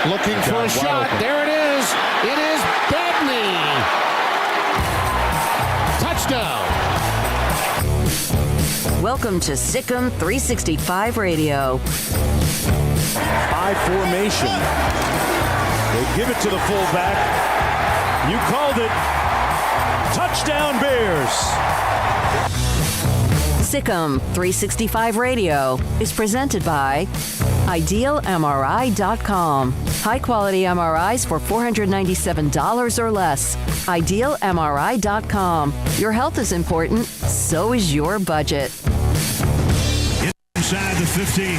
Looking for a shot. There it is. It is Bedney. Touchdown. Welcome to Sikkim 365 Radio. I formation. They give it to the fullback. You called it. Touchdown Bears. Sikkim 365 Radio is presented by IdealMRI.com. High-quality MRIs for $497 or less. IdealMRI.com. Your health is important, so is your budget. Inside the 15.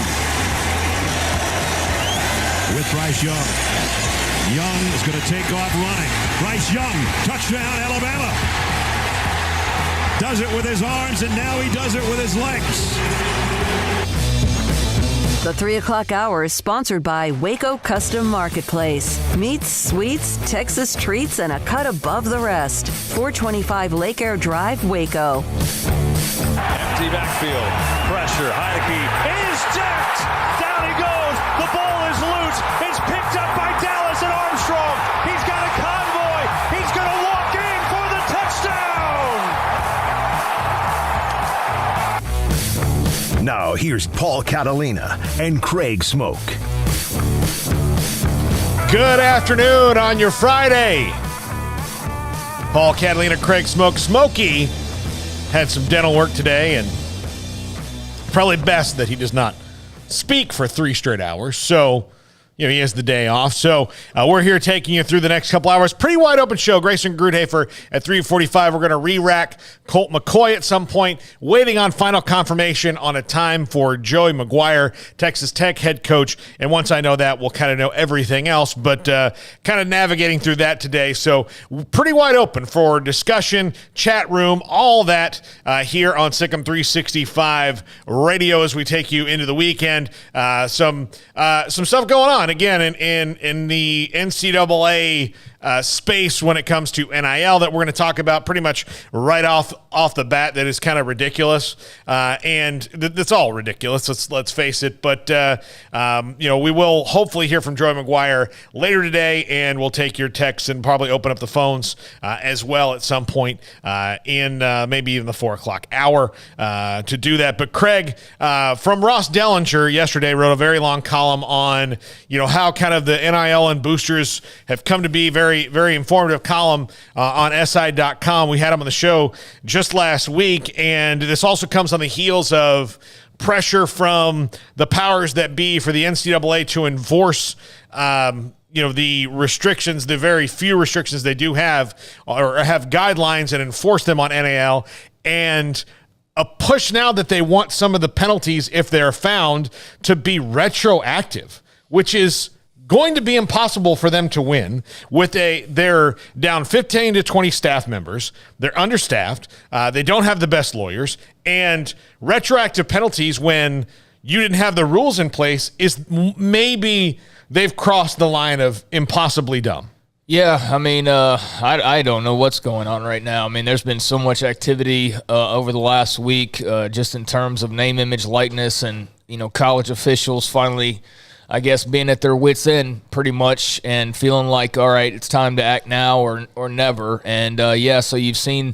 With Bryce Young. Young is going to take off running. Bryce Young, touchdown, Alabama. Does it with his arms, and now he does it with his legs. The 3 o'clock hour is sponsored by Waco Custom Marketplace. Meats, sweets, Texas treats, and a cut above the rest. 425 Lake Air Drive, Waco. Empty backfield. Pressure. Heinicke is decked. Down he goes. The ball is loose. It's picked up by Dallas and Armstrong. He's got a convoy. He's going to walk in for the touchdown. Now here's Paul Catalina and Craig Smoak. Good afternoon on your Friday. Paul Catalina, Craig Smoak. Smokey had some dental work today, and probably best that he does not speak for 3 straight hours. So, he has the day off. So we're here taking you through the next couple hours. Pretty wide open show. Grayson Grudhafer at 3:45. We're going to re-rack Colt McCoy at some point. Waiting on final confirmation on a time for Joey McGuire, Texas Tech head coach. And once I know that, we'll kind of know everything else. But kind of navigating through that today. So pretty wide open for discussion, chat room, all that here on Sikkim 365 Radio as we take you into the weekend. Some stuff going on. Again, in the NCAA space when it comes to NIL that we're going to talk about pretty much right off the bat. That is kind of ridiculous, and that's all ridiculous. Let's face it. But we will hopefully hear from Joey McGuire later today, and we'll take your texts and probably open up the phones as well at some point in maybe even the 4 o'clock hour to do that. But Craig from Ross Dellinger yesterday wrote a very long column on how kind of the NIL and boosters have come to be very very, very informative column on SI.com. We had him on the show just last week, and this also comes on the heels of pressure from the powers that be for the NCAA to enforce the restrictions, the very few restrictions they do have, or have guidelines and enforce them on NAL, and a push now that they want some of the penalties, if they're found, to be retroactive, which is going to be impossible for them to win. They're down 15 to 20 staff members. They're understaffed. They don't have the best lawyers, and retroactive penalties when you didn't have the rules in place is maybe they've crossed the line of impossibly dumb. Yeah, I mean, I don't know what's going on right now. I mean, there's been so much activity over the last week just in terms of name, image, likeness, and, college officials finally, I guess, being at their wits' end pretty much and feeling like, all right, it's time to act now or never. And, so you've seen,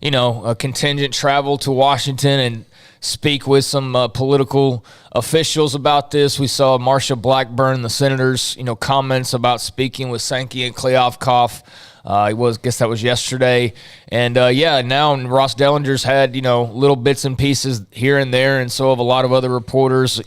a contingent travel to Washington and speak with some political officials about this. We saw Marsha Blackburn, the senator's, comments about speaking with Sankey and Kleofkoff. I guess that was yesterday. And, now Ross Dellinger's had, little bits and pieces here and there, and so have a lot of other reporters,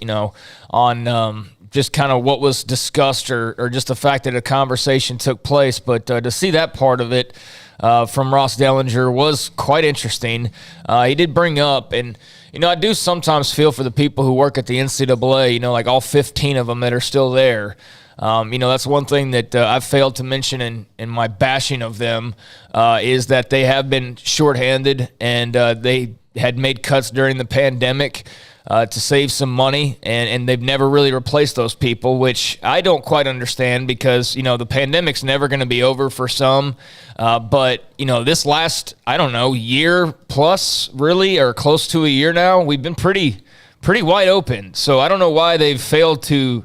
on just kind of what was discussed or just the fact that a conversation took place. But to see that part of it from Ross Dellinger was quite interesting. He did bring up, and I do sometimes feel for the people who work at the NCAA, like all 15 of them that are still there. That's one thing that I've failed to mention in my bashing of them is that they have been shorthanded, and they had made cuts during the pandemic to save some money, and they've never really replaced those people, which I don't quite understand because, the pandemic's never going to be over for some. But this last, year plus really, or close to a year now, we've been pretty wide open. So I don't know why they've failed to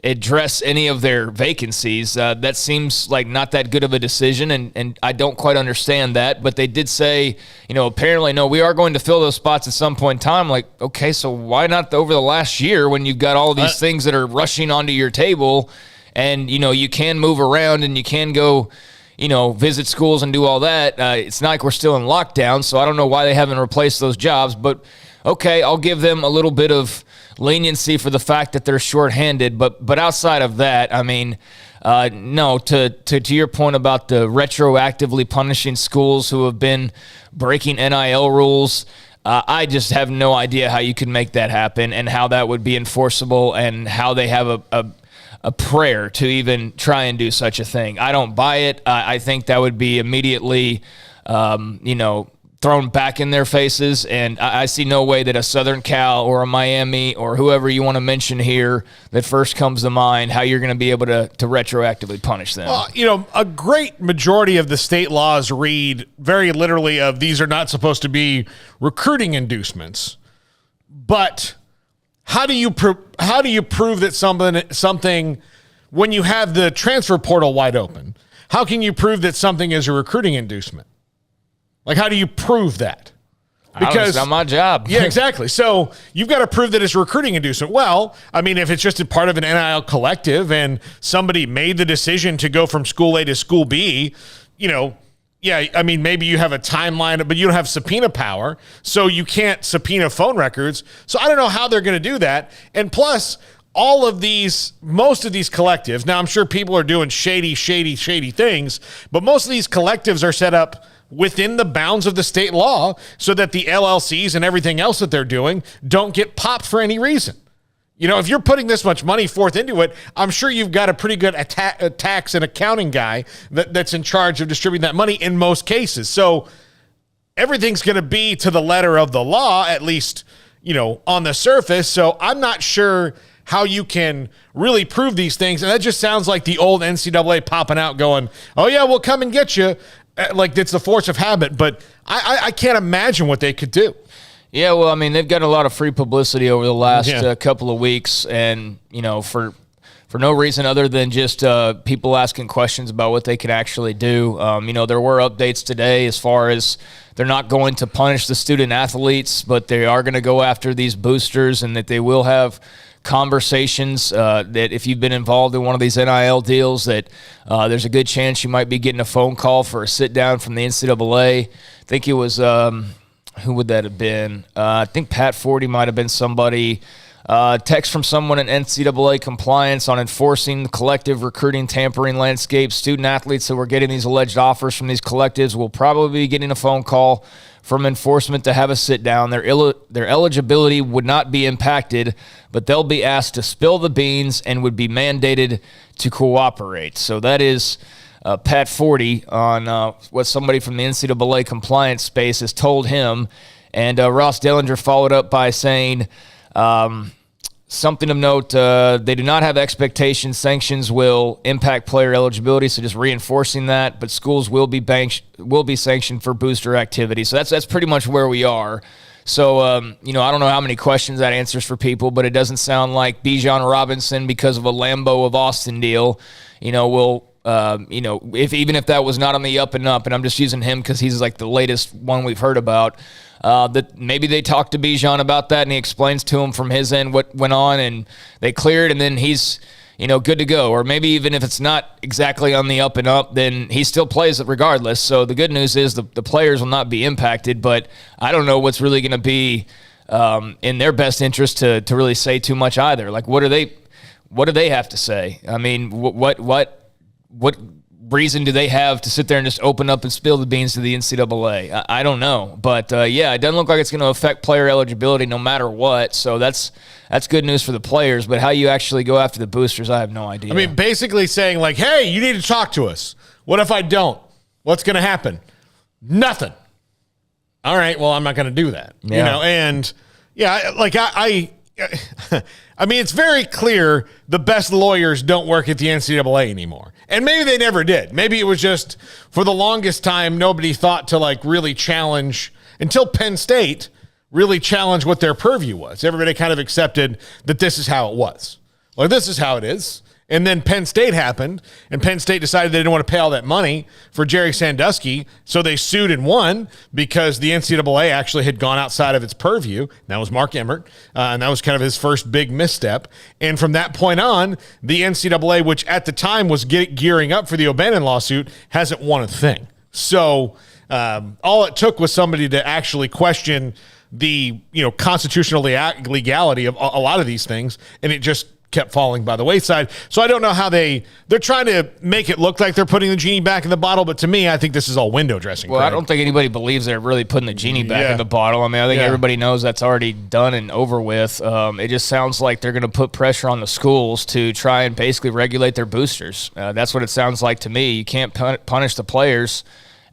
address any of their vacancies. That seems like not that good of a decision, and I don't quite understand that. But they did say, apparently, no, we are going to fill those spots at some point in time. Like, okay, so why not over the last year when you've got all these things that are rushing onto your table, and, you can move around and you can go, visit schools and do all that. It's not like we're still in lockdown, so I don't know why they haven't replaced those jobs. But, okay, I'll give them a little bit of leniency for the fact that they're shorthanded, but outside of that, I mean, no. To your point about the retroactively punishing schools who have been breaking NIL rules, I just have no idea how you could make that happen and how that would be enforceable and how they have a prayer to even try and do such a thing. I don't buy it. I think that would be immediately, thrown back in their faces, and I see no way that a Southern Cal or a Miami or whoever you want to mention here that first comes to mind, how you're going to be able to retroactively punish them. Well, a great majority of the state laws read very literally of these are not supposed to be recruiting inducements. But how do you prove that something when you have the transfer portal wide open? How can you prove that something is a recruiting inducement? Like, how do you prove that? Because it's not my job. Yeah, exactly. So you've got to prove that it's recruiting inducement. Well, I mean, if it's just a part of an NIL collective and somebody made the decision to go from school A to school B, maybe you have a timeline, but you don't have subpoena power, so you can't subpoena phone records. So I don't know how they're going to do that. And plus, most of these collectives, now I'm sure people are doing shady things, but most of these collectives are set up within the bounds of the state law so that the LLCs and everything else that they're doing don't get popped for any reason. If you're putting this much money forth into it, I'm sure you've got a pretty good tax and accounting guy that's in charge of distributing that money in most cases. So everything's going to be to the letter of the law, at least, on the surface. So I'm not sure how you can really prove these things. And that just sounds like the old NCAA popping out going, oh yeah, we'll come and get you. Like it's the force of habit, but I can't imagine what they could do. Yeah, well, I mean, they've got a lot of free publicity over the last couple of weeks, and for no reason other than just people asking questions about what they can actually do. There were updates today as far as they're not going to punish the student athletes, but they are going to go after these boosters, and that they will have conversations that if you've been involved in one of these NIL deals, that there's a good chance you might be getting a phone call for a sit-down from the NCAA. I think it was, who would that have been? I think Pat Forty might have been somebody. Text from someone in NCAA compliance on enforcing the collective recruiting tampering landscape. Student athletes who were getting these alleged offers from these collectives will probably be getting a phone call from enforcement to have a sit down. Their eligibility would not be impacted, but they'll be asked to spill the beans and would be mandated to cooperate. So that is Pat Forty on what somebody from the NCAA compliance space has told him. And Ross Dellinger followed up by saying, something of note, they do not have expectations sanctions will impact player eligibility, so just reinforcing that, but schools will be sanctioned for booster activity. So that's pretty much where we are. So, I don't know how many questions that answers for people, but it doesn't sound like Bijan Robinson, because of a Lambeau of Austin deal, will even if that was not on the up and up, and I'm just using him because he's like the latest one we've heard about, that maybe they talked to Bijan about that and he explains to him from his end what went on and they cleared and then he's, good to go. Or maybe even if it's not exactly on the up and up, then he still plays it regardless. So the good news is the players will not be impacted, but I don't know what's really going to be in their best interest to really say too much either. Like, what do they have to say? I mean, what reason do they have to sit there and just open up and spill the beans to the NCAA? I don't know. But, it doesn't look like it's going to affect player eligibility no matter what. So that's good news for the players. But how you actually go after the boosters, I have no idea. I mean, basically saying, like, hey, you need to talk to us. What if I don't? What's going to happen? Nothing. All right, well, I'm not going to do that. Yeah. And, I mean, it's very clear the best lawyers don't work at the NCAA anymore. And maybe they never did. Maybe it was just for the longest time, nobody thought to really challenge until Penn State really challenged what their purview was. Everybody kind of accepted that this is how it was. Like, this is how it is. And then Penn State happened, and Penn State decided they didn't want to pay all that money for Jerry Sandusky, so they sued and won because the NCAA actually had gone outside of its purview. That was Mark Emmert, and that was kind of his first big misstep. And from that point on, the NCAA, which at the time was gearing up for the O'Bannon lawsuit, hasn't won a thing. So all it took was somebody to actually question the constitutional legality of a lot of these things, and it just kept falling by the wayside. So I don't know how they're trying to make it look like they're putting the genie back in the bottle, but to me, I think this is all window dressing. Well, Craig. I don't think anybody believes they're really putting the genie back in the bottle. I mean, I think everybody knows that's already done and over with. It just sounds like they're going to put pressure on the schools to try and basically regulate their boosters. That's what it sounds like to me. You can't punish the players,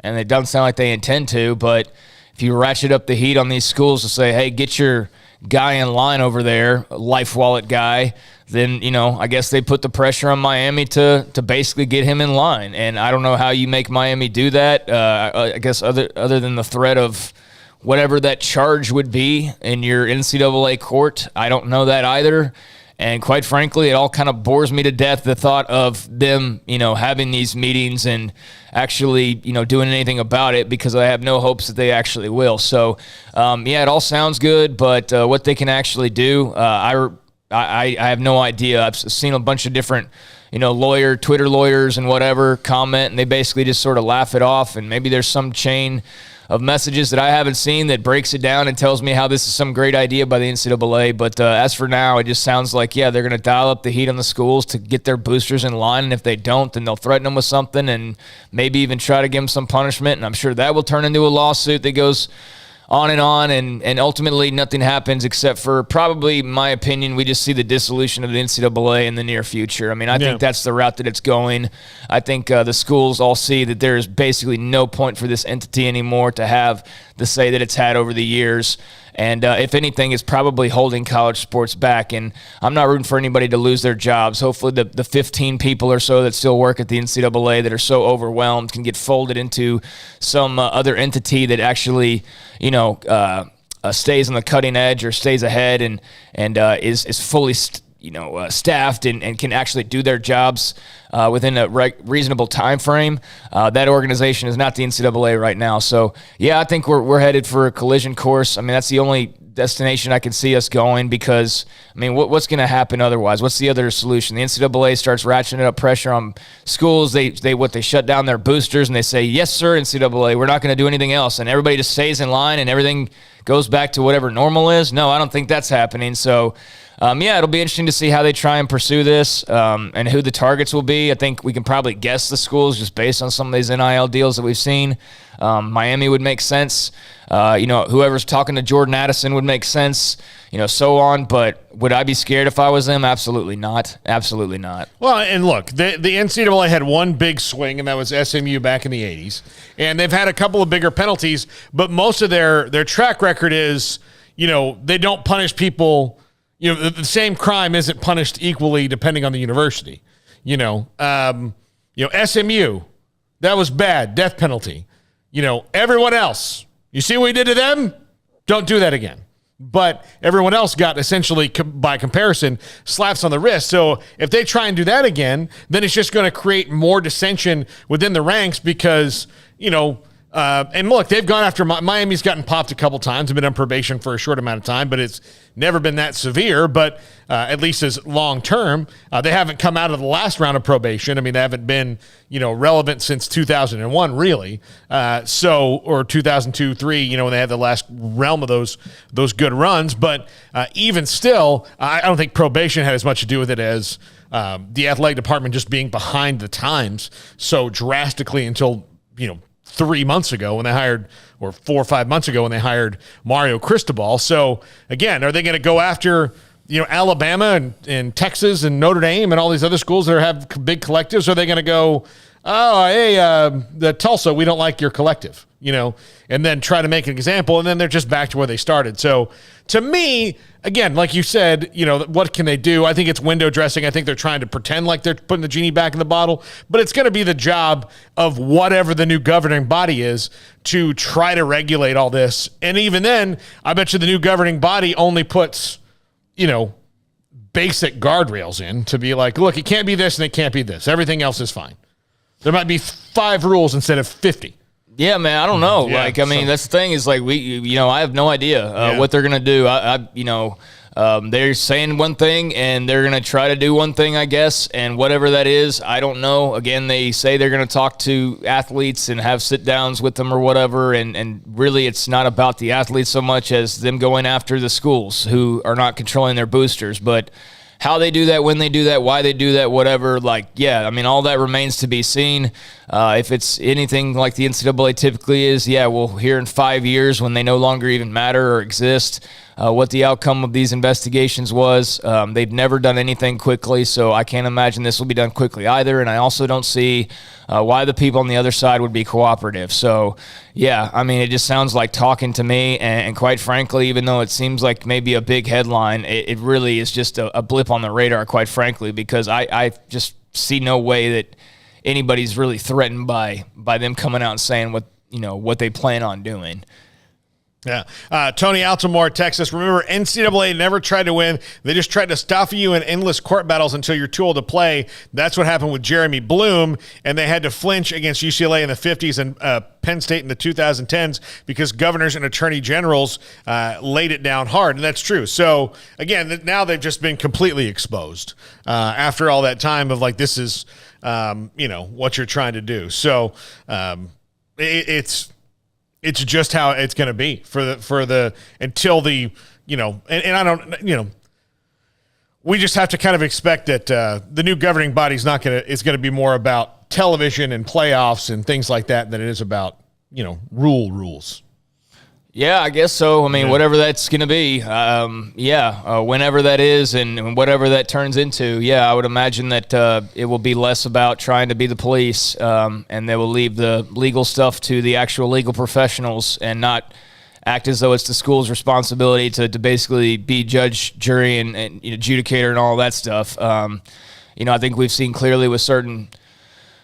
and it doesn't sound like they intend to, but if you ratchet up the heat on these schools to say, hey, get your guy in line over there, Life Wallet guy, then, I guess they put the pressure on Miami to basically get him in line. And I don't know how you make Miami do that. I guess other than the threat of whatever that charge would be in your NCAA court, I don't know that either. And quite frankly, it all kind of bores me to death, the thought of them, having these meetings and actually, doing anything about it, because I have no hopes that they actually will. So, it all sounds good, but what they can actually do, I have no idea. I've seen a bunch of different, Twitter lawyers and whatever comment, and they basically just sort of laugh it off. And maybe there's some chain of messages that I haven't seen that breaks it down and tells me how this is some great idea by the NCAA. But as for now, it just sounds like, they're going to dial up the heat on the schools to get their boosters in line. And if they don't, then they'll threaten them with something and maybe even try to give them some punishment. And I'm sure that will turn into a lawsuit that goes on, and ultimately nothing happens except for, probably, in my opinion, we just see the dissolution of the NCAA in the near future. I mean, I think that's the route that it's going. I think the schools all see that there's basically no point for this entity anymore to have the say that it's had over the years. And if anything, it's probably holding college sports back. And I'm not rooting for anybody to lose their jobs. Hopefully the 15 people or so that still work at the NCAA that are so overwhelmed can get folded into some other entity that actually, stays on the cutting edge or stays ahead and is fully staffed and can actually do their jobs within a reasonable time frame. That organization is not the NCAA right now. So, yeah, I think we're headed for a collision course. I mean, that's the only destination I can see us going because, I mean, what's going to happen otherwise? What's the other solution? The NCAA starts ratcheting up pressure on schools. They shut down their boosters and they say, yes, sir, NCAA, we're not going to do anything else. And everybody just stays in line and everything goes back to whatever normal is. No, I don't think that's happening. So, it'll be interesting to see how they try and pursue this and who the targets will be. I think we can probably guess the schools just based on some of these NIL deals that we've seen. Miami would make sense. Whoever's talking to Jordan Addison would make sense, so on. But would I be scared if I was them? Absolutely not. Absolutely not. Well, and look, the NCAA had one big swing, and that was SMU back in the 80s. And they've had a couple of bigger penalties, but most of their track record is, they don't punish people. The same crime isn't punished equally depending on the university. SMU, that was bad, death penalty. Everyone else, you see what we did to them? Don't do that again. But everyone else got essentially, by comparison, slaps on the wrist. So if they try and do that again, then it's just going to create more dissension within the ranks because, and look, they've gone after Miami's gotten popped a couple times and been on probation for a short amount of time, but it's never been that severe, but at least as long term. They haven't come out of the last round of probation. I mean, they haven't been, relevant since 2001, really. Or 2002, 3, when they had the last realm of those good runs. But even still, I don't think probation had as much to do with it as the athletic department just being behind the times so drastically until, 3 months ago when they hired, or 4 or 5 months ago when they hired Mario Cristobal. So again, are they going to go after, Alabama and Texas and Notre Dame and all these other schools that have big collectives? Or are they going to go, the Tulsa, we don't like your collective, and then try to make an example, and then they're just back to where they started. So to me, again, like you said, what can they do? I think it's window dressing. I think they're trying to pretend like they're putting the genie back in the bottle, but it's going to be the job of whatever the new governing body is to try to regulate all this. And even then, I bet you the new governing body only puts, basic guardrails in to be like, look, it can't be this and it can't be this. Everything else is fine. There might be 5 rules instead of 50. Yeah, man, I don't know. Yeah, that's the thing is I have no idea what they're going to do. They're saying one thing and they're going to try to do one thing, I guess. And whatever that is, I don't know. Again, they say they're going to talk to athletes and have sit downs with them or whatever. And really it's not about the athletes so much as them going after the schools who are not controlling their boosters. But how they do that, when they do that, why they do that, whatever, all that remains to be seen. If it's anything like the NCAA typically is, we'll hear in 5 years when they no longer even matter or exist what the outcome of these investigations was. They've never done anything quickly, so I can't imagine this will be done quickly either, and I also don't see why the people on the other side would be cooperative. So, it just sounds like talking to me, and quite frankly, even though it seems like maybe a big headline, it really is just a blip on the radar, quite frankly, because I just see no way that anybody's really threatened by them coming out and saying what they plan on doing. Yeah. Tony Altamore, Texas. Remember, NCAA never tried to win. They just tried to stuff you in endless court battles until you're too old to play. That's what happened with Jeremy Bloom, and they had to flinch against UCLA in the 50s and Penn State in the 2010s because governors and attorney generals laid it down hard, and that's true. So, again, now they've just been completely exposed after all that time of, this is, what you're trying to do. So, it's just how it's going to be until the, and I don't, we just have to kind of expect that the new governing body is going to be more about television and playoffs and things like that than it is about, rules. Yeah, I guess so. Whatever that's going to be, whenever that is and whatever that turns into, I would imagine that it will be less about trying to be the police, and they will leave the legal stuff to the actual legal professionals and not act as though it's the school's responsibility to basically be judge, jury, and adjudicator and all that stuff. I think we've seen clearly with certain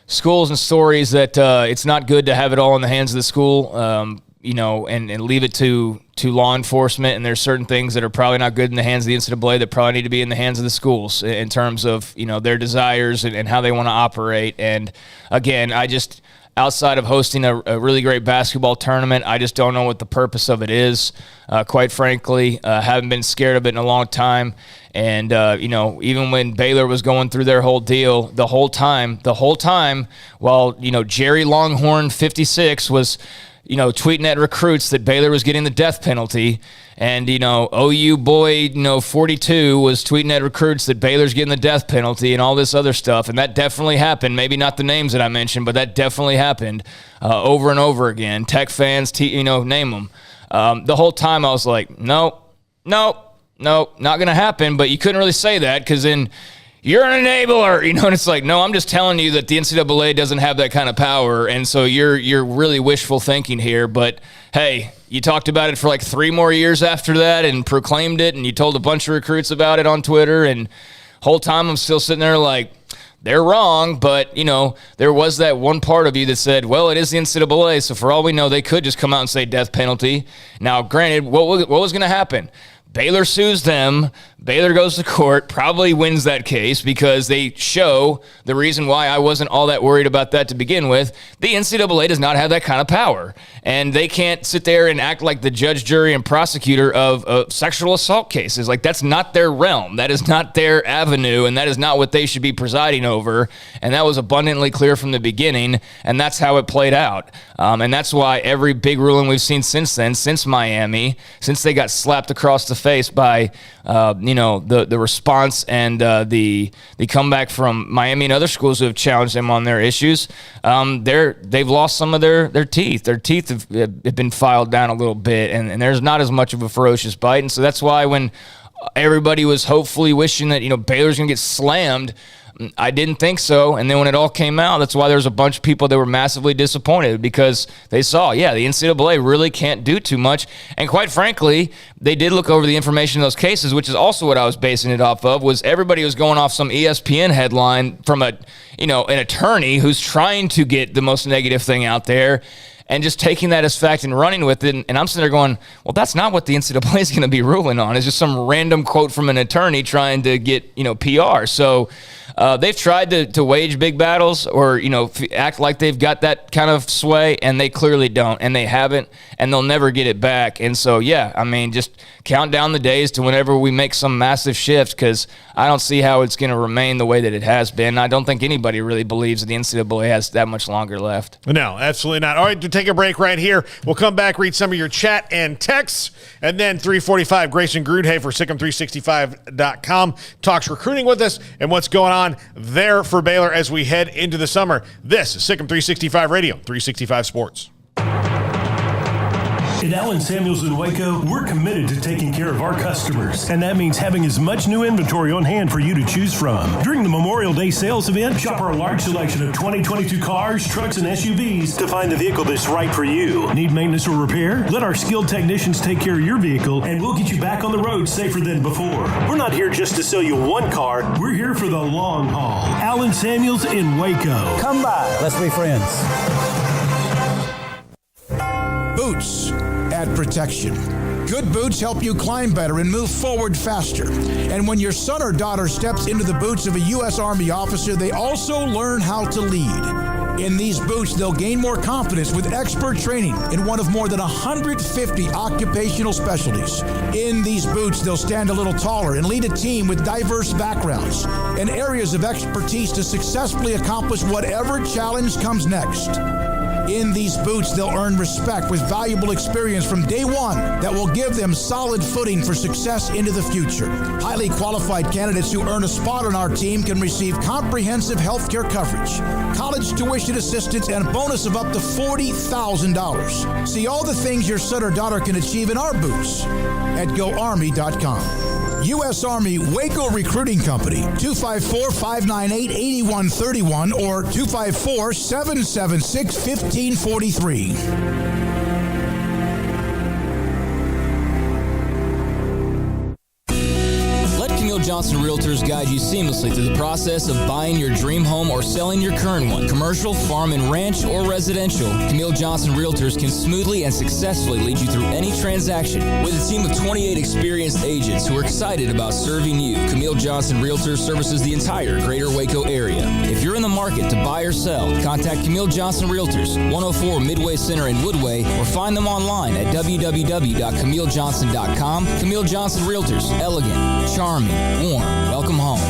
schools and stories that it's not good to have it all in the hands of the school. and leave it to law enforcement. And there's certain things that are probably not good in the hands of the NCAA that probably need to be in the hands of the schools in terms of, their desires and how they want to operate. And again, outside of hosting a really great basketball tournament, I just don't know what the purpose of it is. Quite frankly, haven't been scared of it in a long time. And, even when Baylor was going through their whole deal, the whole time, while, Jerry Longhorn 56 was, tweeting at recruits that Baylor was getting the death penalty. And, OU boy, 42 was tweeting at recruits that Baylor's getting the death penalty and all this other stuff. And that definitely happened. Maybe not the names that I mentioned, but that definitely happened over and over again. Tech fans, name them. The whole time I was like, no, not going to happen. But you couldn't really say that because then you're an enabler, and it's like, no, I'm just telling you that the NCAA doesn't have that kind of power, and so you're really wishful thinking here. But hey, you talked about it for like 3 more years after that and proclaimed it, and you told a bunch of recruits about it on Twitter, and whole time I'm still sitting there like, they're wrong, but, there was that one part of you that said, well, it is the NCAA, so for all we know, they could just come out and say death penalty. Now, granted, what was going to happen? Baylor sues them. Baylor goes to court, probably wins that case because they show the reason why I wasn't all that worried about that to begin with. The NCAA does not have that kind of power, and they can't sit there and act like the judge, jury, and prosecutor of sexual assault cases. Like, that's not their realm. That is not their avenue, and that is not what they should be presiding over, and that was abundantly clear from the beginning, and that's how it played out. And that's why every big ruling we've seen since then, since Miami, since they got slapped across the face by the response and the comeback from Miami and other schools who have challenged them on their issues, they've lost some of their teeth. Their teeth have been filed down a little bit, and there's not as much of a ferocious bite. And so that's why when everybody was hopefully wishing that Baylor's going to get slammed, I didn't think so. And then when it all came out, that's why there was a bunch of people that were massively disappointed because they saw, the NCAA really can't do too much. And quite frankly, they did look over the information in those cases, which is also what I was basing it off of, was everybody was going off some ESPN headline from an attorney who's trying to get the most negative thing out there and just taking that as fact and running with it. And I'm sitting there going, well, that's not what the NCAA is going to be ruling on. It's just some random quote from an attorney trying to get, PR. So they've tried to wage big battles or, act like they've got that kind of sway, and they clearly don't, and they haven't, and they'll never get it back. And so, just count down the days to whenever we make some massive shift, because I don't see how it's going to remain the way that it has been. I don't think anybody really believes that the NCAA has that much longer left. No, absolutely not. All right, to take a break right here. We'll come back, read some of your chat and texts, and then 3:45, Grayson Grudhay for Sikkim365.com talks recruiting with us and what's going on there for Baylor as we head into the summer. This is Sikkim 365 Radio, 365 Sports. At Allen Samuels in Waco, we're committed to taking care of our customers, and that means having as much new inventory on hand for you to choose from. During the Memorial Day sales event, shop our large selection of 2022 cars, trucks, and SUVs to find the vehicle that's right for you. Need maintenance or repair? Let our skilled technicians take care of your vehicle, and we'll get you back on the road safer than before. We're not here just to sell you one car. We're here for the long haul. Allen Samuels in Waco. Come by. Let's be friends. Boots add protection. Good boots help you climb better and move forward faster. And when your son or daughter steps into the boots of a U.S. Army officer, they also learn how to lead. In these boots, they'll gain more confidence with expert training in one of more than 150 occupational specialties. In these boots, they'll stand a little taller and lead a team with diverse backgrounds and areas of expertise to successfully accomplish whatever challenge comes next. In these boots, they'll earn respect with valuable experience from day one that will give them solid footing for success into the future. Highly qualified candidates who earn a spot on our team can receive comprehensive health care coverage, college tuition assistance, and a bonus of up to $40,000. See all the things your son or daughter can achieve in our boots at GoArmy.com. U.S. Army Waco Recruiting Company, 254-598-8131 or 254-776-1543. Johnson Realtors guide you seamlessly through the process of buying your dream home or selling your current one. Commercial, farm and ranch, or residential, Camille Johnson Realtors can smoothly and successfully lead you through any transaction. With a team of 28 experienced agents who are excited about serving you, Camille Johnson Realtors services the entire greater Waco area. If you're in the market to buy or sell, contact Camille Johnson Realtors, 104 Midway Center in Woodway, or find them online at www.camillejohnson.com. Camille Johnson Realtors, elegant, charming, warm. Welcome home.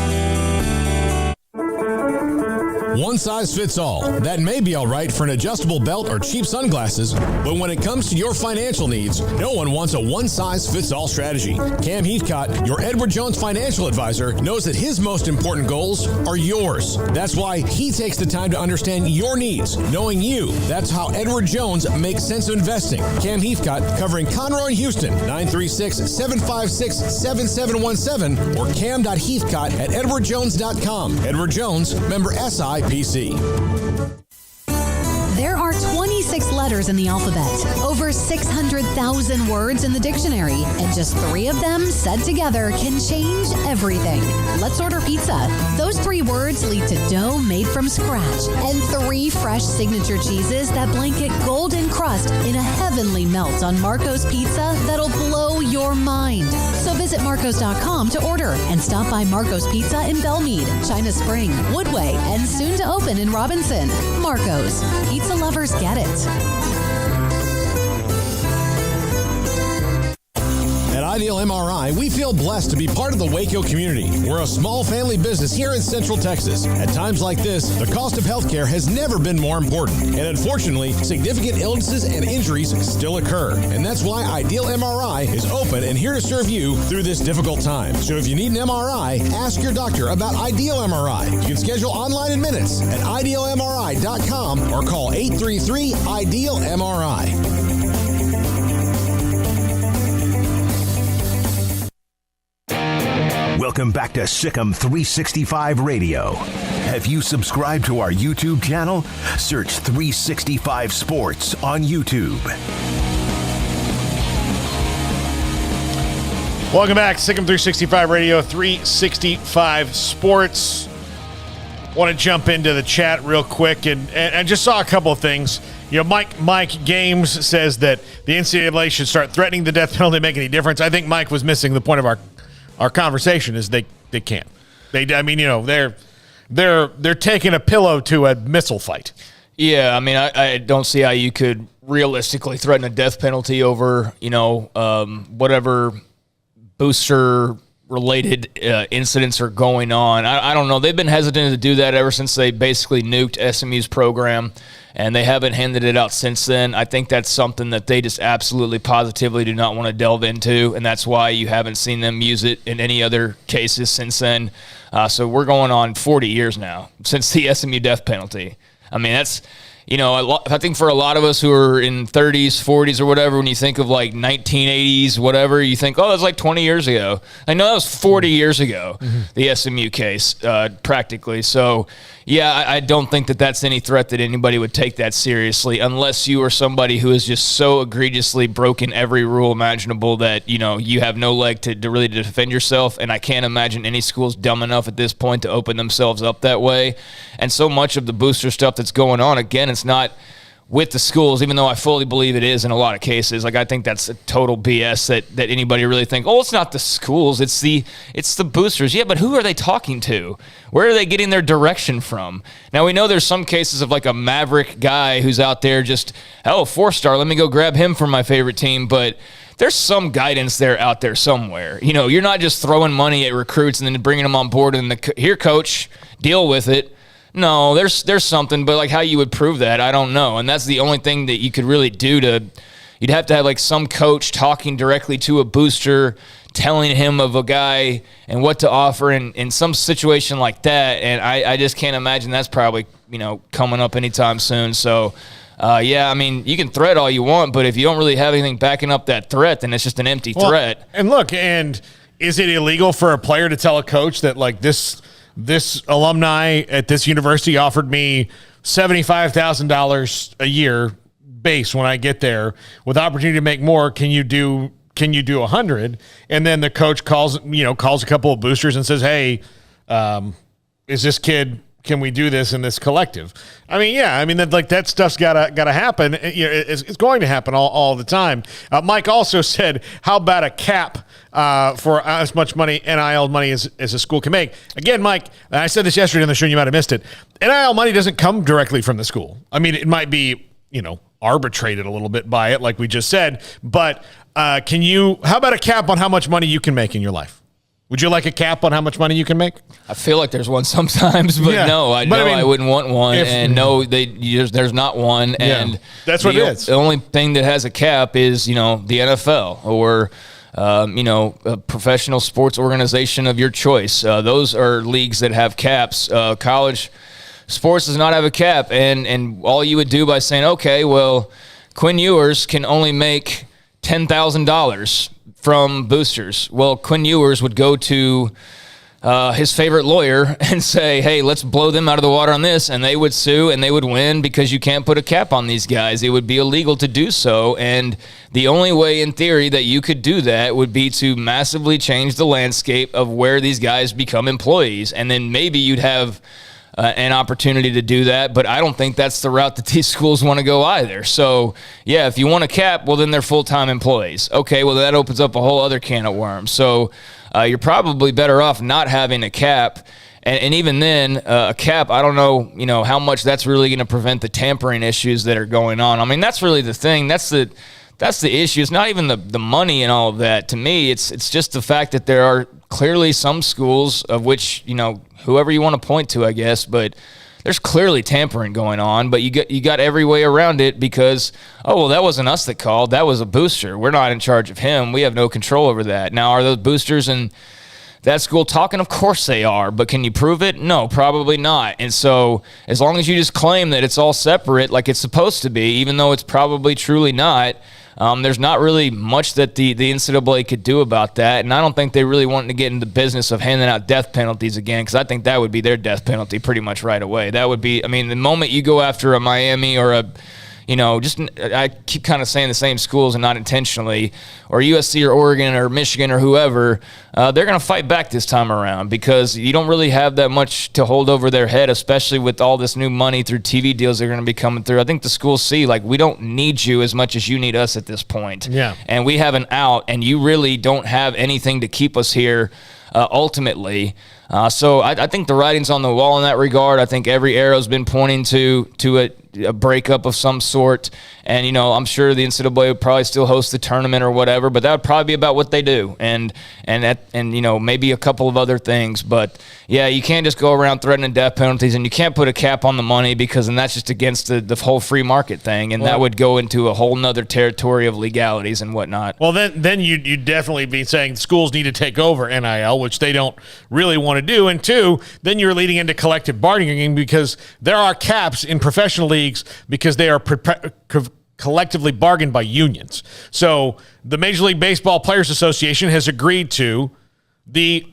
One size fits all. That may be all right for an adjustable belt or cheap sunglasses, but when it comes to your financial needs, no one wants a one-size-fits-all strategy. Cam Heathcott, your Edward Jones financial advisor, knows that his most important goals are yours. That's why he takes the time to understand your needs, knowing you. That's how Edward Jones makes sense of investing. Cam Heathcott, covering Conroe and Houston, 936-756-7717 or cam.heathcott@edwardjones.com. Edward Jones, member SIPC. There are 26 letters in the alphabet, over 600,000 words in the dictionary, and just 3 of them said together can change everything. Let's order pizza. Those 3 words lead to dough made from scratch and 3 fresh signature cheeses that blanket golden crust in a heavenly melt on Marco's Pizza that'll blow your mind. So visit Marcos.com to order and stop by Marco's Pizza in Belmead, China Spring, Woodway, and soon to open in Robinson. Marco's. Pizza lovers get it. At Ideal MRI, we feel blessed to be part of the Waco community. We're a small family business here in Central Texas. At times like this, the cost of healthcare has never been more important. And unfortunately, significant illnesses and injuries still occur. And that's why Ideal MRI is open and here to serve you through this difficult time. So if you need an MRI, ask your doctor about Ideal MRI. You can schedule online in minutes at idealmri.com or call 833-IDEAL-MRI. Welcome back to Sikkim 365 Radio. Have you subscribed to our YouTube channel? Search 365 Sports on YouTube. Welcome back, Sikkim 365 Radio, 365 Sports. Want to jump into the chat real quick, and I just saw a couple of things. You know, Mike Games says that the NCAA should start threatening the death penalty to make any difference. I think Mike was missing the point of our conversation is they can't. They're taking a pillow to a missile fight. Yeah, I mean, I don't see how you could realistically threaten a death penalty over, whatever booster-related incidents are going on. I don't know. They've been hesitant to do that ever since they basically nuked SMU's program, and they haven't handed it out since then. I think that's something that they just absolutely positively do not want to delve into, and that's why you haven't seen them use it in any other cases since then. So we're going on 40 years now since the SMU death penalty. I mean, that's, I think for a lot of us who are in 30s, 40s or whatever, when you think of like 1980s, whatever, you think, oh, that's like 20 years ago. I know that was 40 years ago, the SMU case, practically. So, yeah, I don't think that that's any threat that anybody would take that seriously unless you are somebody who has just so egregiously broken every rule imaginable that, you have no leg to really defend yourself. And I can't imagine any school's dumb enough at this point to open themselves up that way. And so much of the booster stuff that's going on, again, it's not with the schools, even though I fully believe it is in a lot of cases. Like, I think that's a total BS that anybody really think, oh, it's not the schools, it's the boosters. Yeah, but who are they talking to? Where are they getting their direction from? Now, we know there's some cases of like a maverick guy who's out there just, 4-star, let me go grab him from my favorite team, but there's some guidance there out there somewhere. You're not just throwing money at recruits and then bringing them on board and here, coach, deal with it. No, there's something, but like how you would prove that, I don't know. And that's the only thing that you could really do you'd have to have like some coach talking directly to a booster, telling him of a guy and what to offer in some situation like that. And I just can't imagine that's probably, coming up anytime soon. So, yeah, I mean, you can threat all you want, but if you don't really have anything backing up that threat, then it's just an empty threat. And look, and is it illegal for a player to tell a coach that like this alumni at this university offered me $75,000 a year base when I get there with opportunity to make more? Can you can you do 100? And then the coach calls a couple of boosters and says, hey, is this kid, can we do this in this collective? I mean, yeah, that stuff's gotta happen. It's going to happen all the time. Mike also said, how about a cap for as much money, NIL money, as a school can make? Again, Mike, I said this yesterday on the show, you might have missed it. NIL money doesn't come directly from the school. I mean, it might be, arbitrated a little bit by it, like we just said, but how about a cap on how much money you can make in your life? Would you like a cap on how much money you can make? I feel like there's one sometimes, but no, I wouldn't want one. And no, there's not one. And that's what it is. The only thing that has a cap is, the NFL or, a professional sports organization of your choice. Those are leagues that have caps. College sports does not have a cap. And all you would do by saying, okay, well, Quinn Ewers can only make $10,000 from boosters. Well, Quinn Ewers would go to his favorite lawyer and say, hey, let's blow them out of the water on this, and they would sue and they would win because you can't put a cap on these guys. It would be illegal to do so, and the only way in theory that you could do that would be to massively change the landscape of where these guys become employees, and then maybe you'd have an opportunity to do that, but I don't think that's the route that these schools want to go either. So, yeah, if you want a cap, well, then they're full-time employees. Okay, well, that opens up a whole other can of worms. So you're probably better off not having a cap. And even then, a cap, I don't know, how much that's really going to prevent the tampering issues that are going on. I mean, that's really the thing. That's the issue. It's not even the money and all of that. To me, it's just the fact that there are clearly some schools of which, whoever you want to point to, I guess, but there's clearly tampering going on, but you got every way around it because, oh, well, that wasn't us that called. That was a booster. We're not in charge of him. We have no control over that. Now, are those boosters in that school talking? Of course they are, but can you prove it? No, probably not. And so as long as you just claim that it's all separate like it's supposed to be, even though it's probably truly not, there's not really much that the NCAA could do about that, and I don't think they really want to get into the business of handing out death penalties again, because I think that would be their death penalty pretty much right away. That would be, the moment you go after a Miami or I keep kind of saying the same schools and not intentionally, or USC or Oregon or Michigan or whoever, they're going to fight back this time around because you don't really have that much to hold over their head, especially with all this new money through TV deals that are going to be coming through. I think the schools see, we don't need you as much as you need us at this point. Yeah. And we have an out, and you really don't have anything to keep us here ultimately. So I think the writing's on the wall in that regard. I think every arrow's been pointing to a breakup of some sort. And, I'm sure the NCAA would probably still host the tournament or whatever, but that would probably be about what they do. And maybe a couple of other things. But, yeah, you can't just go around threatening death penalties, and you can't put a cap on the money because then that's just against the whole free market thing. And that would go into a whole nother territory of legalities and whatnot. Well, then you'd definitely be saying schools need to take over NIL, which they don't really want to do. And two, then you're leading into collective bargaining because there are caps in professional leagues because they are collectively bargained by unions. So the Major League Baseball Players Association has agreed to the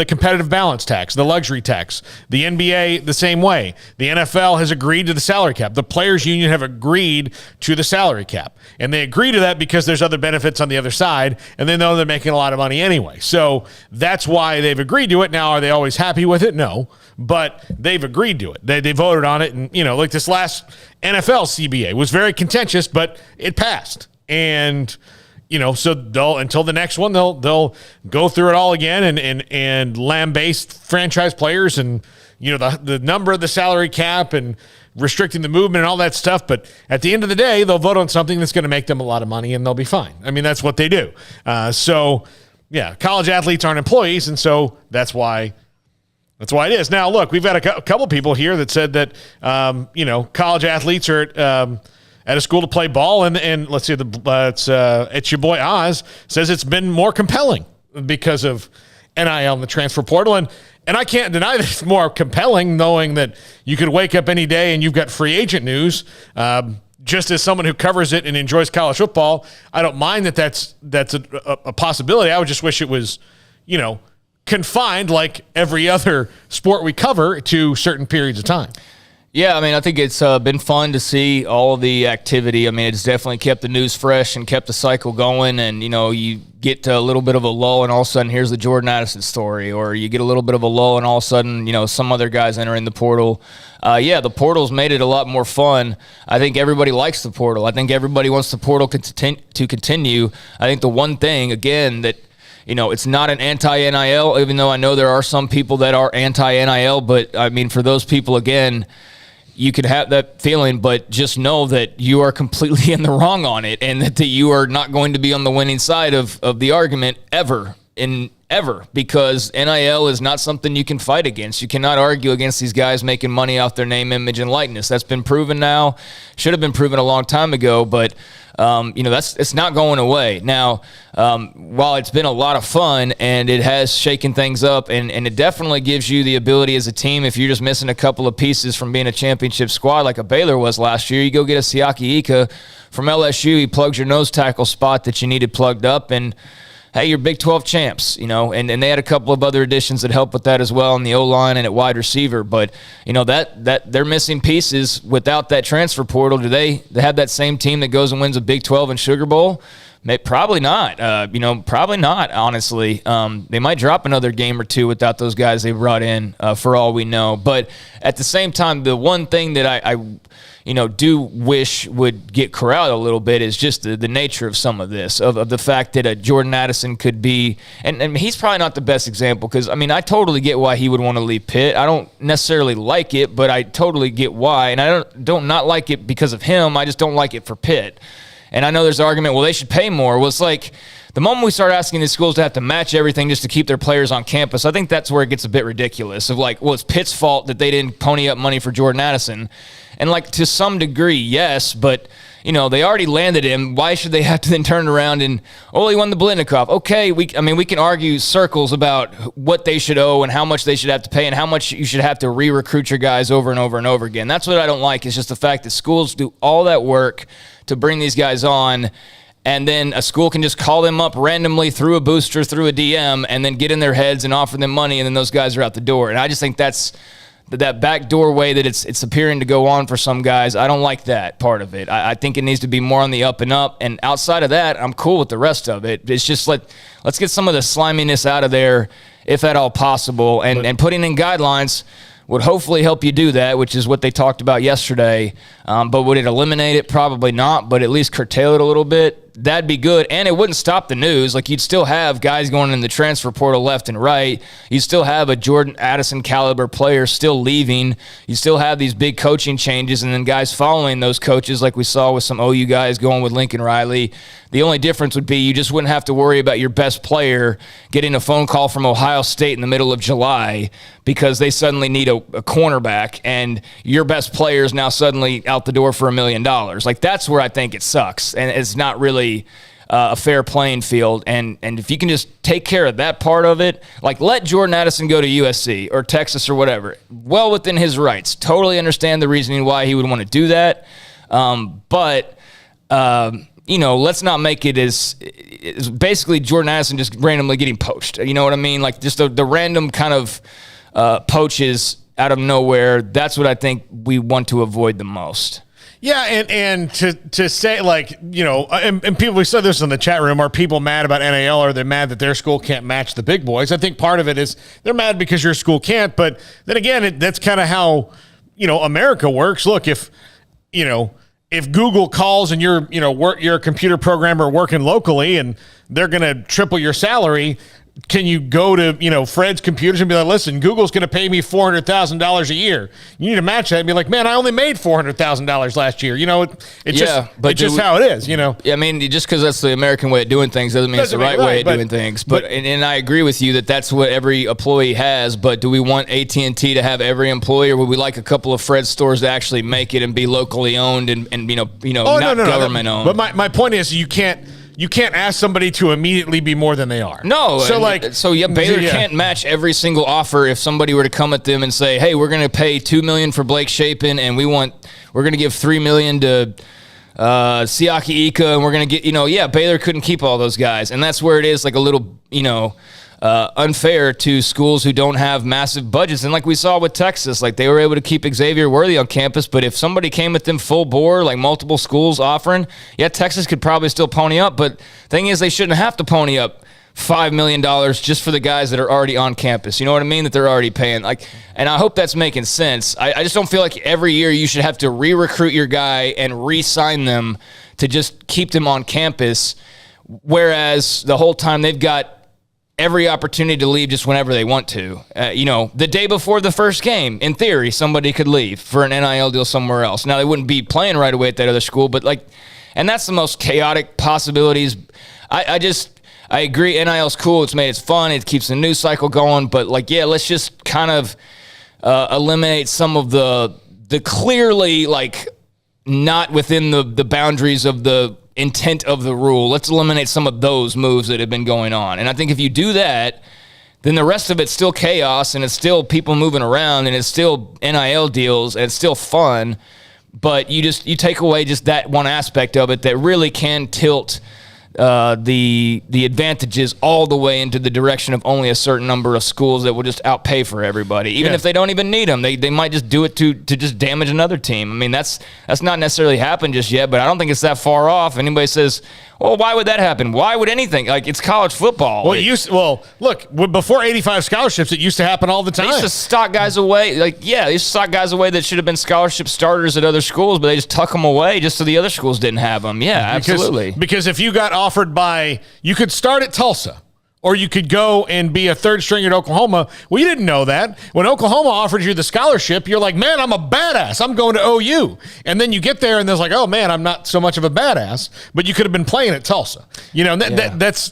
competitive balance tax, the luxury tax. The NBA, the same way. The NFL has agreed to the salary cap. The players' union have agreed to the salary cap. And they agree to that because there's other benefits on the other side, and they know they're making a lot of money anyway. So that's why they've agreed to it. Now, are they always happy with it? No. But they've agreed to it. They voted on it. And, like this last NFL CBA was very contentious, but it passed. And so until the next one, they'll go through it all again and lambaste franchise players and the number of the salary cap and restricting the movement and all that stuff. But at the end of the day, they'll vote on something that's going to make them a lot of money and they'll be fine. That's what they do. So yeah, college athletes aren't employees, and so that's why it is. Now, look, we've got a couple people here that said that college athletes are at a school to play ball, and let's see, it's your boy Oz says it's been more compelling because of NIL and the transfer portal, and I can't deny that it's more compelling knowing that you could wake up any day and you've got free agent news. Just as someone who covers it and enjoys college football, I don't mind that's a possibility. I would just wish it was, confined like every other sport we cover to certain periods of time. Yeah, I think it's been fun to see all of the activity. It's definitely kept the news fresh and kept the cycle going. And, you get to a little bit of a lull and all of a sudden here's the Jordan Addison story, or you get a little bit of a lull and all of a sudden, some other guys enter in the portal. The portal's made it a lot more fun. I think everybody likes the portal. I think everybody wants the portal to continue. I think the one thing, again, that it's not an anti-NIL, even though I know there are some people that are anti-NIL, but I mean, for those people, again, you could have that feeling, but just know that you are completely in the wrong on it, and that you are not going to be on the winning side of the argument ever, because NIL is not something you can fight against. You cannot argue against these guys making money off their name, image, and likeness. That's been proven now. Should have been proven a long time ago, but it's not going away. Now, while it's been a lot of fun and it has shaken things up, and it definitely gives you the ability as a team, if you're just missing a couple of pieces from being a championship squad like a Baylor was last year, you go get a Siaki Ika from LSU. He plugs your nose tackle spot that you needed plugged up, and hey, you're Big 12 champs, and they had a couple of other additions that helped with that as well in the O-line and at wide receiver. But, that they're missing pieces without that transfer portal. Do they have that same team that goes and wins a Big 12 and Sugar Bowl? Probably not. Probably not, honestly. They might drop another game or two without those guys they brought in, for all we know. But at the same time, the one thing that I do wish would get corralled a little bit is just the nature of some of this, of the fact that a Jordan Addison could be, and he's probably not the best example, because, I totally get why he would want to leave Pitt. I don't necessarily like it, but I totally get why, and I don't not like it because of him. I just don't like it for Pitt. And I know there's an argument, well, they should pay more. Well, it's like the moment we start asking these schools to have to match everything just to keep their players on campus, I think that's where it gets a bit ridiculous, of like, well, it's Pitt's fault that they didn't pony up money for Jordan Addison. And, to some degree, yes, but, they already landed him. Why should they have to then turn around and, he won the Blitnikoff? Okay, we can argue circles about what they should owe and how much they should have to pay and how much you should have to re-recruit your guys over and over and over again. That's what I don't like, is just the fact that schools do all that work to bring these guys on, and then a school can just call them up randomly through a booster, through a DM, and then get in their heads and offer them money, and then those guys are out the door. And I just think that's that backdoor way that it's appearing to go on for some guys. I don't like that part of it. I think it needs to be more on the up and up. And outside of that, I'm cool with the rest of it. It's just let's get some of the sliminess out of there, if at all possible. And putting in guidelines would hopefully help you do that, which is what they talked about yesterday. But would it eliminate it? Probably not, but at least curtail it a little bit. That'd be good, and it wouldn't stop the news. You'd still have guys going in the transfer portal left and right. You'd still have a Jordan Addison caliber player still leaving. You still have these big coaching changes, and then guys following those coaches, like we saw with some OU guys going with Lincoln Riley. The only difference would be you just wouldn't have to worry about your best player getting a phone call from Ohio State in the middle of July because they suddenly need a cornerback, and your best player is now suddenly out the door for $1 million. That's where I think it sucks, and it's not really a fair playing field. And if you can just take care of that part of it, let Jordan Addison go to USC or Texas or whatever, well within his rights. Totally understand the reasoning why he would want to do that. But let's not make it as basically Jordan Addison just randomly getting poached. You know what I mean? Just the random kind of poaches out of nowhere. That's what I think we want to avoid the most. Yeah, and to say, and people, we said this in the chat room, are people mad about NIL, or are they mad that their school can't match the big boys? I think part of it is they're mad because your school can't, but then again, that's kind of how, America works. Look, if Google calls and you're a computer programmer working locally and they're going to triple your salary, can you go to, Fred's Computers and be like, listen, Google's going to pay me $400,000 a year. You need to match that and be like, man, I only made $400,000 last year. It's just how it is, Yeah, just because that's the American way of doing things doesn't mean it's the right way of doing things. But I agree with you that that's what every employee has. But do we want AT&T to have every employee, or would we like a couple of Fred stores to actually make it and be locally owned and not government owned? But my point is, you can't ask somebody to immediately be more than they are. No. Baylor can't match every single offer if somebody were to come at them and say, hey, we're going to pay $2 million for Blake Shapen, and we're going to give $3 million to Siaki Ika, and we're going to get, Baylor couldn't keep all those guys. And that's where it is a little, unfair to schools who don't have massive budgets. And like we saw with Texas, like they were able to keep Xavier Worthy on campus, but if somebody came at them full bore, like multiple schools offering, yeah, Texas could probably still pony up, but thing is they shouldn't have to pony up $5 million just for the guys that are already on campus. You know what I mean? That they're already paying. Like, and I hope that's making sense. I just don't feel like every year you should have to re-recruit your guy and re-sign them to just keep them on campus, whereas the whole time they've got every opportunity to leave just whenever they want to. The day before the first game, in theory, somebody could leave for an NIL deal somewhere else. Now, they wouldn't be playing right away at that other school, but and that's the most chaotic possibilities. I agree, NIL's cool. It's fun. It keeps the news cycle going, but let's just kind of eliminate some of the clearly not within the boundaries of the intent of the rule. Let's eliminate some of those moves that have been going on. And I think if you do that, then the rest of it's still chaos, and it's still people moving around, and it's still NIL deals, and it's still fun. But you take away just that one aspect of it that really can tilt the advantages all the way into the direction of only a certain number of schools that will just outpay for everybody, even if they don't even need them. They might just do it to just damage another team. I mean, that's not necessarily happened just yet, but I don't think it's that far off. Anybody says, well, why would that happen? Why would anything? It's college football. Well, look, before 85 scholarships, it used to happen all the time. They used to stock guys away. They used to stock guys away that should have been scholarship starters at other schools, but they just tuck them away just so the other schools didn't have them. Yeah, absolutely. Because if you got offered you could start at Tulsa, or you could go and be a third string at Oklahoma. Well, you didn't know that. When Oklahoma offered you the scholarship, you're like, man, I'm a badass. I'm going to OU. And then you get there and there's like, oh, man, I'm not so much of a badass. But you could have been playing at Tulsa. That's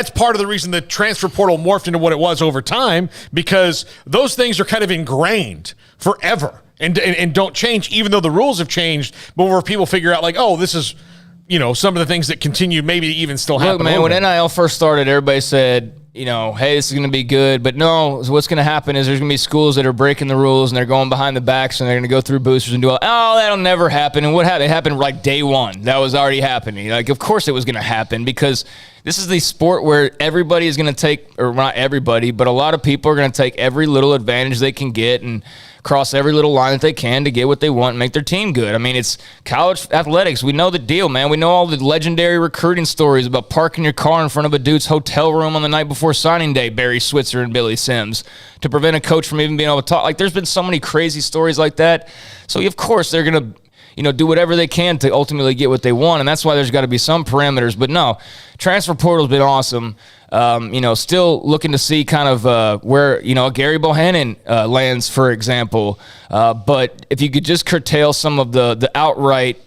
part of the reason the transfer portal morphed into what it was over time, because those things are kind of ingrained forever and don't change, even though the rules have changed. But where people figure out this is – some of the things that continue maybe even still happen. Look, man, when NIL first started, everybody said, hey, this is going to be good. But no, what's going to happen is there's going to be schools that are breaking the rules, and they're going behind the backs, and they're going to go through boosters and do that'll never happen. And what happened? It happened day one. That was already happening. Of course it was going to happen, because this is the sport where everybody is going to take, or not everybody, but a lot of people are going to take every little advantage they can get and cross every little line that they can to get what they want and make their team good. I mean, it's college athletics. We know the deal, man. We know all the legendary recruiting stories about parking your car in front of a dude's hotel room on the night before signing day, Barry Switzer and Billy Sims, to prevent a coach from even being able to talk. There's been so many crazy stories like that. So, of course, they're going to do whatever they can to ultimately get what they want, and that's why there's got to be some parameters. But no, transfer portal's been awesome. Still looking to see kind of where Gary Bohannon lands, for example. But if you could just curtail some of the outright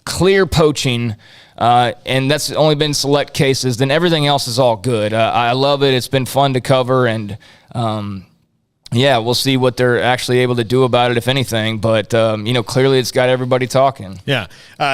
clear poaching, and that's only been select cases, then everything else is all good. I love it. It's been fun to cover, and we'll see what they're actually able to do about it, if anything. But, clearly it's got everybody talking. Yeah.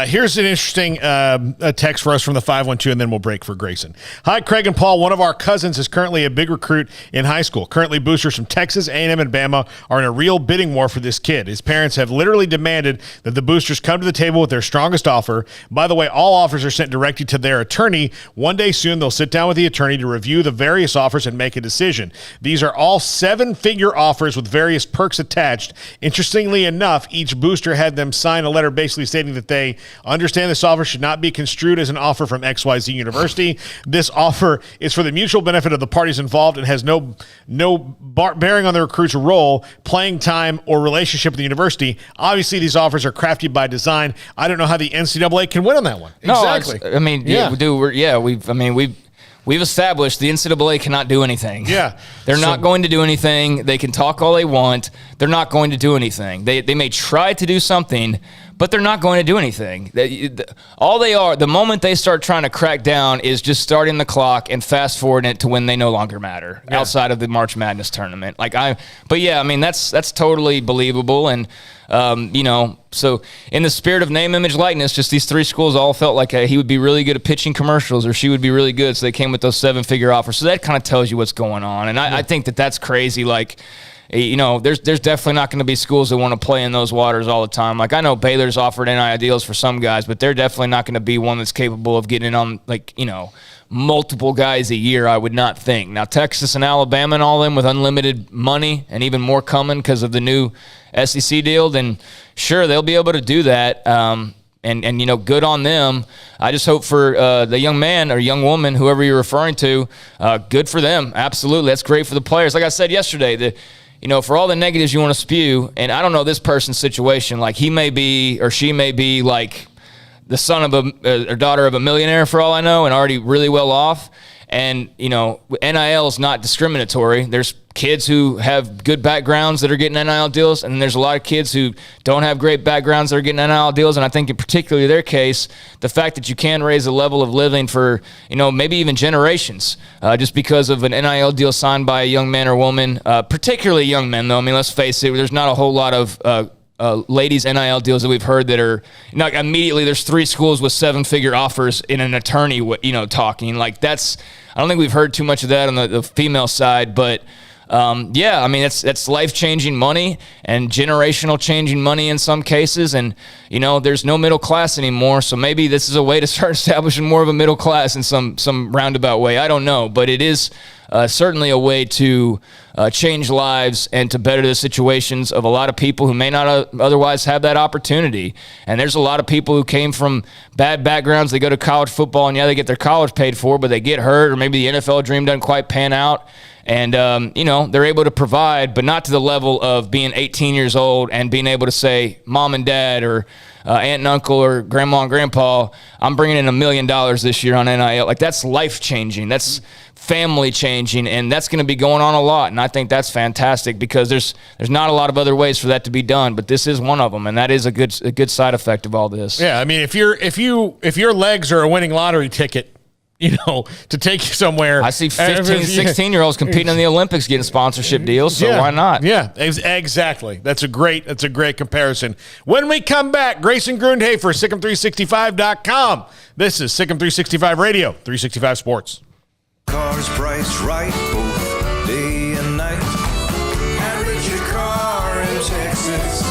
Here's an interesting text for us from the 512, and then we'll break for Grayson. Hi, Craig and Paul. One of our cousins is currently a big recruit in high school. Currently, boosters from Texas, A&M, and Bama are in a real bidding war for this kid. His parents have literally demanded that the boosters come to the table with their strongest offer. By the way, all offers are sent directly to their attorney. One day soon, they'll sit down with the attorney to review the various offers and make a decision. These are all 7-figure offers with various perks attached. Interestingly enough, each booster had them sign a letter basically stating that they understand this offer should not be construed as an offer from XYZ University. This offer is for the mutual benefit of the parties involved and has no bearing on the recruit's role, playing time, or relationship with the university. Obviously, these offers are crafted by design. I don't know how the NCAA can win on that one. No, Exactly. We've established the NCAA cannot do anything. Yeah. They're not going to do anything. They can talk all they want. They're not going to do anything. They may try to do something, but they're not going to do anything. All they are, the moment they start trying to crack down, is just starting the clock and fast forwarding it to when they no longer matter outside of the March Madness tournament. That's totally believable. And, so in the spirit of name, image, likeness, just these three schools all felt like he would be really good at pitching commercials, or she would be really good. So they came with those 7-figure offers. So that kind of tells you what's going on. And I think that's crazy. there's definitely not going to be schools that want to play in those waters all the time. Like, I know Baylor's offered NIL deals for some guys, but they're definitely not going to be one that's capable of getting in on, multiple guys a year, I would not think. Now, Texas and Alabama and all them with unlimited money and even more coming because of the new SEC deal, then sure, they'll be able to do that. And good on them. I just hope for the young man or young woman, whoever you're referring to, good for them. Absolutely. That's great for the players. Like I said yesterday, for all the negatives you want to spew, and I don't know this person's situation, like he may be or she may be like the son of or daughter of a millionaire for all I know and already really well off. And, NIL is not discriminatory. There's kids who have good backgrounds that are getting NIL deals, and there's a lot of kids who don't have great backgrounds that are getting NIL deals. And I think in particularly their case, the fact that you can raise a level of living for, maybe even generations, just because of an NIL deal signed by a young man or woman, particularly young men, though. I mean, let's face it, there's not a whole lot of ladies NIL deals that we've heard that are immediately. There's 3 schools with 7-figure offers in an attorney, talking like that's. I don't think we've heard too much of that on the female side, but that's life-changing money and generational changing money in some cases. And, there's no middle class anymore. So maybe this is a way to start establishing more of a middle class in some roundabout way. I don't know, but it is certainly a way to change lives and to better the situations of a lot of people who may not otherwise have that opportunity. And there's a lot of people who came from bad backgrounds. They go to college football, and they get their college paid for, but they get hurt, or maybe the NFL dream doesn't quite pan out. And, they're able to provide, but not to the level of being 18 years old and being able to say, mom and dad or aunt and uncle or grandma and grandpa, I'm bringing in $1 million this year on NIL. Like, that's life-changing. That's family-changing, and that's going to be going on a lot. And I think that's fantastic because there's not a lot of other ways for that to be done, but this is one of them, and that is a good side effect of all this. Yeah, I mean, if your legs are a winning lottery ticket, to take you somewhere. I see 15, 16-year-olds competing in the Olympics getting sponsorship deals, so why not? Yeah, exactly. That's a great comparison. When we come back, Grayson Grundhafer, Sikkim365.com. This is Sikkim 365 Radio, 365 Sports. Cars priced right both day and night. Average your car in Texas.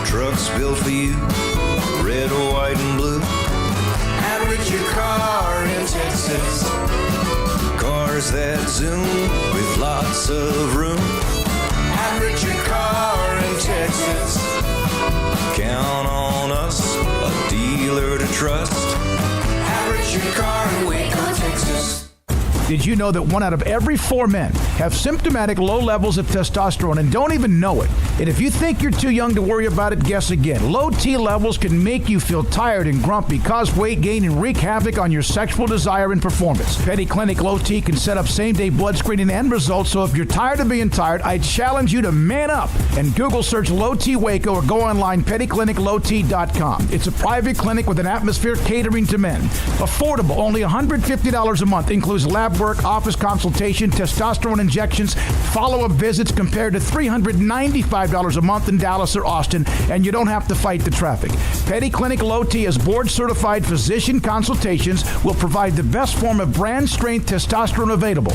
Trucks built for you, red, white, and blue. Average your car in Texas. Cars that zoom with lots of room. Average your car in Texas. Count on us, a dealer to trust. Average your car in Waco, Texas. Did you know that 1 out of every 4 men have symptomatic low levels of testosterone and don't even know it? And if you think you're too young to worry about it, guess again. Low T levels can make you feel tired and grumpy, cause weight gain, and wreak havoc on your sexual desire and performance. Petty Clinic Low T can set up same-day blood screening and results, so if you're tired of being tired, I challenge you to man up and Google search Low T Waco or go online pettycliniclowt.com. It's a private clinic with an atmosphere catering to men. Affordable, only $150 a month, includes lab work, office consultation, testosterone injections, follow-up visits compared to $395 a month in Dallas or Austin, and you don't have to fight the traffic. Petty Clinic Low T as board-certified physician consultations will provide the best form of brand-strength testosterone available.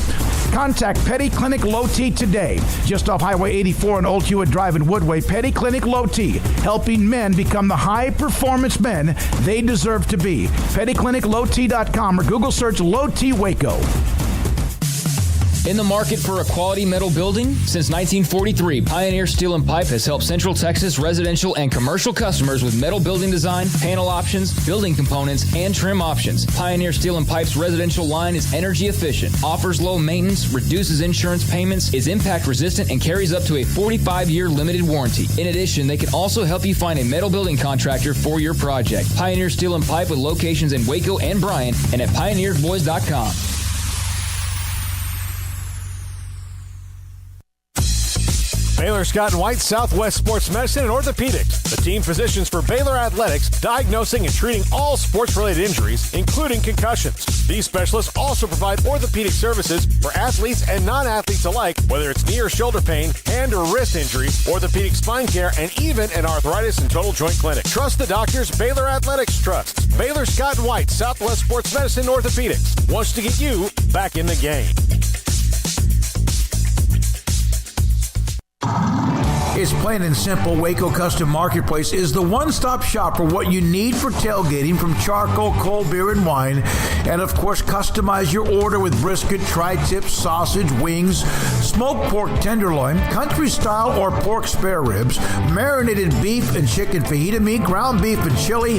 Contact Petty Clinic Low T today, just off Highway 84 and Old Hewitt Drive in Woodway. Petty Clinic Low T, helping men become the high-performance men they deserve to be. PettyClinicLowT.com or Google search Low T Waco. In the market for a quality metal building? Since 1943, Pioneer Steel and Pipe has helped Central Texas residential and commercial customers with metal building design, panel options, building components, and trim options. Pioneer Steel and Pipe's residential line is energy efficient, offers low maintenance, reduces insurance payments, is impact resistant, and carries up to a 45-year limited warranty. In addition, they can also help you find a metal building contractor for your project. Pioneer Steel and Pipe with locations in Waco and Bryan and at pioneersboys.com. Baylor Scott & White Southwest Sports Medicine and Orthopedics, the team physicians for Baylor Athletics, diagnosing and treating all sports-related injuries, including concussions. These specialists also provide orthopedic services for athletes and non-athletes alike, whether it's knee or shoulder pain, hand or wrist injuries, orthopedic spine care, and even an arthritis and total joint clinic. Trust the doctors Baylor Athletics trusts. Baylor Scott & White Southwest Sports Medicine and Orthopedics wants to get you back in the game. It's plain and simple. Waco Custom Marketplace is the one-stop shop for what you need for tailgating, from charcoal, cold beer, and wine. And, of course, customize your order with brisket, tri-tips, sausage, wings, smoked pork tenderloin, country-style or pork spare ribs, marinated beef and chicken fajita meat, ground beef and chili,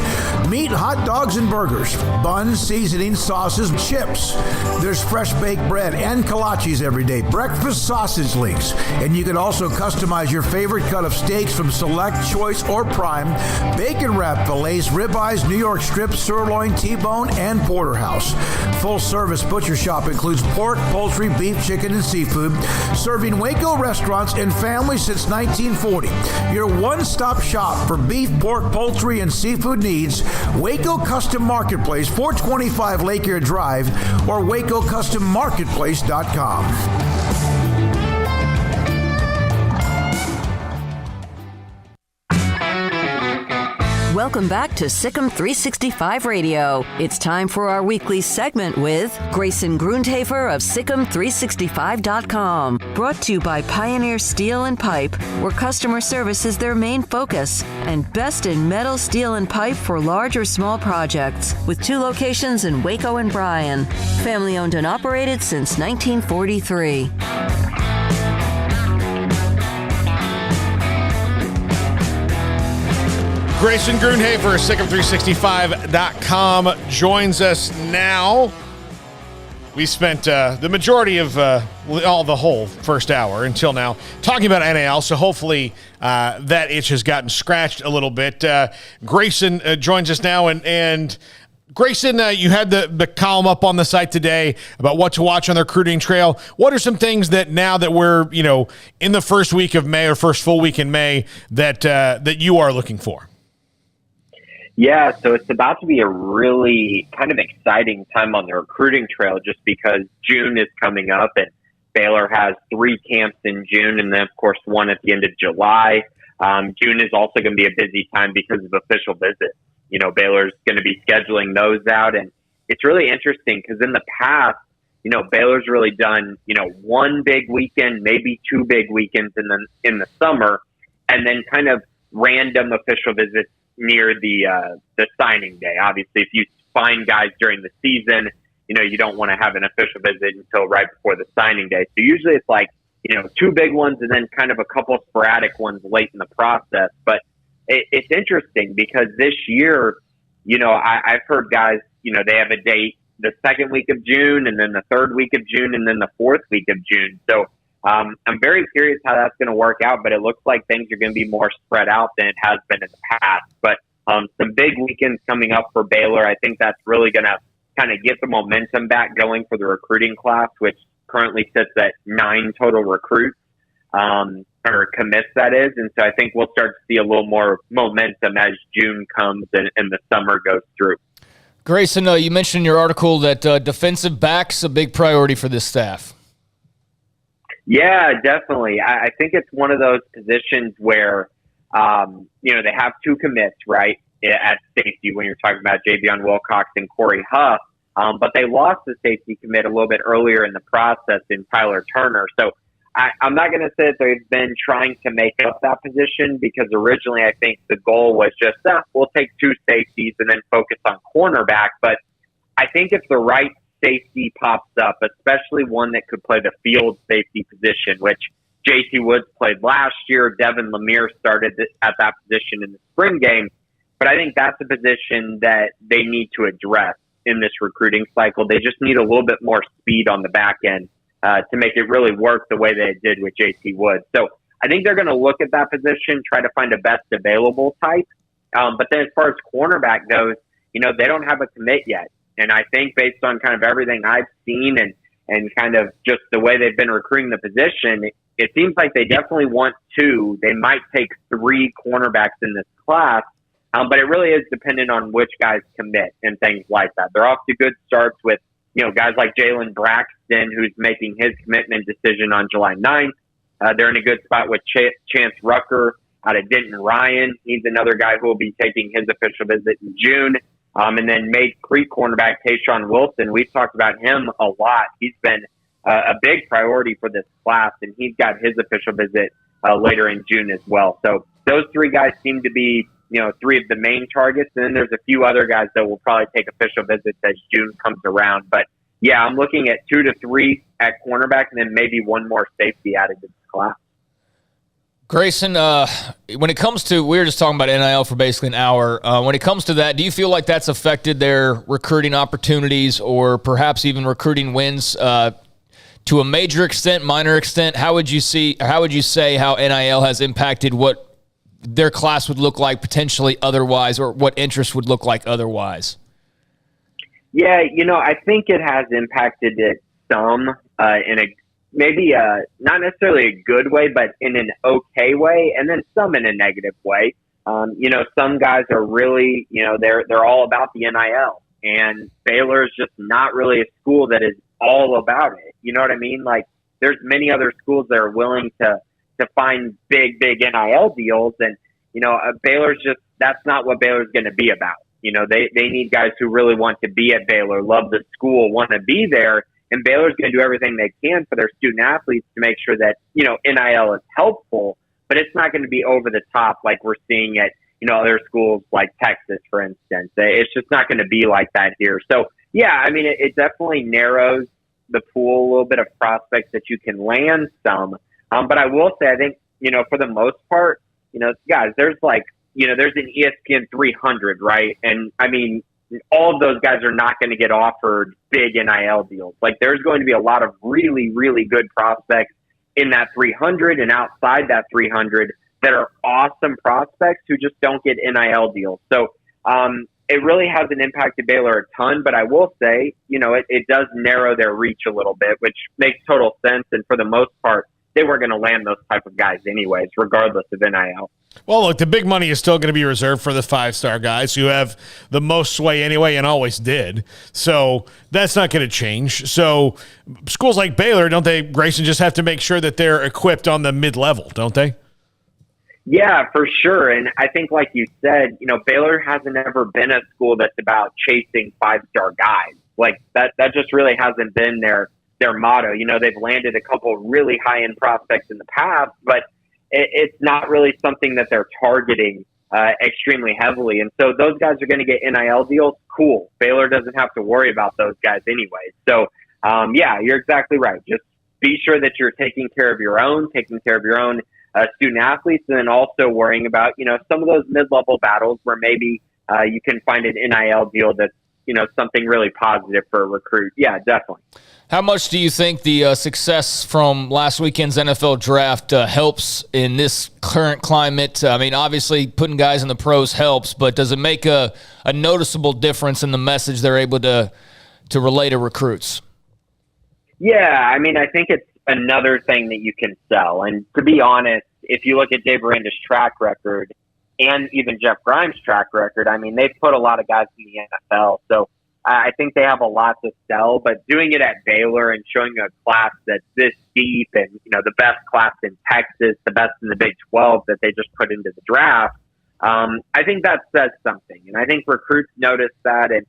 meat, hot dogs, and burgers, buns, seasoning, sauces, chips. There's fresh baked bread and kolaches every day, breakfast sausage links, and you can also customize your favorite cut of steaks from select, choice, or prime, bacon wrap fillets, ribeyes, New York strips, sirloin, T-bone, and porterhouse. Full service butcher shop includes pork, poultry, beef, chicken, and seafood, serving Waco restaurants and families since 1940. Your one-stop shop for beef, pork, poultry, and seafood needs. Waco Custom Marketplace, 425 Lake Air Drive, or WacoCustomMarketplace.com. Welcome back to Sikkim 365 Radio. It's time for our weekly segment with Grayson Grundhafer of Sikkim365.com. Brought to you by Pioneer Steel and Pipe, where customer service is their main focus, and best in metal, steel, and pipe for large or small projects, with 2 locations in Waco and Bryan. Family owned and operated since 1943. Grayson Grundhafer, Sikkim365.com, joins us now. We spent the majority of the whole first hour until now talking about NAL, so hopefully that itch has gotten scratched a little bit. Grayson joins us now, and Grayson, you had the column up on the site today about what to watch on the recruiting trail. What are some things that now that we're in the first week of May or first full week in May that you are looking for? Yeah, so it's about to be a really kind of exciting time on the recruiting trail just because June is coming up and Baylor has 3 camps in June and then, of course, 1 at the end of July. June is also going to be a busy time because of official visits. Baylor's going to be scheduling those out, and it's really interesting because in the past, Baylor's really done, 1 big weekend, maybe 2 big weekends in the summer, and then kind of random official visits near the signing day. Obviously, if you find guys during the season, you don't want to have an official visit until right before the signing day. So usually it's like, 2 big ones and then kind of a couple sporadic ones late in the process. But it's interesting because this year, I've heard guys, they have a date the 2nd week of June and then the 3rd week of June and then the 4th week of June. So I'm very curious how that's going to work out, but it looks like things are going to be more spread out than it has been in the past. But some big weekends coming up for Baylor. I think that's really going to kind of get the momentum back going for the recruiting class, which currently sits at 9 total recruits, or commits, that is. And so I think we'll start to see a little more momentum as June comes and the summer goes through. Grayson, you mentioned in your article that defensive back's a big priority for this staff. Yeah, definitely. I think it's one of those positions where, they have 2 commits, right, at safety when you're talking about Javion Wilcox and Corey Huff. But they lost the safety commit a little bit earlier in the process in Tyler Turner. So I'm not going to say that they've been trying to make up that position because originally I think the goal was just, we'll take 2 safeties and then focus on cornerback. But I think if the right safety pops up, especially one that could play the field safety position, which J.T. Woods played last year. Devin Lemire started at that position in the spring game. But I think that's a position that they need to address in this recruiting cycle. They just need a little bit more speed on the back end to make it really work the way that it did with J.T. Woods. So I think they're going to look at that position, try to find a best available type. But then as far as cornerback goes, they don't have a commit yet. And I think based on kind of everything I've seen and kind of just the way they've been recruiting the position, it seems like they definitely want 2. They might take 3 cornerbacks in this class, but it really is dependent on which guys commit and things like that. They're off to good starts with, guys like Jalen Braxton, who's making his commitment decision on July 9th. They're in a good spot with Chance Rucker out of Denton Ryan. He's another guy who will be taking his official visit in June. And then Maid Creek cornerback Tayshawn Wilson, we've talked about him a lot. He's been a big priority for this class, and he's got his official visit later in June as well. So those three guys seem to be, three of the main targets. And then there's a few other guys that will probably take official visits as June comes around. But yeah, I'm looking at 2 to 3 at cornerback and then maybe one more safety added to this class. Grayson, when it comes to, we were just talking about NIL for basically an hour. When it comes to that, do you feel like that's affected their recruiting opportunities or perhaps even recruiting wins to a major extent, minor extent? How would you say how NIL has impacted what their class would look like potentially otherwise, or what interest would look like otherwise? Yeah, I think it has impacted it some in a maybe not necessarily a good way, but in an okay way, and then some in a negative way. Some guys are really, they're all about the NIL, and Baylor is just not really a school that is all about it. You know what I mean? Like, there's many other schools that are willing to find big NIL deals, and Baylor's just, that's not what Baylor's going to be about. They need guys who really want to be at Baylor, love the school, want to be there. And Baylor's going to do everything they can for their student athletes to make sure that, NIL is helpful, but it's not going to be over the top like we're seeing at, other schools like Texas, for instance. It's just not going to be like that here. So, yeah, I mean, it definitely narrows the pool a little bit of prospects that you can land some. But I will say, I think, for the most part, guys, there's there's an ESPN 300, right? And, I mean, all of those guys are not going to get offered big NIL deals. Like, there's going to be a lot of really, really good prospects in that 300 and outside that 300 that are awesome prospects who just don't get NIL deals. So it really hasn't impacted Baylor a ton, but I will say, it does narrow their reach a little bit, which makes total sense. And for the most part, they were going to land those type of guys anyways, regardless of NIL. Well, look, the big money is still going to be reserved for the 5-star guys who have the most sway anyway and always did. So that's not going to change. So schools like Baylor, don't they, Grayson, just have to make sure that they're equipped on the mid-level, don't they? Yeah, for sure. And I think, like you said, Baylor hasn't ever been a school that's about chasing 5-star guys. Like, that just really hasn't been their motto. They've landed a couple really high-end prospects in the past, but it's not really something that they're targeting extremely heavily. And so those guys are going to get NIL deals. Cool. Baylor doesn't have to worry about those guys anyway. So, yeah, you're exactly right. Just be sure that you're taking care of your own student athletes, and then also worrying about, some of those mid-level battles where maybe you can find an NIL deal that's, something really positive for a recruit. Yeah, definitely. How much do you think the success from last weekend's NFL draft helps in this current climate? I mean, obviously putting guys in the pros helps, but does it make a noticeable difference in the message they're able to relay to recruits? Yeah, I mean, I think it's another thing that you can sell. And to be honest, if you look at Dave Aranda's track record and even Jeff Grimes' track record, I mean, they've put a lot of guys in the NFL. So I think they have a lot to sell, but doing it at Baylor and showing a class that's this deep and, the best class in Texas, the best in the Big 12 that they just put into the draft, I think that says something. And I think recruits notice that, and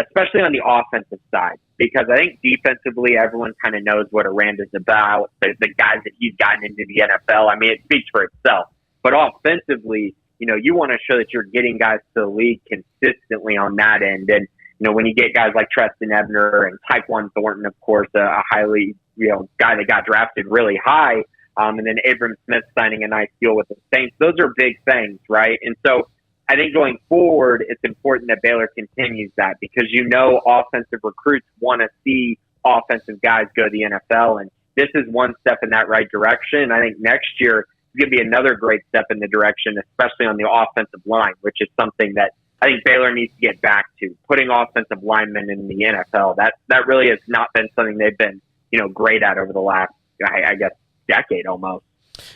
especially on the offensive side, because I think defensively everyone kind of knows what Aranda's about, the guys that he's gotten into the NFL. I mean, it speaks for itself. But offensively, you want to show that you're getting guys to the league consistently on that end. And, when you get guys like Treston Ebner and Tyquan Thornton, of course, a highly, guy that got drafted really high, and then Abram Smith signing a nice deal with the Saints, those are big things, right? And so I think going forward, it's important that Baylor continues that, because offensive recruits want to see offensive guys go to the NFL, and this is one step in that right direction. I think next year is going to be another great step in the direction, especially on the offensive line, which is something that I think Baylor needs to get back to, putting offensive linemen in the NFL. That really has not been something they've been, great at over the last, I guess, decade almost.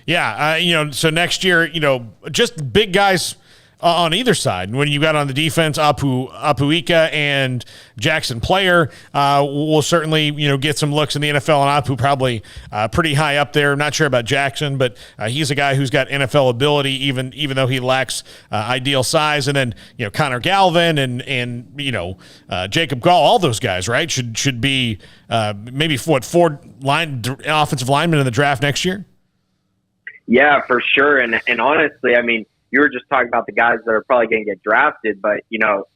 Yeah, so next year, just big guys on either side. When you got on the defense, Apu-Ika and Jackson Player will certainly, get some looks in the NFL, and Apu probably pretty high up there. I'm not sure about Jackson, but he's a guy who's got NFL ability, even though he lacks ideal size. And then, Connor Galvin and Jacob Gall, all those guys, right, should be maybe 4 offensive linemen in the draft next year. Yeah, for sure. And honestly, I mean, you were just talking about the guys that are probably going to get drafted, but,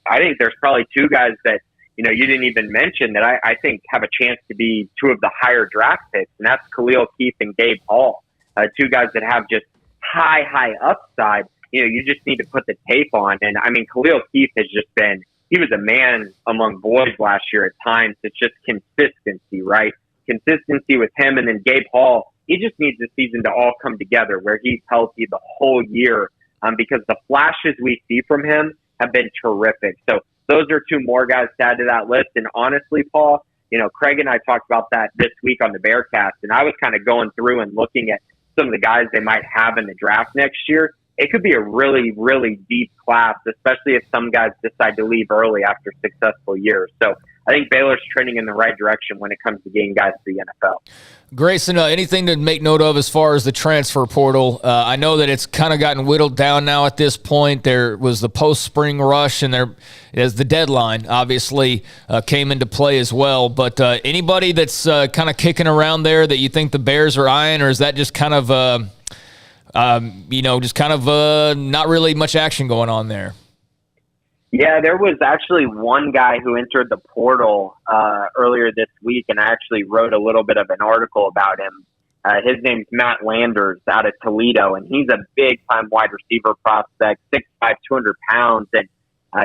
I think there's probably two guys that, you didn't even mention that I think have a chance to be two of the higher draft picks, and that's Khalil Keith and Gabe Hall, two guys that have just high upside. You just need to put the tape on. And, I mean, Khalil Keith has just been – he was a man among boys last year at times. It's just consistency, right? Consistency with him. And then Gabe Hall, he just needs the season to all come together where he's healthy the whole year because the flashes we see from him have been terrific. So those are two more guys to add to that list. And honestly, Paul, Craig and I talked about that this week on the Bearcast, and I was kind of going through and looking at some of the guys they might have in the draft next year. It could be a really, really deep class, especially if some guys decide to leave early after successful years. So I think Baylor's trending in the right direction when it comes to getting guys to the NFL. Grayson, anything to make note of as far as the transfer portal? I know that it's kind of gotten whittled down now at this point. There was the post-spring rush, and there is the deadline, obviously, came into play as well. But anybody that's kind of kicking around there that you think the Bears are eyeing, or is that just kind of, not really much action going on there? Yeah, there was actually one guy who entered the portal earlier this week, and I actually wrote a little bit of an article about him. His name's Matt Landers out of Toledo, and he's a big-time wide receiver prospect, 6'5", 200 pounds, and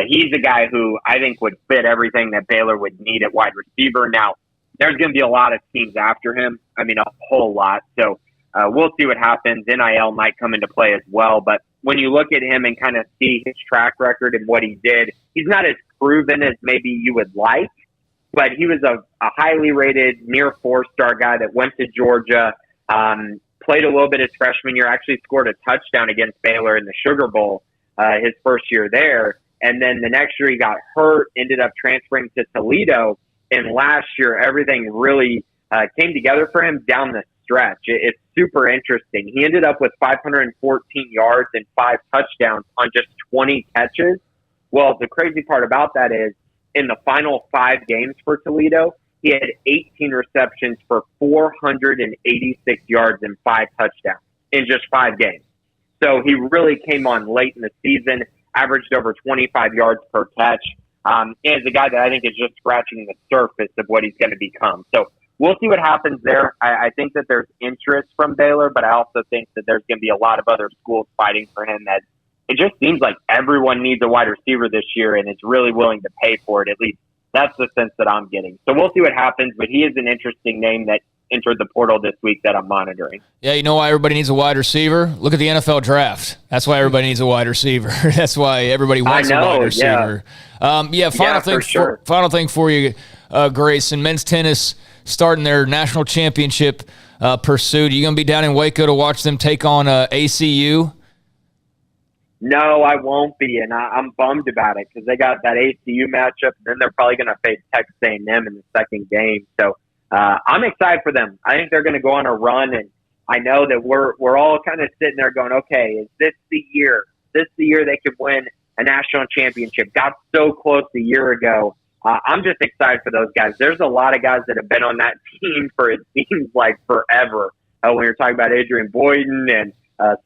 he's a guy who I think would fit everything that Baylor would need at wide receiver. Now, there's going to be a lot of teams after him, a whole lot, so we'll see what happens. NIL might come into play as well, but when you look at him and kind of see his track record and what he did, he's not as proven as maybe you would like, but he was a highly rated, near 4-star guy that went to Georgia, played a little bit his freshman year, actually scored a touchdown against Baylor in the Sugar Bowl his first year there. And then the next year he got hurt, ended up transferring to Toledo. And last year, everything really came together for him down the stretch. It's super interesting. He ended up with 514 yards and 5 touchdowns on just 20 catches. Well, the crazy part about that is in the final 5 games for Toledo, he had 18 receptions for 486 yards and 5 touchdowns in just 5 games. So he really came on late in the season, averaged over 25 yards per catch. And is a guy that I think is just scratching the surface of what he's going to become. So we'll see what happens there. I think that there's interest from Baylor, but I also think that there's going to be a lot of other schools fighting for him. That it just seems like everyone needs a wide receiver this year and is really willing to pay for it. At least that's the sense that I'm getting. So we'll see what happens, but he is an interesting name that entered the portal this week that I'm monitoring. Yeah, you know why everybody needs a wide receiver? Look at the NFL draft. That's why everybody needs a wide receiver. That's why everybody wants a wide receiver. Final thing for you, Grayson. Men's tennis starting their national championship pursuit. Are you going to be down in Waco to watch them take on ACU? No, I won't be, and I'm bummed about it because they got that ACU matchup, and then they're probably going to face Texas A&M in the second game. So I'm excited for them. I think they're going to go on a run, and I know that we're all kind of sitting there going, okay, is this the year? Is this the year they could win a national championship? Got so close a year ago. I'm just excited for those guys. There's a lot of guys that have been on that team for, it seems like, forever. When you're talking about Adrian Boyden and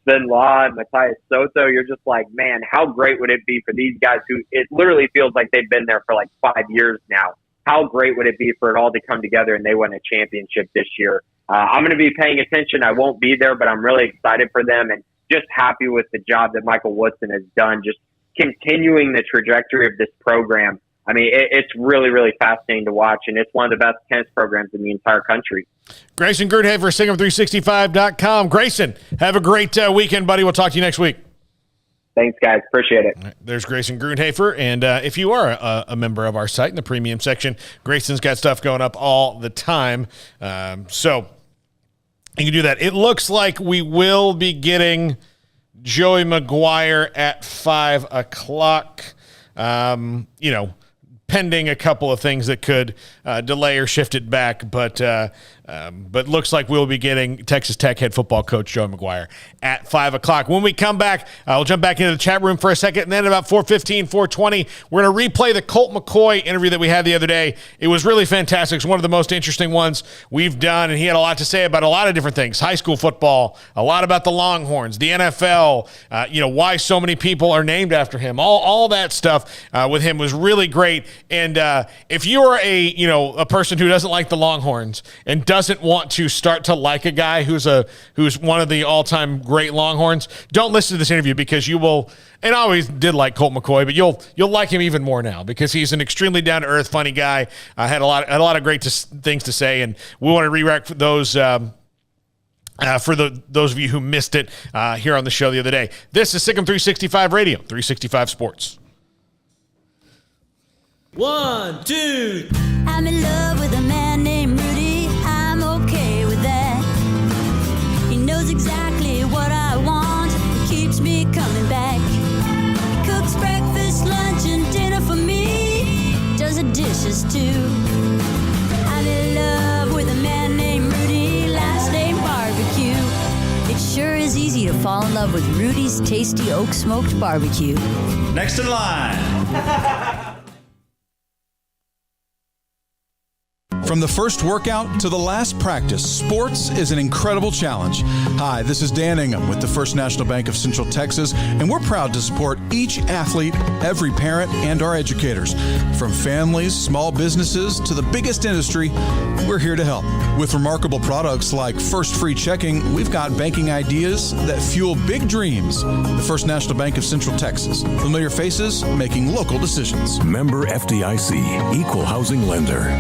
Sven Law and Matthias Soto, you're just like, man, how great would it be for these guys who it literally feels like they've been there for like 5 years now. How great would it be for it all to come together and they win a championship this year? I'm going to be paying attention. I won't be there, but I'm really excited for them and just happy with the job that Michael Woodson has done, just continuing the trajectory of this program. I mean, it's really, really fascinating to watch, and it's one of the best tennis programs in the entire country. Grayson Grunhafer, Singer365.com. Grayson, have a great weekend, buddy. We'll talk to you next week. Thanks, guys. Appreciate it. Right, there's Grayson Grunhafer, and if you are a member of our site in the premium section, Grayson's got stuff going up all the time, so you can do that. It looks like we will be getting Joey McGuire at 5 o'clock. pending a couple of things that could delay or shift it back. But looks like we'll be getting Texas Tech head football coach Joe McGuire at 5 o'clock. When we come back, we'll jump back into the chat room for a second, and then at about 4:15, 4:20, we're going to replay the Colt McCoy interview that we had the other day. It was really fantastic. It's one of the most interesting ones we've done, and he had a lot to say about a lot of different things. High school football, a lot about the Longhorns, the NFL, why so many people are named after him. All that stuff with him was really great. And if you're a person who doesn't like the Longhorns and doesn't want to start to like a guy who's one of the all-time great Longhorns, don't listen to this interview, because you will. And I always did like Colt McCoy, but you'll like him even more now, because he's an extremely down-to-earth, funny guy. Had a lot of great things to say, and we want to re-rec those. For those of you who missed it here on the show the other day. This is Sikkim 365 Radio, 365 Sports. 1, 2. I'm in love with a man named Rudy. I'm okay with that. He knows exactly what I want. He keeps me coming back. He cooks breakfast, lunch, and dinner for me. Does the dishes too. I'm in love with a man named Rudy. Last name Barbecue. It sure is easy to fall in love with Rudy's tasty oak smoked barbecue. Next in line. From the first workout to the last practice, sports is an incredible challenge. Hi, this is Dan Ingham with the First National Bank of Central Texas, and we're proud to support each athlete, every parent, and our educators. From families, small businesses, to the biggest industry, we're here to help. With remarkable products like First Free Checking, we've got banking ideas that fuel big dreams. The First National Bank of Central Texas. Familiar faces making local decisions. Member FDIC, Equal Housing Lender.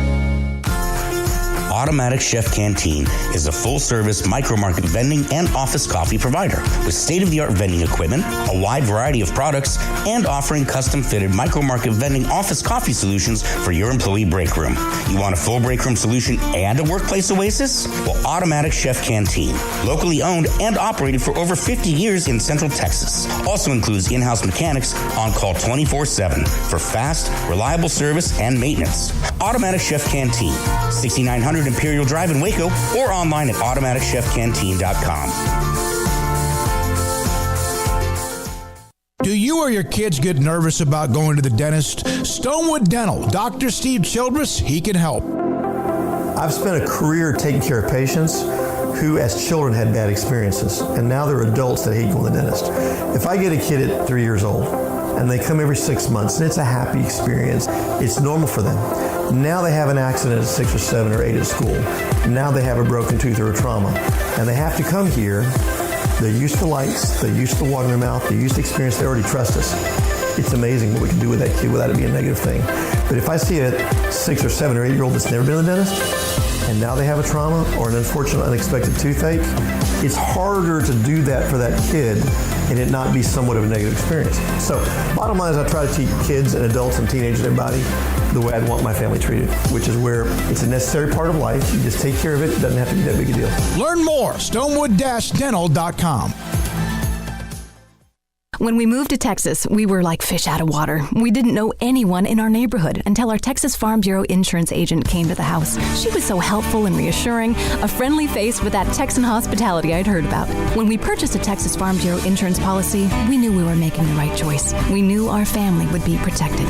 Automatic Chef Canteen is a full-service micro-market vending and office coffee provider with state-of-the-art vending equipment, a wide variety of products, and offering custom-fitted micro-market vending office coffee solutions for your employee break room. You want a full break room solution and a workplace oasis? Well, Automatic Chef Canteen, locally owned and operated for over 50 years in Central Texas, also includes in-house mechanics on call 24/7 for fast, reliable service and maintenance. Automatic Chef Canteen, 6900 Imperial Drive in Waco, or online at automaticchefcanteen.com. Do you or your kids get nervous about going to the dentist? Stonewood Dental, Dr. Steve Childress, he can help. I've spent a career taking care of patients who as children had bad experiences, and now they're adults that hate going to the dentist. If I get a kid at 3 years old and they come every 6 months and it's a happy experience, it's normal for them. Now they have an accident at 6 or 7 or 8 at school. Now they have a broken tooth or a trauma, and they have to come here. They're used to lights, they're used to water in their mouth, they're used to experience, they already trust us. It's amazing what we can do with that kid without it being a negative thing. But if I see a 6 or 7 or 8 year old that's never been to the dentist, and now they have a trauma or an unfortunate unexpected toothache, it's harder to do that for that kid and it not be somewhat of a negative experience. So bottom line is I try to teach kids and adults and teenagers and everybody the way I'd want my family treated, which is where it's a necessary part of life. You just take care of it. It doesn't have to be that big a deal. Learn more, stonewood-dental.com. When we moved to Texas, we were like fish out of water. We didn't know anyone in our neighborhood until our Texas Farm Bureau insurance agent came to the house. She was so helpful and reassuring, a friendly face with that Texan hospitality I'd heard about. When we purchased a Texas Farm Bureau insurance policy, we knew we were making the right choice. We knew our family would be protected.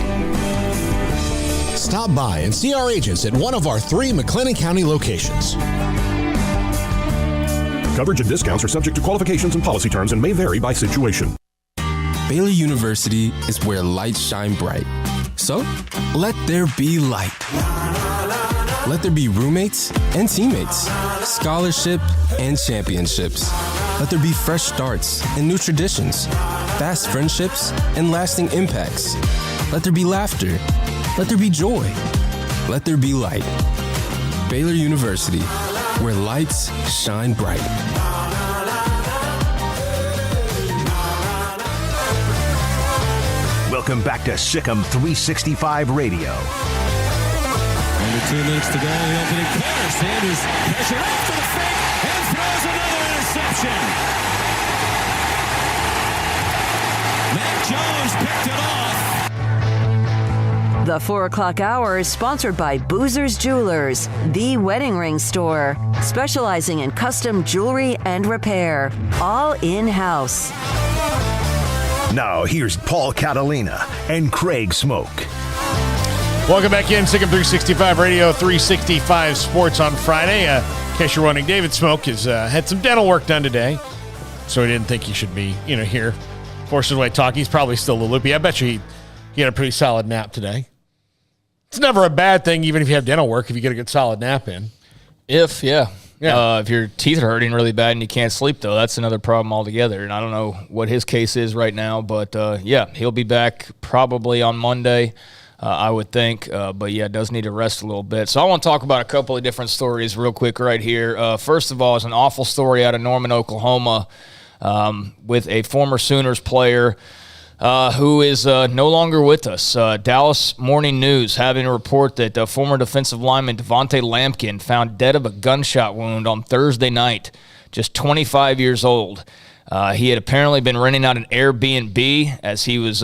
Stop by and see our agents at one of our 3 McLennan County locations. Coverage and discounts are subject to qualifications and policy terms and may vary by situation. Baylor University is where lights shine bright. So, let there be light. Let there be roommates and teammates, scholarship and championships. Let there be fresh starts and new traditions, fast friendships and lasting impacts. Let there be laughter. Let there be joy. Let there be light. Baylor University, where lights shine bright. Welcome back to Sikkim 365 Radio. Under 2 minutes to go in the opening quarter. Sanders pressure after the fake and throws another interception. Mac Jones picked it off. The 4 o'clock hour is sponsored by Boozer's Jewelers, the wedding ring store, specializing in custom jewelry and repair, all in-house. Now here's Paul Catalina and Craig Smoak. Welcome back in, Sikkim 365 Radio, 365 Sports on Friday. In case you're wondering, David Smoak has had some dental work done today, so he didn't think he should be, here forcing away talking. He's probably still a little loopy. I bet you he had a pretty solid nap today. It's never a bad thing, even if you have dental work, if you get a good solid nap in. If your teeth are hurting really bad and you can't sleep, though, that's another problem altogether. And I don't know what his case is right now, but he'll be back probably on Monday. I would think, does need to rest a little bit. So I want to talk about a couple of different stories real quick right here. First of all, is an awful story out of Norman, Oklahoma, with a former Sooners player who is no longer with us. Dallas Morning News having a report that former defensive lineman Devontae Lampkin found dead of a gunshot wound on Thursday night, just 25 years old. He had apparently been renting out an Airbnb as he was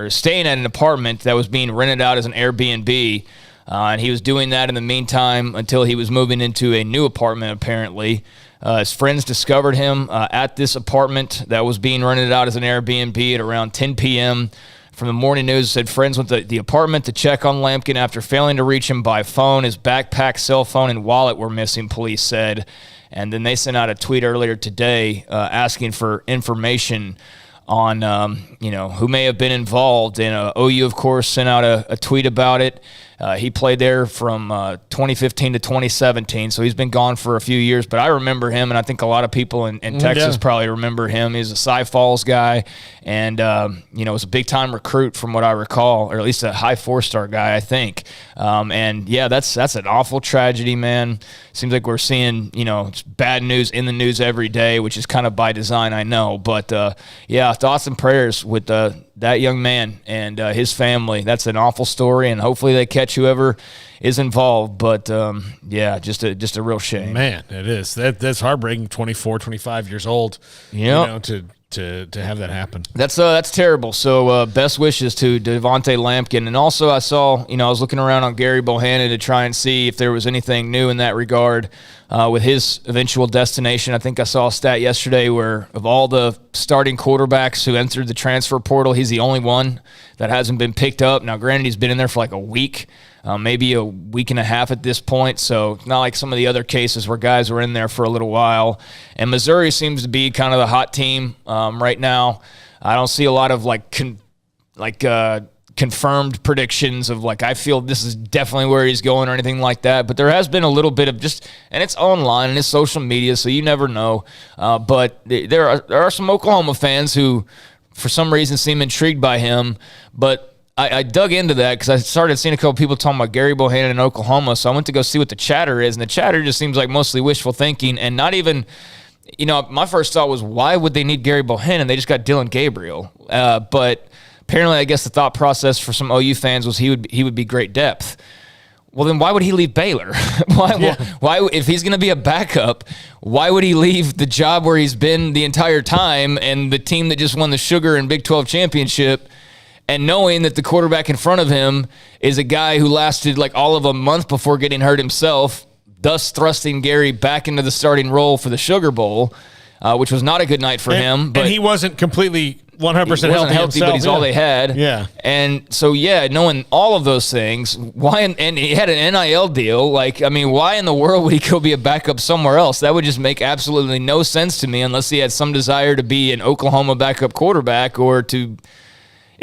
staying at an apartment that was being rented out as an Airbnb, and he was doing that in the meantime until he was moving into a new apartment, apparently. His friends discovered him at this apartment that was being rented out as an Airbnb at around 10 p.m. From the Morning News, said friends went to the apartment to check on Lampkin after failing to reach him by phone. His backpack, cell phone, and wallet were missing, police said. And then they sent out a tweet earlier today asking for information on, who may have been involved. And OU, of course, sent out a tweet about it. He played there from 2015 to 2017, so he's been gone for a few years. But I remember him, and I think a lot of people in Texas probably remember him. He's a Cy Falls guy, and was a big-time recruit from what I recall, or at least a high four-star guy, I think. That's an awful tragedy, man. Seems like we're seeing, bad news in the news every day, which is kind of by design, I know. But, thoughts and prayers with that young man and his family. That's an awful story, and hopefully they catch whoever is involved. But, just a real shame. Man, it is. That's heartbreaking, 24, 25 years old, to have that happen. That's terrible. So best wishes to Devontae Lampkin. And also I saw, I was looking around on Gary Bohannon to try and see if there was anything new in that regard with his eventual destination. I think I saw a stat yesterday where of all the starting quarterbacks who entered the transfer portal, he's the only one that hasn't been picked up. Now, granted, he's been in there for like a week, maybe a week and a half at this point, so it's not like some of the other cases where guys were in there for a little while. And Missouri seems to be kind of the hot team right now. I don't see a lot of confirmed predictions of I feel this is definitely where he's going or anything like that. But there has been a little bit of and it's online and it's social media, so you never know. But there are some Oklahoma fans who, for some reason, seem intrigued by him. But I dug into that because I started seeing a couple people talking about Gary Bohannon in Oklahoma, so I went to go see what the chatter is, and the chatter just seems like mostly wishful thinking and not even, my first thought was, why would they need Gary Bohannon? They just got Dylan Gabriel. But apparently, I guess the thought process for some OU fans was he would be great depth. Well, then why would he leave Baylor? Why, if he's going to be a backup, why would he leave the job where he's been the entire time and the team that just won the Sugar and Big 12 championship, and knowing that the quarterback in front of him is a guy who lasted all of a month before getting hurt himself, thus thrusting Gary back into the starting role for the Sugar Bowl, which was not a good night for him. But he wasn't completely 100% healthy, but he's all they had. Yeah. And so, knowing all of those things, and he had an NIL deal. Why in the world would he go be a backup somewhere else? That would just make absolutely no sense to me unless he had some desire to be an Oklahoma backup quarterback or to –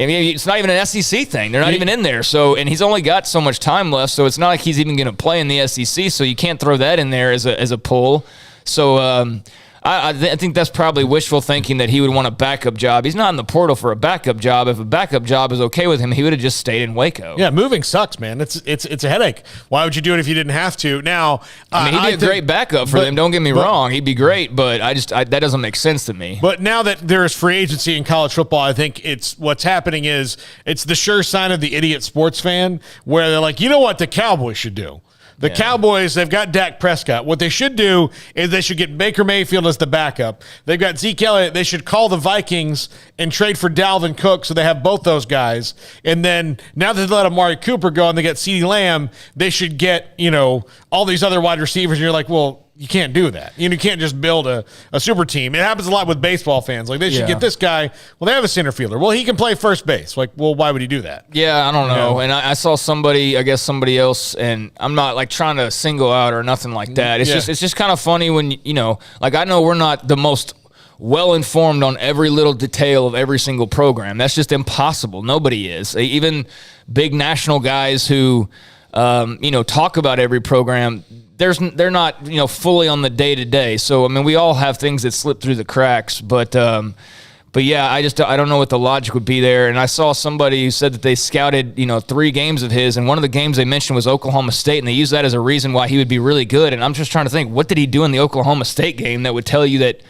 it's not even an SEC thing. They're not even in there. So, and he's only got so much time left, so it's not like he's even going to play in the SEC, so you can't throw that in there as a pull. So, I think that's probably wishful thinking that he would want a backup job. He's not in the portal for a backup job. If a backup job is okay with him, he would have just stayed in Waco. Yeah, moving sucks, man. It's a headache. Why would you do it if you didn't have to? Now, he'd be a great backup for them. Don't get me wrong. He'd be great, but that doesn't make sense to me. But now that there is free agency in college football, I think what's happening is it's the sure sign of the idiot sports fan where they're like, you know what the Cowboys should do? The Cowboys, they've got Dak Prescott. What they should do is they should get Baker Mayfield as the backup. They've got Zeke Elliott. They should call the Vikings and trade for Dalvin Cook so they have both those guys. And then now that they let Amari Cooper go and they get CeeDee Lamb, they should get, all these other wide receivers. And you're like, well, you can't do that. You can't just build a super team. It happens a lot with baseball fans. Like, they should get this guy. Well, they have a center fielder. Well, he can play first base. Like, well, why would he do that? Yeah, I don't know. And I saw somebody else, and I'm not like trying to single out or nothing like that. It's just kind of funny when, like, I know we're not the most well-informed on every little detail of every single program. That's just impossible. Nobody is. Even big national guys who, talk about every program, they're not, fully on the day-to-day. So, I mean, we all have things that slip through the cracks. But yeah, I don't know what the logic would be there. And I saw somebody who said that they scouted, 3 games of his, and one of the games they mentioned was Oklahoma State, and they used that as a reason why he would be really good. And I'm just trying to think, what did he do in the Oklahoma State game that would tell you that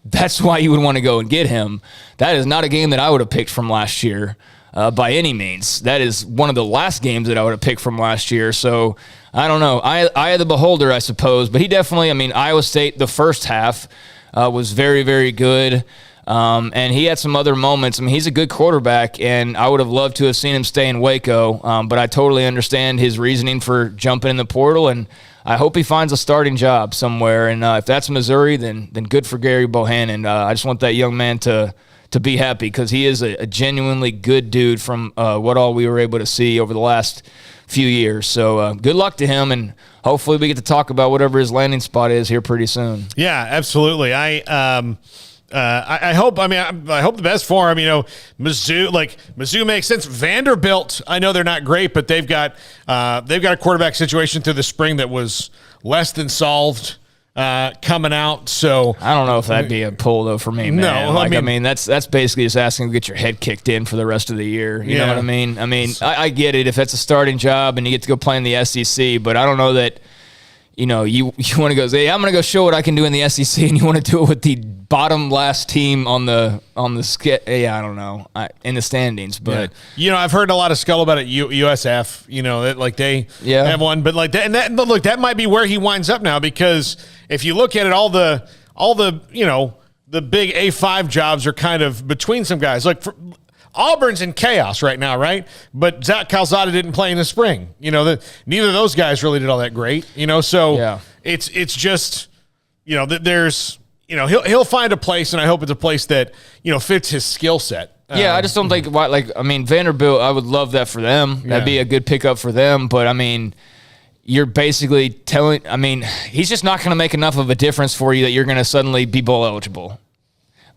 that's why you would want to go and get him? That is not a game that I would have picked from last year. By any means. That is one of the last games that I would have picked from last year. So, I don't know. Eye of the beholder, I suppose. But he definitely, Iowa State, the first half was very, very good. And he had some other moments. He's a good quarterback, and I would have loved to have seen him stay in Waco. But I totally understand his reasoning for jumping in the portal, and I hope he finds a starting job somewhere. And if that's Missouri, then good for Gary Bohannon. I just want that young man to be happy, because he is a genuinely good dude from what all we were able to see over the last few years. So good luck to him, and hopefully we get to talk about whatever his landing spot is here pretty soon. Yeah, absolutely. I hope. I hope the best for him. Mizzou makes sense. Vanderbilt, I know they're not great, but they've got a quarterback situation through the spring that was less than solved. Coming out, so I don't know if that'd be a pull though for me, man. No, that's basically just asking to get your head kicked in for the rest of the year. You know what I mean? I get it if that's a starting job and you get to go play in the SEC, but I don't know that you want to go say, I'm going to go show what I can do in the SEC, and you want to do it with the bottom last team on the skit. Yeah, I don't know, in the standings, but I've heard a lot of skull about it. USF, that they have one, but like that, and that, look, that might be where he winds up now, because if you look at it, all the the big A5 jobs are kind of between some guys. Like Auburn's in chaos right now, right? But Zach Calzada didn't play in the spring. Neither of those guys really did all that great. So it's just there's he'll find a place, and I hope it's a place that fits his skill set. Yeah, I just don't think Vanderbilt, I would love that for them. That'd be a good pickup for them, but you're basically telling, he's just not going to make enough of a difference for you that you're going to suddenly be bowl eligible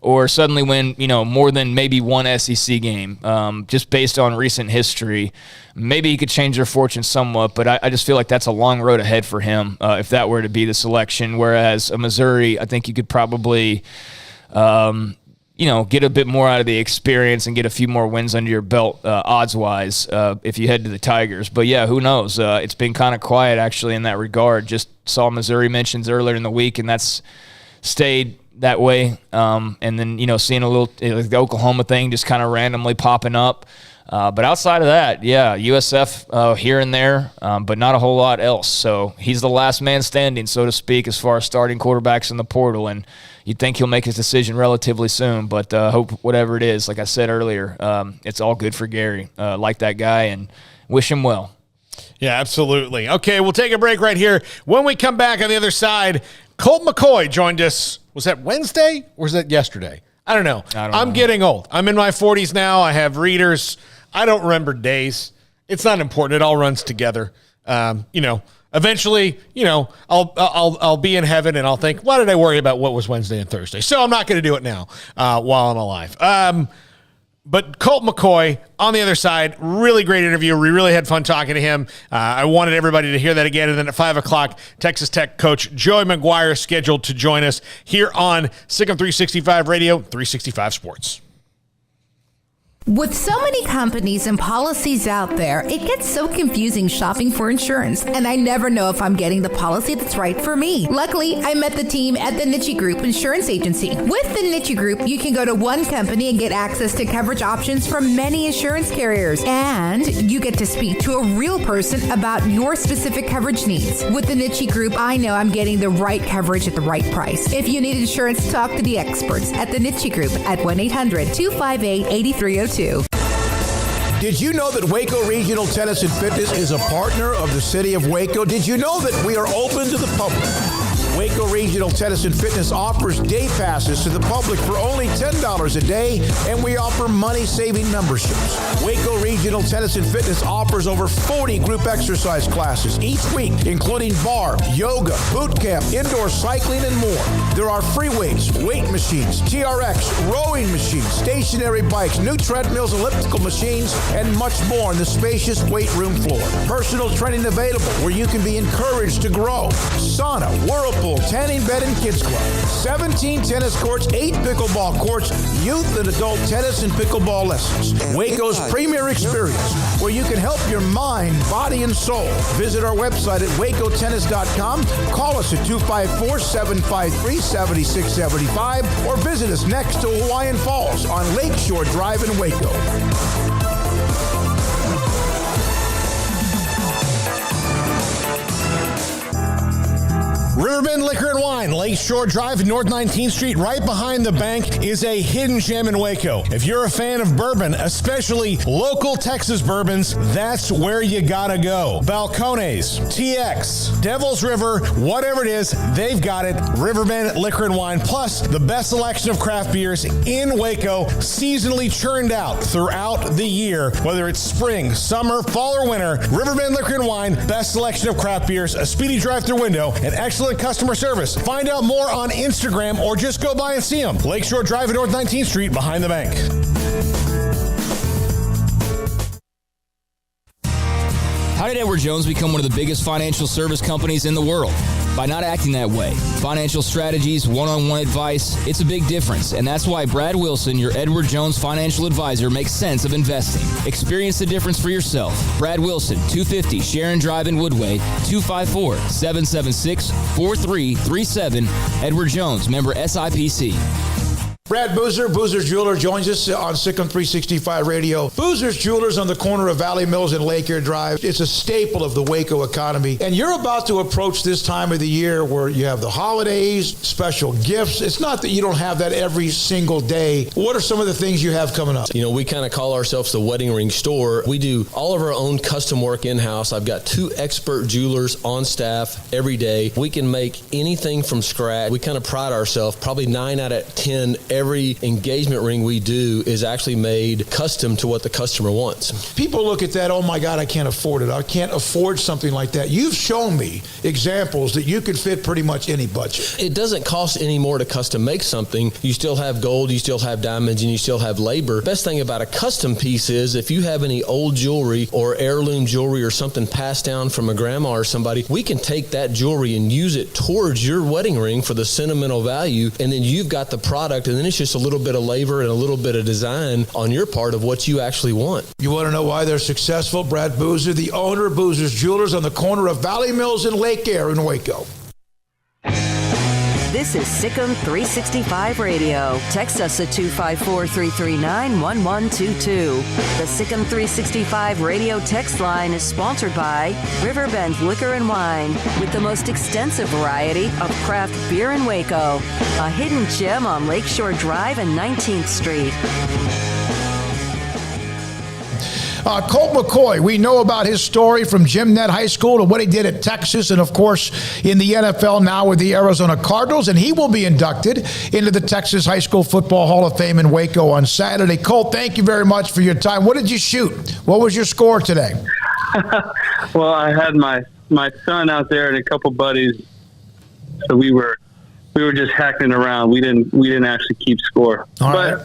or suddenly win, more than maybe one SEC game, just based on recent history. Maybe he could change their fortune somewhat, but I just feel like that's a long road ahead for him if that were to be the selection, whereas a Missouri, I think you could probably get a bit more out of the experience and get a few more wins under your belt, odds-wise, if you head to the Tigers. But, yeah, who knows? It's been kind of quiet, actually, in that regard. Just saw Missouri mentions earlier in the week, and that's stayed that way. And then, seeing a little the Oklahoma thing just kind of randomly popping up. But outside of that, USF here and there, but not a whole lot else. So he's the last man standing, so to speak, as far as starting quarterbacks in the portal. And you'd think he'll make his decision relatively soon, but hope whatever it is, like I said earlier, it's all good for Gary. Like that guy, and wish him well. Yeah, absolutely. Okay, we'll take a break right here. When we come back on the other side, Colt McCoy joined us. Was that Wednesday or was that yesterday? I don't know. I'm getting old. I'm in my 40s now. I have readers. I don't remember days. It's not important. It all runs together. Eventually, I'll be in heaven and I'll think, why did I worry about what was Wednesday and Thursday? So I'm not going to do it now while I'm alive. But Colt McCoy on the other side, really great interview. We really had fun talking to him. I wanted everybody to hear that again. And then at 5 o'clock, Texas Tech coach Joey McGuire is scheduled to join us here on Sikkim 365 Radio, 365 Sports. With so many companies and policies out there, it gets so confusing shopping for insurance, and I never know if I'm getting the policy that's right for me. Luckily, I met the team at the Niche Group Insurance Agency. With the Niche Group, you can go to one company and get access to coverage options from many insurance carriers, and you get to speak to a real person about your specific coverage needs. With the Niche Group, I know I'm getting the right coverage at the right price. If you need insurance, talk to the experts at the Niche Group at 1-800-258-8302. Did you know that Waco Regional Tennis and Fitness is a partner of the City of Waco? Did you know that we are open to the public? Waco Regional Tennis and Fitness offers day passes to the public for only $10 a day, and we offer money-saving memberships. Waco Regional Tennis and Fitness offers over 40 group exercise classes each week, including bar, yoga, boot camp, indoor cycling, and more. There are free weights, weight machines, TRX, rowing machines, stationary bikes, new treadmills, elliptical machines, and much more on the spacious weight room floor. Personal training available where you can be encouraged to grow. Sauna, whirlpool, tanning bed and kids club, 17 tennis courts, 8 pickleball courts, youth and adult tennis and pickleball lessons. Waco's premier experience where you can help your mind, body, and soul. Visit our website at wacotennis.com. Call us at 254-753-7675 or visit us next to Hawaiian Falls on Lakeshore Drive in Waco. Riverbend Liquor and Wine, Lakeshore Drive, North 19th Street, right behind the bank, is a hidden gem in Waco. If you're a fan of bourbon, especially local Texas bourbons, that's where you gotta go. Balcones, TX, Devil's River, whatever it is, they've got it. Riverbend Liquor and Wine, plus the best selection of craft beers in Waco, seasonally churned out throughout the year, whether it's spring, summer, fall, or winter. Riverbend Liquor and Wine, best selection of craft beers, a speedy drive-through window, and excellent customer service. Find out more on Instagram or just go by and see them. Lakeshore Drive at North 19th Street behind the bank. How did Edward Jones become one of the biggest financial service companies in the world? By not acting that way. Financial strategies, one-on-one advice, it's a big difference. And that's why Brad Wilson, your Edward Jones financial advisor, makes sense of investing. Experience the difference for yourself. Brad Wilson, 250 Sharon Drive in Woodway, 254-776-4337. Edward Jones, member SIPC. Brad Boozer, Boozer's Jeweler, joins us on Sikkim 365 Radio. Boozer's Jewelers on the corner of Valley Mills and Lake Air Drive. It's a staple of the Waco economy. And you're about to approach this time of the year where you have the holidays, special gifts. It's not that you don't have that every single day. What are some of the things you have coming up? You know, we kind of call ourselves the wedding ring store. We do all of our own custom work in-house. I've got 2 expert jewelers on staff every day. We can make anything from scratch. We kind of pride ourselves, probably 9 out of 10 every engagement ring we do is actually made custom to what the customer wants. People look at that, oh my God, I can't afford it. I can't afford something like that. You've shown me examples that you could fit pretty much any budget. It doesn't cost any more to custom make something. You still have gold, you still have diamonds, and you still have labor. Best thing about a custom piece is if you have any old jewelry or heirloom jewelry or something passed down from a grandma or somebody, we can take that jewelry and use it towards your wedding ring for the sentimental value, and then you've got the product, and then it's just a little bit of labor and a little bit of design on your part of what you actually want. You want to know why they're successful? Brad Boozer, the owner of Boozer's Jewelers on the corner of Valley Mills and Lake Air in Waco. This is Sikkim 365 Radio. Text us at 254-339-1122. The Sikkim 365 Radio text line is sponsored by Riverbend Liquor and Wine, with the most extensive variety of craft beer in Waco. A hidden gem on Lakeshore Drive and 19th Street. Colt McCoy, we know about his story from Jim Nett High School to what he did at Texas and, of course, in the NFL now with the Arizona Cardinals, and he will be inducted into the Texas High School Football Hall of Fame in Waco on Saturday. Colt, thank you very much for your time. What did you shoot? What was your score today? Well, I had my son out there and a couple buddies, so we were just hacking around. We didn't actually keep score. All right.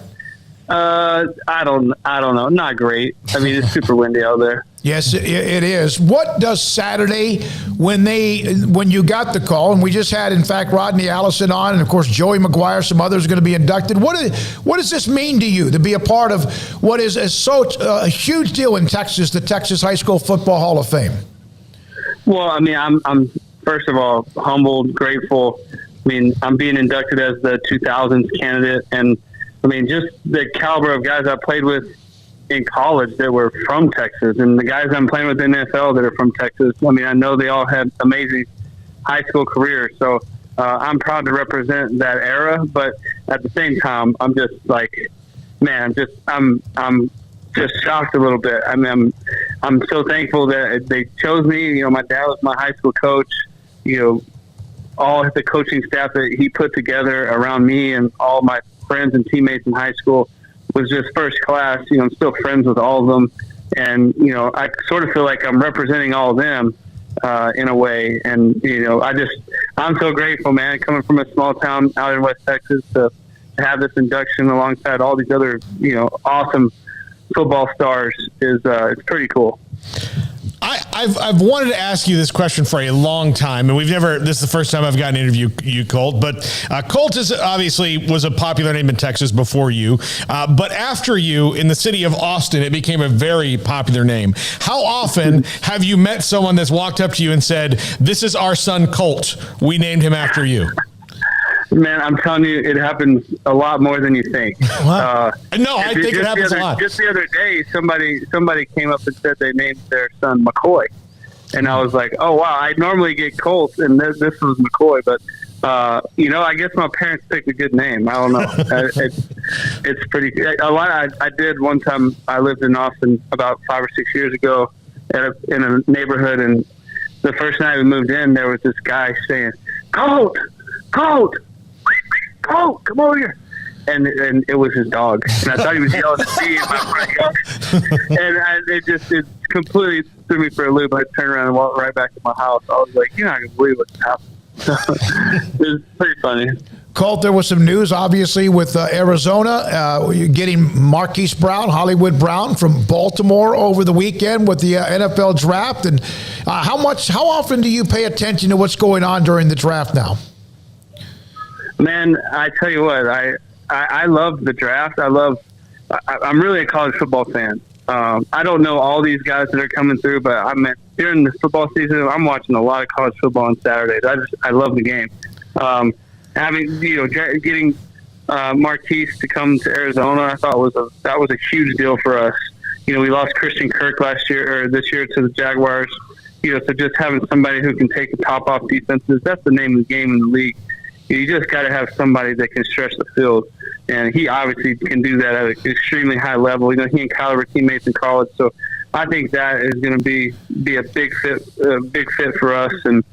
I don't know. Not great. I mean, it's super windy out there. Yes, it is. What does Saturday, when you got the call, and we just had, in fact, Rodney Allison on, and of course Joey McGuire, some others are going to be inducted. What does this mean to you to be a part of what is a huge deal in Texas, the Texas High School Football Hall of Fame? Well, I mean, I'm first of all humbled, grateful. I mean, I'm being inducted as the 2000s candidate, and I mean, just the caliber of guys I played with in college that were from Texas, and the guys I'm playing with in the NFL that are from Texas. I mean, I know they all had amazing high school careers, so I'm proud to represent that era. But at the same time, I'm just like, man, I'm just shocked a little bit. I mean, I'm so thankful that they chose me. You know, my dad was my high school coach. You know, all the coaching staff that he put together around me and all my friends and teammates in high school was just first class. You know, I'm still friends with all of them. And, you know, I sort of feel like I'm representing all of them in a way. And, you know, I'm so grateful, man, coming from a small town out in West Texas to have this induction alongside all these other, you know, awesome football stars is it's pretty cool. I've wanted to ask you this question for a long time, and this is the first time I've gotten to interview you, Colt. But Colt obviously was a popular name in Texas before you, but after you, in the city of Austin, it became a very popular name. How often have you met someone that's walked up to you and said, "This is our son Colt. We named him after you"? Man, I'm telling you, it happens a lot more than you think. No, I think it happens a lot. Just the other day, somebody came up and said they named their son McCoy. And I was like, oh, wow, I normally get Colt, and this was McCoy. But, you know, I guess my parents picked a good name. I don't know. It's pretty – a lot. I did one time. I lived in Austin about 5 or 6 years ago in a neighborhood, and the first night we moved in, there was this guy saying, Colt, come over here. And it was his dog. And I thought he was yelling at me in my front yard. And it completely threw me for a loop. I turned around and walked right back to my house. I was like, you're not going to believe what's happened. It was pretty funny. Colt, there was some news, obviously, with Arizona. You're getting Marquise Brown, Hollywood Brown from Baltimore over the weekend with the NFL draft. And how often do you pay attention to what's going on during the draft now? Man, I tell you what, I love the draft. I'm really a college football fan. I don't know all these guys that are coming through, but during the football season, I'm watching a lot of college football on Saturdays. I love the game. Getting Marquise to come to Arizona, I thought that was a huge deal for us. You know, we lost Christian Kirk this year to the Jaguars. You know, so just having somebody who can take the top off defenses, that's the name of the game in the league. You just got to have somebody that can stretch the field, and he obviously can do that at an extremely high level. You know, he and Kyle were teammates in college, so I think that is going to be a big fit for us. And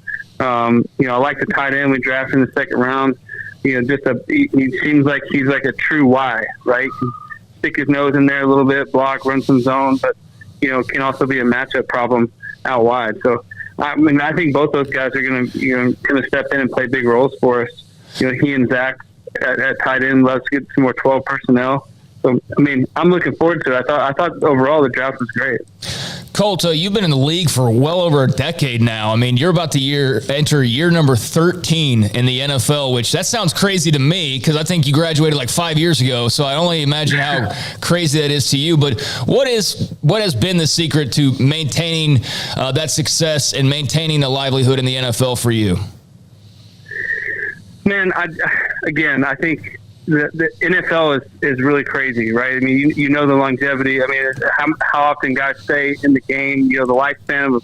you know, I like the tight end we drafted in the second round. You know, he seems like he's like a true Y, right? Stick his nose in there a little bit, block, run some zone, but you know, can also be a matchup problem out wide. So I mean, I think both those guys are going to step in and play big roles for us. You know, he and Zach at tight end, let's get some more 12 personnel. So, I mean, I'm looking forward to it. I thought overall the draft was great. Colt, you've been in the league for well over a decade now. I mean, you're about to enter year number 13 in the NFL, which that sounds crazy to me because I think you graduated like 5 years ago. So I only imagine how crazy that is to you. But what has been the secret to maintaining that success and maintaining a livelihood in the NFL for you? Man, I think the NFL is really crazy, right? I mean, you know the longevity. I mean, how often guys stay in the game. You know, the lifespan of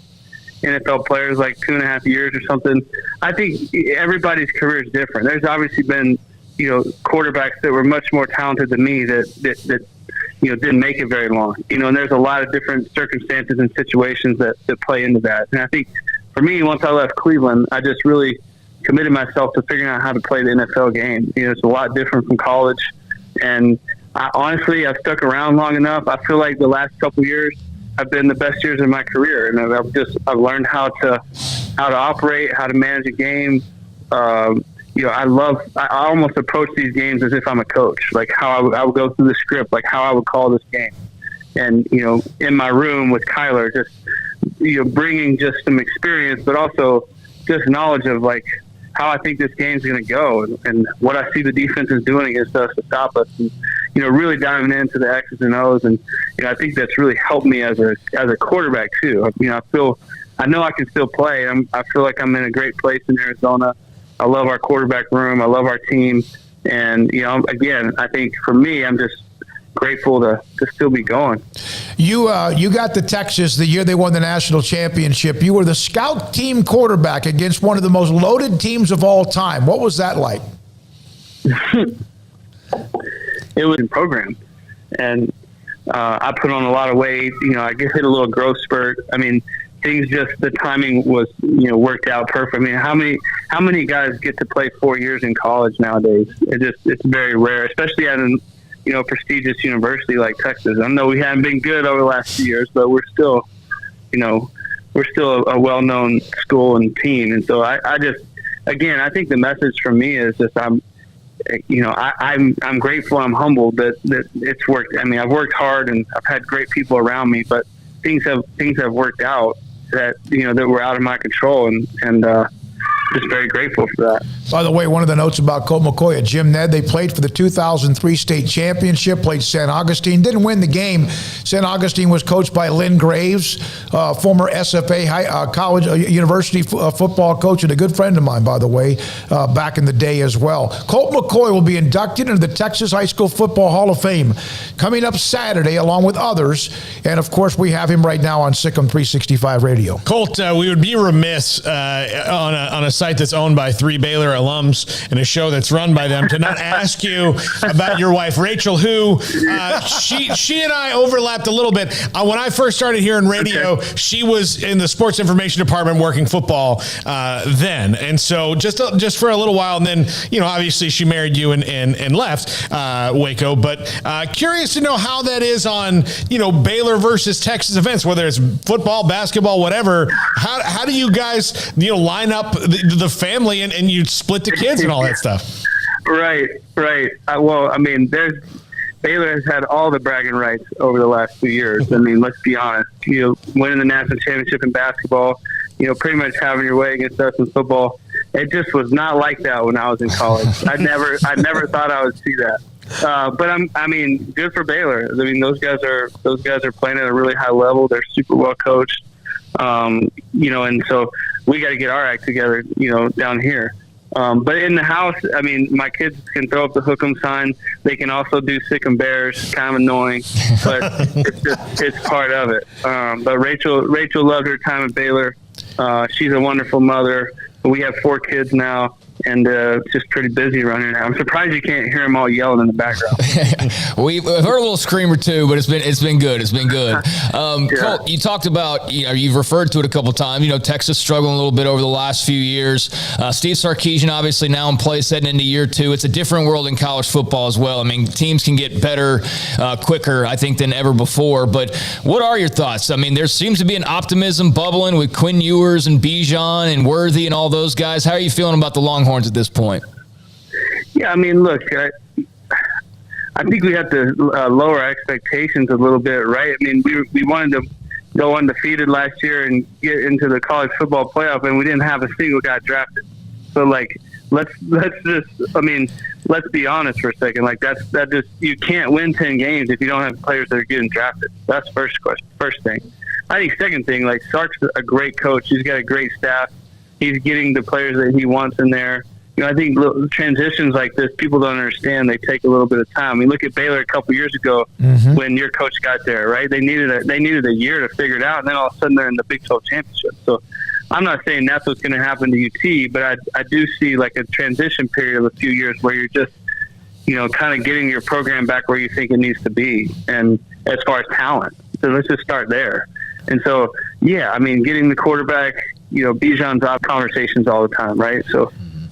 NFL players like 2.5 years or something. I think everybody's career is different. There's obviously been, you know, quarterbacks that were much more talented than me that you know, didn't make it very long. You know, and there's a lot of different circumstances and situations that play into that. And I think for me, once I left Cleveland, I just really committed myself to figuring out how to play the NFL game. You know, it's a lot different from college. And honestly, I've stuck around long enough. I feel like the last couple of years have been the best years of my career. And I've learned how to operate, how to manage a game, I almost approach these games as if I'm a coach, like how I would go through the script, like how I would call this game. And, in my room with Kyler, just, bringing just some experience, but also just knowledge of like how I think this game's going to go and what I see the defense is doing against us to stop us. And, really diving into the X's and O's. And, I think that's really helped me as a quarterback too. I know I can still play. I feel like I'm in a great place in Arizona. I love our quarterback room. I love our team. And, again, I think for me, I'm just grateful to still be going. You got to Texas the year they won the national championship. You were the scout team quarterback against one of the most loaded teams of all time. What was that like? It was in program, and I put on a lot of weight. I just hit a little growth spurt. I mean, things the timing was worked out perfect. I mean, how many guys get to play 4 years in college nowadays? It's very rare, especially at an prestigious university like Texas. I know we haven't been good over the last few years, but we're still a well-known school and team. And so I think the message from me is just I'm grateful. I'm humbled that it's worked. I mean, I've worked hard and I've had great people around me, but things have worked out that that were out of my control, and just very grateful for that. By the way, one of the notes about Colt McCoy at Jim Ned, they played for the 2003 state championship, played San Augustine, didn't win the game. San Augustine was coached by Lynn Graves, former SFA college university football coach, and a good friend of mine, by the way, back in the day as well. Colt McCoy will be inducted into the Texas High School Football Hall of Fame coming up Saturday, along with others. And, of course, we have him right now on Sikkim 365 Radio. Colt, we would be remiss on a site that's owned by 3 Baylor alums and a show that's run by them to not ask you about your wife, Rachel, who she and I overlapped a little bit. When I first started here in radio, she was in the sports information department working football then. And so just for a little while, and then, obviously she married you and left Waco. But curious to know how that is on, Baylor versus Texas events, whether it's football, basketball, whatever. How do you guys, line up the family and you split the kids and all that stuff? Right. Well, I mean, Baylor has had all the bragging rights over the last 2 years. I mean, let's be honest. Winning the national championship in basketball, pretty much having your way against us in football. It just was not like that when I was in college. I never thought I would see that. But good for Baylor. I mean, those guys are playing at a really high level. They're super well coached. And so we got to get our act together, down here. But in the house, I mean, my kids can throw up the Hook'em sign. They can also do Sikkim Bears, kind of annoying, but it's part of it. But Rachel loved her time at Baylor. She's a wonderful mother. We have 4 kids now. And just pretty busy around here now. I'm surprised you can't hear them all yelling in the background. We've heard a little scream or two, but it's been good. It's been good. Colt, you talked about, you've referred to it a couple of times. Texas struggling a little bit over the last few years. Steve Sarkisian obviously now in place heading into year 2. It's a different world in college football as well. I mean, teams can get better quicker, I think, than ever before. But what are your thoughts? I mean, there seems to be an optimism bubbling with Quinn Ewers and Bijan and Worthy and all those guys. How are you feeling about the Longhorns at this point? Yeah, I mean, look, I think we have to lower our expectations a little bit, right? I mean, we wanted to go undefeated last year and get into the college football playoff, and we didn't have a single guy drafted. So, let's be honest for a second. You can't win 10 games if you don't have players that are getting drafted. That's first thing. I think second thing, Sark's a great coach. He's got a great staff. He's getting the players that he wants in there. I think transitions like this, people don't understand. They take a little bit of time. I mean, look at Baylor a couple years ago when your coach got there, right? They needed a year to figure it out, and then all of a sudden they're in the Big 12 championship. So I'm not saying that's what's going to happen to UT, but I do see a transition period of a few years where you're just, kind of getting your program back where you think it needs to be, and as far as talent. So let's just start there. And so, yeah, I mean, getting the quarterback, Bijan's off conversations all the time, right? So,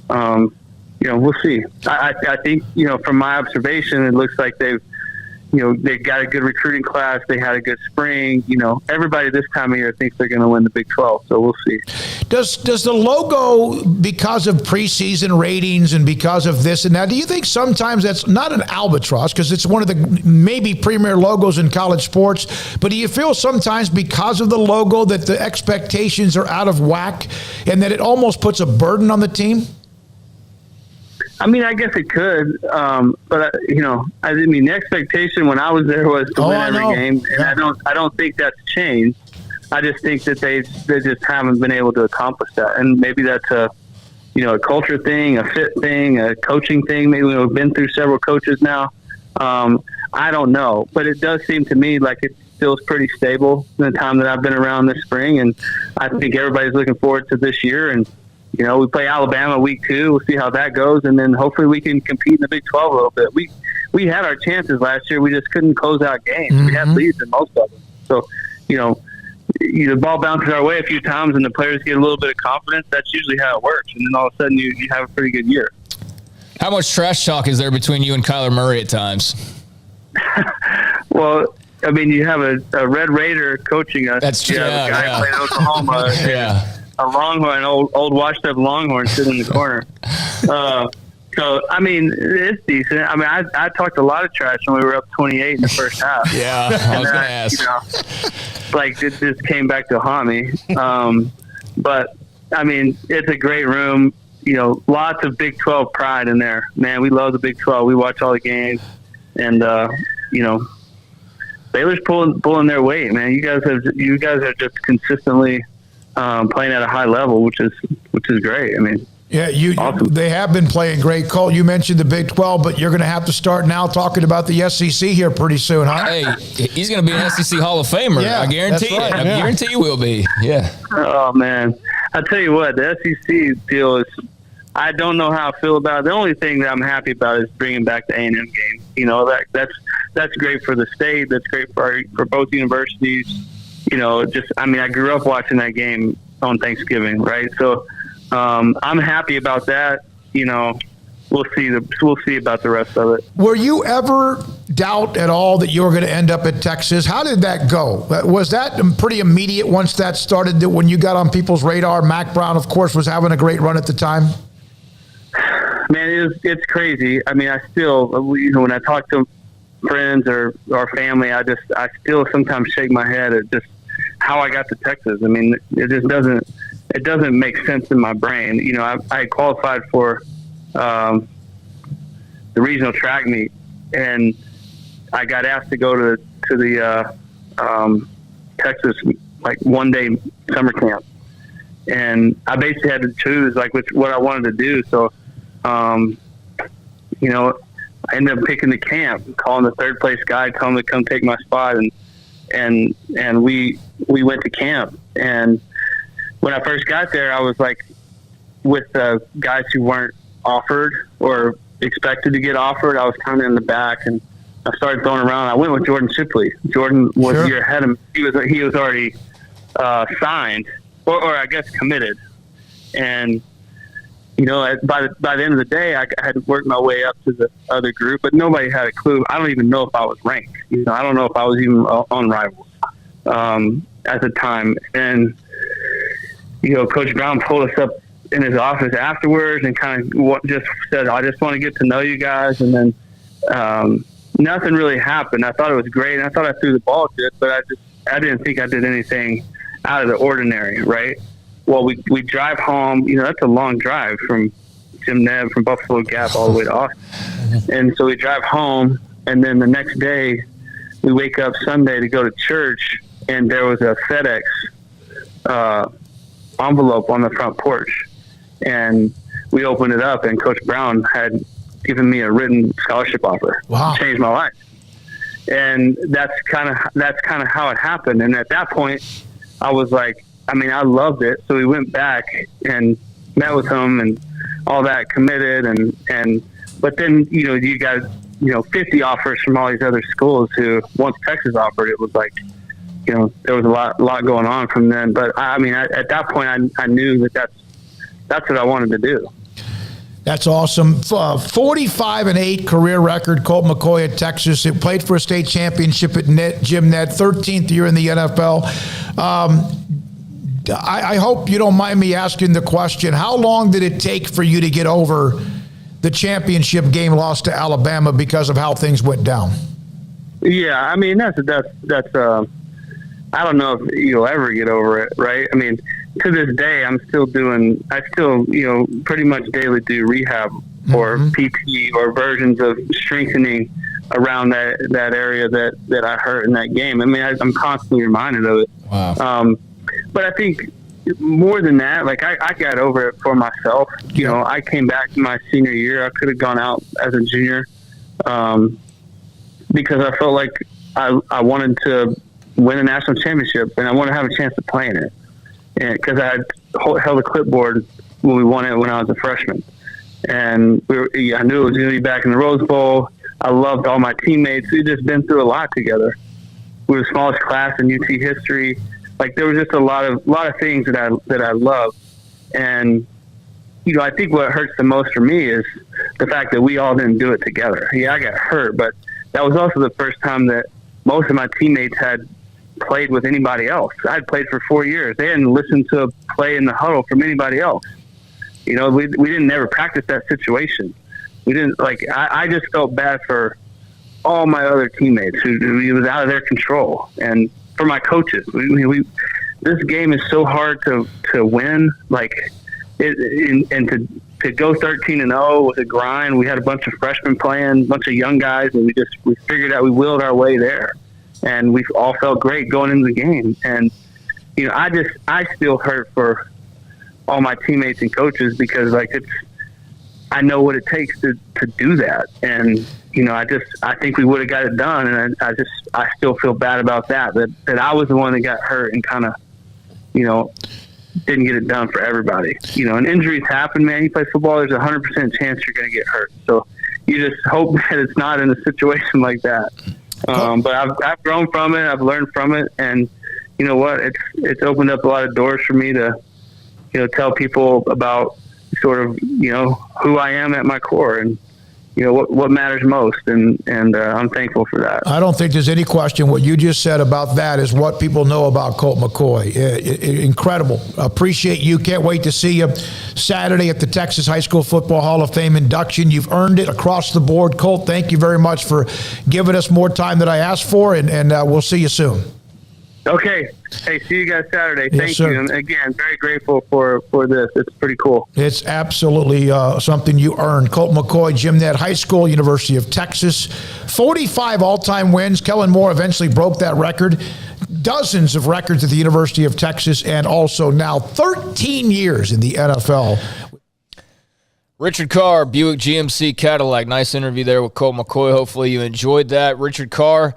we'll see. I think, from my observation, it looks like they've they got a good recruiting class. They had a good spring. Everybody this time of year thinks they're going to win the Big 12, so we'll see. Does the logo, because of preseason ratings and because of this and that, do you think sometimes that's not an albatross, because it's one of the maybe premier logos in college sports, but do you feel sometimes because of the logo that the expectations are out of whack and that it almost puts a burden on the team? I mean, I guess it could, but the expectation when I was there was to win every game, and I don't think that's changed. I just think that they just haven't been able to accomplish that, and maybe that's a culture thing, a fit thing, a coaching thing. Maybe we've been through several coaches now. I don't know, but it does seem to me like it feels pretty stable in the time that I've been around this spring, and I think everybody's looking forward to this year. And we play Alabama week 2. We'll see how that goes, and then hopefully we can compete in the Big 12 a little bit. We had our chances last year. We just couldn't close out games. Mm-hmm. We had leads in most of them. So, the ball bounces our way a few times, and the players get a little bit of confidence. That's usually how it works, and then all of a sudden you have a pretty good year. How much trash talk is there between you and Kyler Murray at times? Well, I mean, you have a Red Raider coaching us. That's true. You have a guy playing Oklahoma. Yeah. A Longhorn, old washed-up Longhorn sitting in the corner. So, I mean, it's decent. I mean, I talked a lot of trash when we were up 28 in the first half. Yeah, I was going to ask. It just came back to haunt me. But, I mean, it's a great room. Lots of Big 12 pride in there. Man, we love the Big 12. We watch all the games. And, Baylor's pulling their weight, man. You guys are just consistently playing at a high level, which is great. I mean, yeah, awesome. They have been playing great. Colt, you mentioned the Big 12, but you're going to have to start now talking about the SEC here pretty soon, huh? Hey, he's going to be an SEC Hall of Famer. Yeah, I guarantee right. it. I guarantee you will be. Yeah. Oh man, I tell you what, the SEC deal is. I don't know how I feel about it. The only thing that I'm happy about is bringing back the A&M game. That's great for the state. That's great for both universities. I grew up watching that game on Thanksgiving, right? So I'm happy about that. We'll see about the rest of it. Were you ever doubt at all that you were going to end up at Texas? How did that go? Was that pretty immediate once that started, that when you got on people's radar? Mac Brown, of course, was having a great run at the time. Man, it's crazy. I mean, I still, when I talk to friends or family, I still sometimes shake my head at just how I got to Texas. I mean, it just doesn't make sense in my brain. I qualified for the regional track meet, and I got asked to go to the Texas one-day summer camp, and I basically had to choose what I wanted to do. So, I ended up picking the camp, calling the third place guy, telling him to come take my spot, and we went to camp. And when I first got there, I was with guys who weren't offered or expected to get offered. I was kind of in the back, and I started throwing around. I went with Jordan Shipley. Jordan was a year ahead of me. He was already signed, or I guess committed. And by the end of the day, I had worked my way up to the other group, but nobody had a clue. I don't even know if I was ranked. I don't know if I was even on Rivals at the time. And Coach Brown pulled us up in his office afterwards and kind of just said, "I just want to get to know you guys." And then nothing really happened. I thought it was great, and I thought I threw the ball good, but I didn't think I did anything out of the ordinary, right? Well, we drive home. That's a long drive from Jim Nebb, from Buffalo Gap all the way to Austin. And so we drive home, and then the next day we wake up Sunday to go to church, and there was a FedEx envelope on the front porch. And we opened it up, and Coach Brown had given me a written scholarship offer. Wow. It changed my life. And that's kind of how it happened. And at that point, I was like, I loved it. So we went back and met with him and all that, committed. But then, you got, 50 offers from all these other schools who, once Texas offered, it was like, there was a lot going on from then. But at that point, I knew that's what I wanted to do. That's awesome. 45-8 career record, Colt McCoy at Texas. It played for a state championship at Gym Net, 13th year in the NFL. I hope you don't mind me asking the question, how long did it take for you to get over the championship game loss to Alabama because of how things went down? Yeah, I mean, that's I don't know if you'll ever get over it, right? I mean, to this day, I still, pretty much daily do rehab or PT or versions of strengthening around that area that I hurt in that game. I mean, I'm constantly reminded of it. Wow. But I think more than that, like I got over it for myself. You know, I came back my senior year. I could have gone out as a junior because I felt like I wanted to win a national championship and I wanted to have a chance to play in it. And because I held a clipboard when we won it when I was a freshman, and I knew it was going to be back in the Rose Bowl. I loved all my teammates. We'd just been through a lot together. We were the smallest class in UT history. Like there was just a lot of things that I loved, and I think what hurts the most for me is the fact that we all didn't do it together. Yeah, I got hurt, but that was also the first time that most of my teammates had played with anybody else. I had played for 4 years. They hadn't listened to a play in the huddle from anybody else. We didn't never practice that situation. We didn't I just felt bad for all my other teammates who it was out of their control, and for my coaches. This game is so hard to win. And to go 13-0 was a grind. We had a bunch of freshmen playing, a bunch of young guys, and we figured out we willed our way there. And we all felt great going into the game. And, I still hurt for all my teammates and coaches because I know what it takes to do that. And, I think we would have got it done. And I still feel bad about that I was the one that got hurt and kind of, didn't get it done for everybody. And injuries happen, man. You play football, there's a 100% chance you're going to get hurt. So you just hope that it's not in a situation like that. But I've grown from it. I've learned from it, and you know what? It's opened up a lot of doors for me to, tell people about sort of, who I am at my core and, what matters most. And I'm thankful for that. I don't think there's any question. What you just said about that is what people know about Colt McCoy. Incredible. Appreciate you. Can't wait to see you Saturday at the Texas High School Football Hall of Fame induction. You've earned it across the board. Colt, thank you very much for giving us more time than I asked for, and we'll see you soon. Okay. Hey, see you guys Saturday. Yes, Thank sir. you. And again, very grateful for this. It's pretty cool. It's absolutely something you earned. Colt McCoy, Gym Net High School, University of Texas. 45 all-time wins. Kellen Moore eventually broke that record. Dozens of records at the University of Texas, and also now 13 years in the NFL. Richard Carr, Buick GMC Cadillac. Nice interview there with Colt McCoy. Hopefully you enjoyed that. Richard Carr,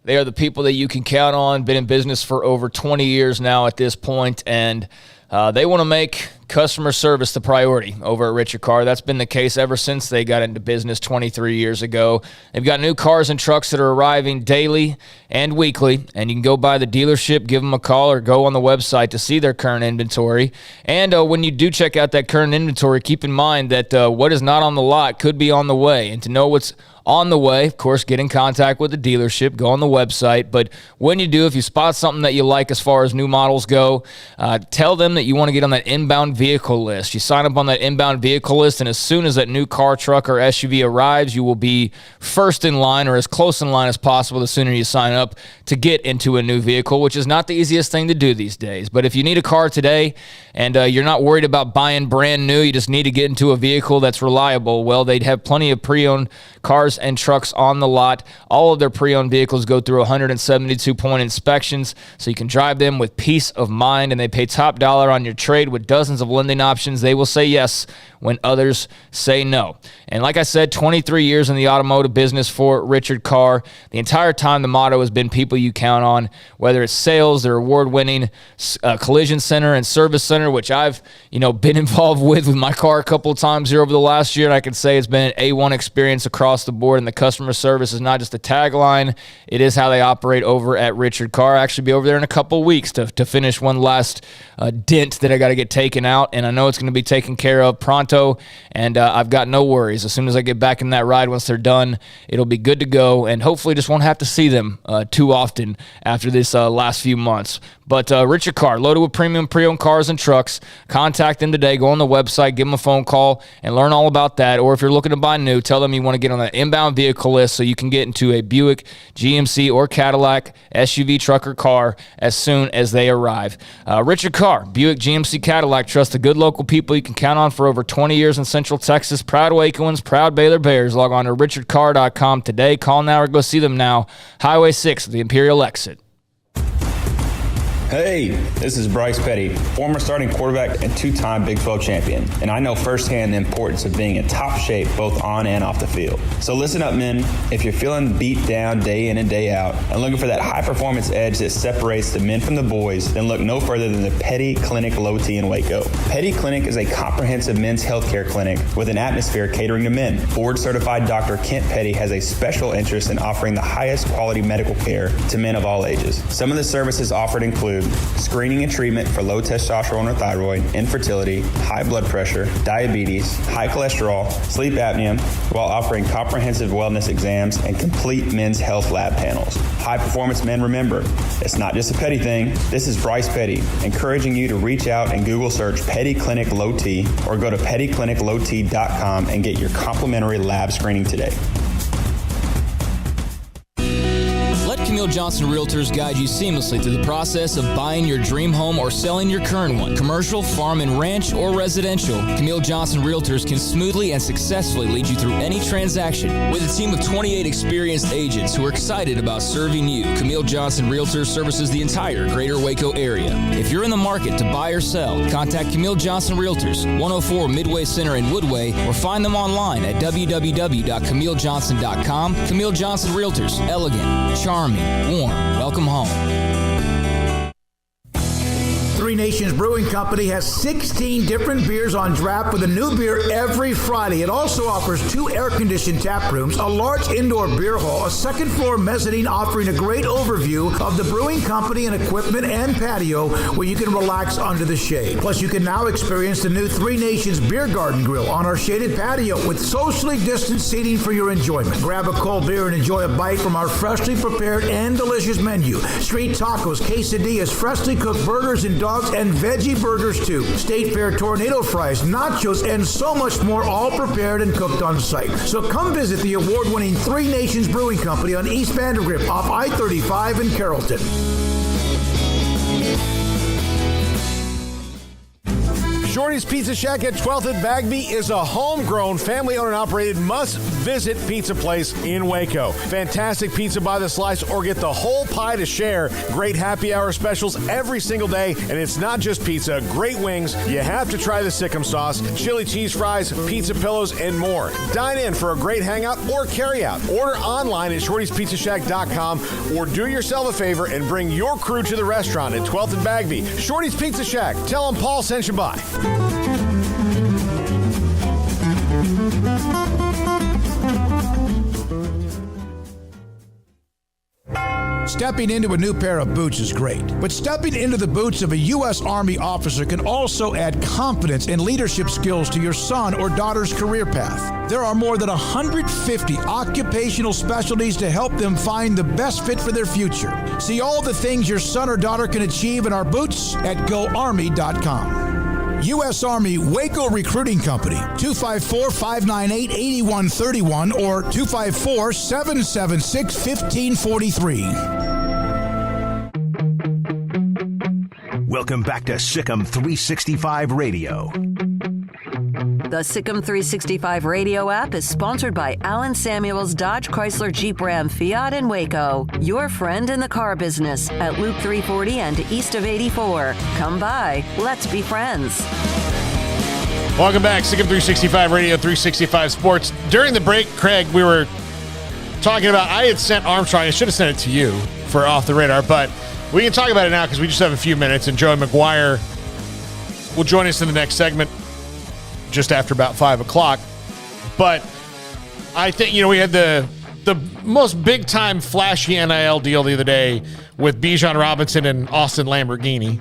they are the people that you can count on. Been in business for over 20 years now at this point, and they want to make customer service the priority over at Richard Carr. That's been the case ever since they got into business 23 years ago. They've got new cars and trucks that are arriving daily and weekly, and you can go by the dealership, give them a call, or go on the website to see their current inventory. And when you do check out that current inventory, keep in mind that what is not on the lot could be on the way. And to know what's on the way, of course, get in contact with the dealership, go on the website. But when you do, if you spot something that you like as far as new models go, tell them that you want to get on that inbound vehicle list. You sign up on that inbound vehicle list, and as soon as that new car, truck, or SUV arrives, you will be first in line, or as close in line as possible the sooner you sign up to get into a new vehicle, which is not the easiest thing to do these days. But if you need a car today and you're not worried about buying brand new, you just need to get into a vehicle that's reliable, well, they'd have plenty of pre-owned cars and trucks on the lot. All of their pre-owned vehicles go through 172-point inspections, so you can drive them with peace of mind, and they pay top dollar on your trade with dozens of lending options. They will say yes when others say no. And like I said, 23 years in the automotive business for Richard Carr. The entire time, the motto has been people you count on, whether it's sales, their award-winning collision center and service center, which I've been involved with my car a couple of times here over the last year, and I can say it's been an A1 experience across the board. and the customer service is not just a tagline. It is how they operate over at Richard Carr. I'll actually be over there in a couple of weeks to finish one last dent that I got to get taken out, and I know it's going to be taken care of pronto, and I've got no worries. As soon as I get back in that ride, once they're done, it'll be good to go, and hopefully just won't have to see them too often after this last few months. But Richard Carr, loaded with premium pre-owned cars and trucks. Contact them today. Go on the website, give them a phone call, and learn all about that. Or if you're looking to buy new, tell them you want to get on that inbound vehicle list so you can get into a Buick, GMC, or Cadillac SUV, truck, or car as soon as they arrive. Richard Carr, Buick, GMC, Cadillac. Trust the good local people you can count on for over 20 years in Central Texas. Proud Wacoans, proud Baylor Bears. Log on to richardcarr.com today. Call now or go see them now. Highway 6, the Imperial exit. Hey, this is Bryce Petty, former starting quarterback and two-time Big 12 champion, and I know firsthand the importance of being in top shape both on and off the field. So listen up, men. If you're feeling beat down day in and day out and looking for that high-performance edge that separates the men from the boys, then look no further than the Petty Clinic Low T in Waco. Petty Clinic is a comprehensive men's healthcare clinic with an atmosphere catering to men. Board-certified Dr. Kent Petty has a special interest in offering the highest quality medical care to men of all ages. Some of the services offered include screening and treatment for low testosterone or thyroid, infertility, high blood pressure, diabetes, high cholesterol, sleep apnea, while offering comprehensive wellness exams and complete men's health lab panels. High performance men, remember, it's not just a Petty thing. This is Bryce Petty, encouraging you to reach out and Google search Petty Clinic Low T or go to pettycliniclowt.com and get your complimentary lab screening today. Let Camille Johnson Realtors guide you seamlessly through the process of buying your dream home or selling your current one. Commercial, farm and ranch, or residential, Camille Johnson Realtors can smoothly and successfully lead you through any transaction. With a team of 28 experienced agents who are excited about serving you, Camille Johnson Realtors services the entire greater Waco area. If you're in the market to buy or sell, contact Camille Johnson Realtors, 104 Midway Center in Woodway, or find them online at www.camillejohnson.com. Camille Johnson Realtors, elegant, charming, warm. Welcome home. Three Nations Brewing Company has 16 different beers on draft with a new beer every Friday. It also offers 2 air-conditioned tap rooms, a large indoor beer hall, a second-floor mezzanine offering a great overview of the brewing company and equipment and patio where you can relax under the shade. Plus, you can now experience the new Three Nations Beer Garden Grill on our shaded patio with socially distanced seating for your enjoyment. Grab a cold beer and enjoy a bite from our freshly prepared and delicious menu. Street tacos, quesadillas, freshly cooked burgers and dogs and veggie burgers too. State Fair tornado fries, nachos, and so much more, all prepared and cooked on site. So come visit the award-winning Three Nations Brewing Company on East Vandergrift off I-35 in Carrollton. Shorty's Pizza Shack at 12th and Bagby is a homegrown, family-owned and operated must-visit pizza place in Waco. Fantastic pizza by the slice or get the whole pie to share. Great happy hour specials every single day, and it's not just pizza. Great wings. You have to try the Sikkim sauce, chili cheese fries, pizza pillows, and more. Dine in for a great hangout or carry-out. Order online at shortyspizzashack.com or do yourself a favor and bring your crew to the restaurant at 12th and Bagby. Shorty's Pizza Shack. Tell them Paul sent you by. Stepping into a new pair of boots is great, but stepping into the boots of a U.S. Army officer can also add confidence and leadership skills to your son or daughter's career path. There are more than 150 occupational specialties to help them find the best fit for their future. See all the things your son or daughter can achieve in our boots at GoArmy.com. U.S. Army Waco Recruiting Company, 254-598-8131 or 254-776-1543. Welcome back to Sikkim 365 Radio. The Sikkim 365 Radio app is sponsored by Alan Samuels Dodge Chrysler Jeep Ram Fiat in Waco. Your friend in the car business at Loop 340 and east of 84. Come by. Let's be friends. Welcome back, Sikkim 365 Radio, 365 Sports. During the break, Craig, we were talking about, I had sent Armstrong, I should have sent it to you for Off the Radar, but we can talk about it now because we just have a few minutes, and Joey McGuire will join us in the next segment just after about 5 o'clock. But I think, we had the most big-time flashy NIL deal the other day with Bijan Robinson and Austin Lamborghini,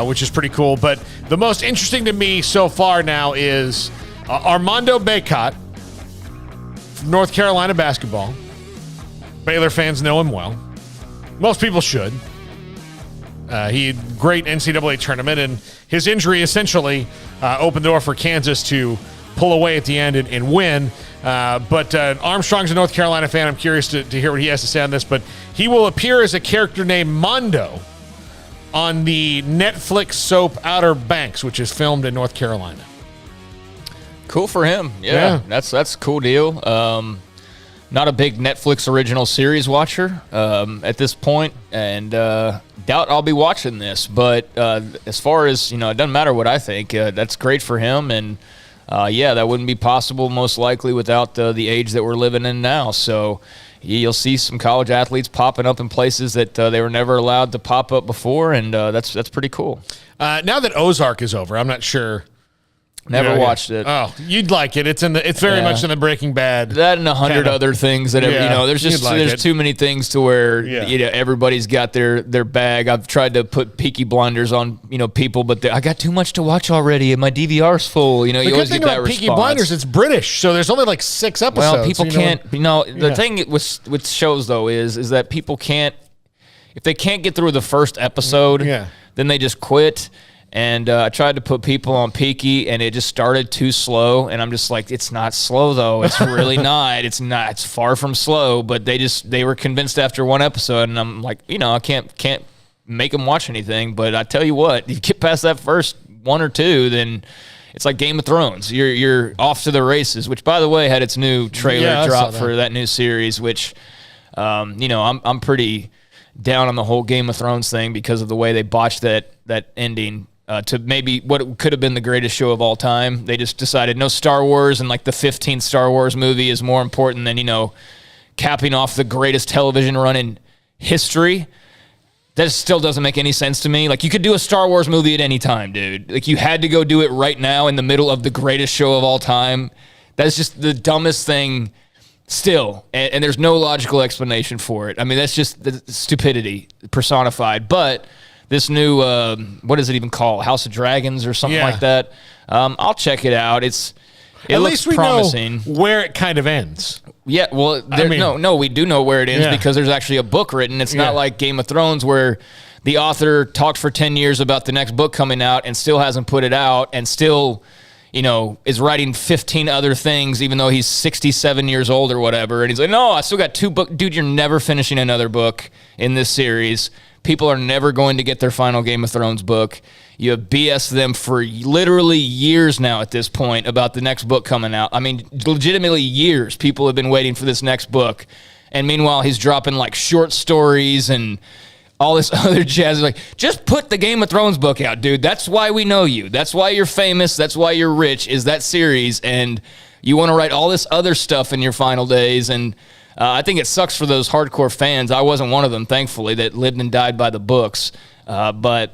which is pretty cool. But the most interesting to me so far now is Armando Bacot, North Carolina basketball. Baylor fans know him well. Most people should. He had great NCAA tournament, and his injury essentially opened the door for Kansas to pull away at the end and win. But Armstrong's a North Carolina fan. I'm curious to hear what he has to say on this. But he will appear as a character named Mondo on the Netflix soap Outer Banks, which is filmed in North Carolina. Cool for him. Yeah. That's a cool deal. Not a big Netflix original series watcher at this point, and doubt I'll be watching this. But as far as, it doesn't matter what I think. That's great for him, and that wouldn't be possible most likely without the age that we're living in now. So you'll see some college athletes popping up in places that they were never allowed to pop up before, and that's pretty cool. Now that Ozark is over, I'm not sure. Never watched it. Oh, you'd like it. It's very much in the Breaking Bad. That and 100 other things that there's too many things to where everybody's got their bag. I've tried to put Peaky Blinders on people, but I got too much to watch already, and my DVR's full. You always get that response. Peaky Blinders, it's British, so there's only like 6 episodes. Well, people can't. The thing with shows though is that people can't, if they can't get through the first episode, then they just quit. And I tried to put people on Peaky, and it just started too slow. And I'm just like, it's not slow, though. It's really not. It's not. It's far from slow. But they were convinced after one episode, and I'm like, I can't make them watch anything. But I tell you what, if you get past that first 1 or 2, then it's like Game of Thrones. You're off to the races. Which, by the way, had its new trailer drop for that new series. Which, I'm pretty down on the whole Game of Thrones thing because of the way they botched that ending. To maybe what could have been the greatest show of all time. They just decided no Star Wars, and like the 15th Star Wars movie is more important than, capping off the greatest television run in history. That still doesn't make any sense to me. Like, you could do a Star Wars movie at any time, dude. Like, you had to go do it right now in the middle of the greatest show of all time. That's just the dumbest thing still, and there's no logical explanation for it. I mean, that's just the stupidity personified, but this new, what is it even called? House of Dragons or something like that. I'll check it out. At least we promising. Know where it kind of ends. Yeah, well, we do know where it ends because there's actually a book written. It's not like Game of Thrones where the author talked for 10 years about the next book coming out and still hasn't put it out and still, is writing 15 other things even though he's 67 years old or whatever. And he's like, no, I still got 2 books. Dude, you're never finishing another book in this series. People are never going to get their final Game of Thrones book. You have BS them for literally years now at this point about the next book coming out. I mean, legitimately years. People have been waiting for this next book. And meanwhile, he's dropping like short stories and all this other jazz. Like, just put the Game of Thrones book out, dude. That's why we know you. That's why you're famous. That's why you're rich, is that series. And you want to write all this other stuff in your final days. And I think it sucks for those hardcore fans. I wasn't one of them, thankfully, that lived and died by the books. But,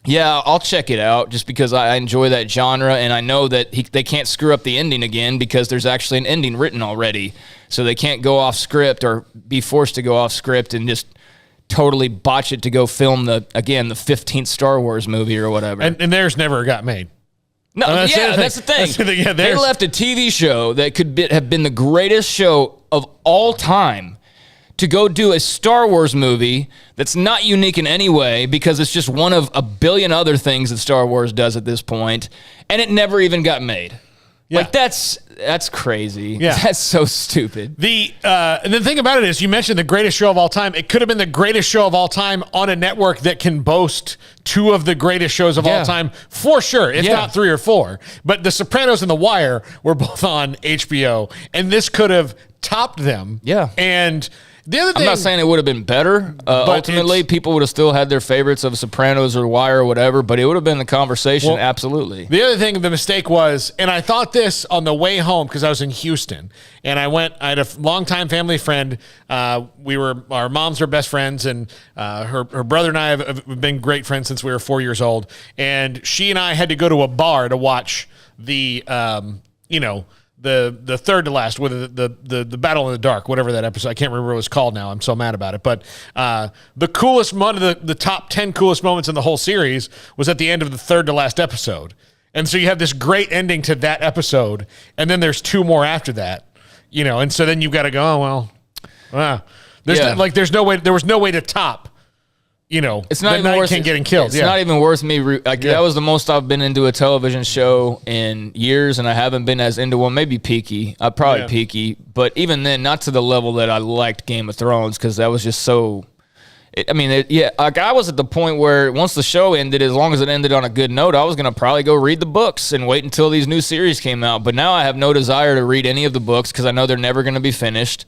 yeah, I'll check it out just because I enjoy that genre, and I know that they can't screw up the ending again because there's actually an ending written already. So they can't go off script or be forced to go off script and just totally botch it to go film the 15th Star Wars movie or whatever. And theirs never got made. No, that's the thing. They left a TV show that could have been the greatest show of all time to go do a Star Wars movie that's not unique in any way because it's just one of a billion other things that Star Wars does at this point, and it never even got made. Yeah. Like, that's crazy. Yeah. That's so stupid. And the thing about it is, you mentioned the greatest show of all time. It could have been the greatest show of all time on a network that can boast 2 of the greatest shows of all time for sure, if not 3 or 4. But The Sopranos and The Wire were both on HBO, and this could have topped them. Yeah. And the other thing, I'm not saying it would have been better. Ultimately, people would have still had their favorites of Sopranos or Wire or whatever, but it would have been the conversation, absolutely. The other thing, the mistake was, and I thought this on the way home because I was in Houston, and I had a longtime family friend. Our moms were best friends, and her brother and I have been great friends since we were 4 years old. And she and I had to go to a bar to watch the the third to last with the Battle in the Dark, whatever that episode. I can't remember what it was called now. I'm so mad about it. But the coolest one of the top 10 coolest moments in the whole series was at the end of the third to last episode. And so you have this great ending to that episode, and then there's 2 more after that, and so then you've got to go, oh, well, there's no way, there was no way to top, it's not even Night worth King getting killed. It's not even worth me. That was the most I've been into a television show in years, and I haven't been as into one. Maybe peaky. Probably peaky, but even then, not to the level that I liked Game of Thrones, because that was just so. I was at the point where once the show ended, as long as it ended on a good note, I was going to probably go read the books and wait until these new series came out. But now I have no desire to read any of the books because I know they're never going to be finished.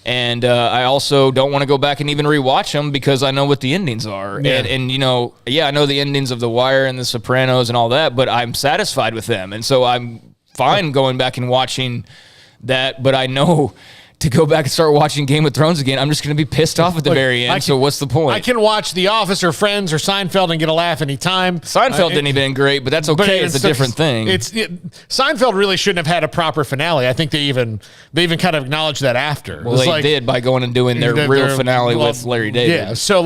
And I also don't want to go back and even rewatch them because I know what the endings are. Yeah. And I know the endings of The Wire and The Sopranos and all that, but I'm satisfied with them. And so I'm fine going back and watching that, but I know to go back and start watching Game of Thrones again, I'm just going to be pissed off at the very end. So what's the point? I can watch The Office or Friends or Seinfeld and get a laugh anytime. Seinfeld didn't even great, but that's okay. It's a different thing. Seinfeld really shouldn't have had a proper finale. I think they even kind of acknowledged that after. Well, they did by going and doing their real finale with Larry David. Yeah, so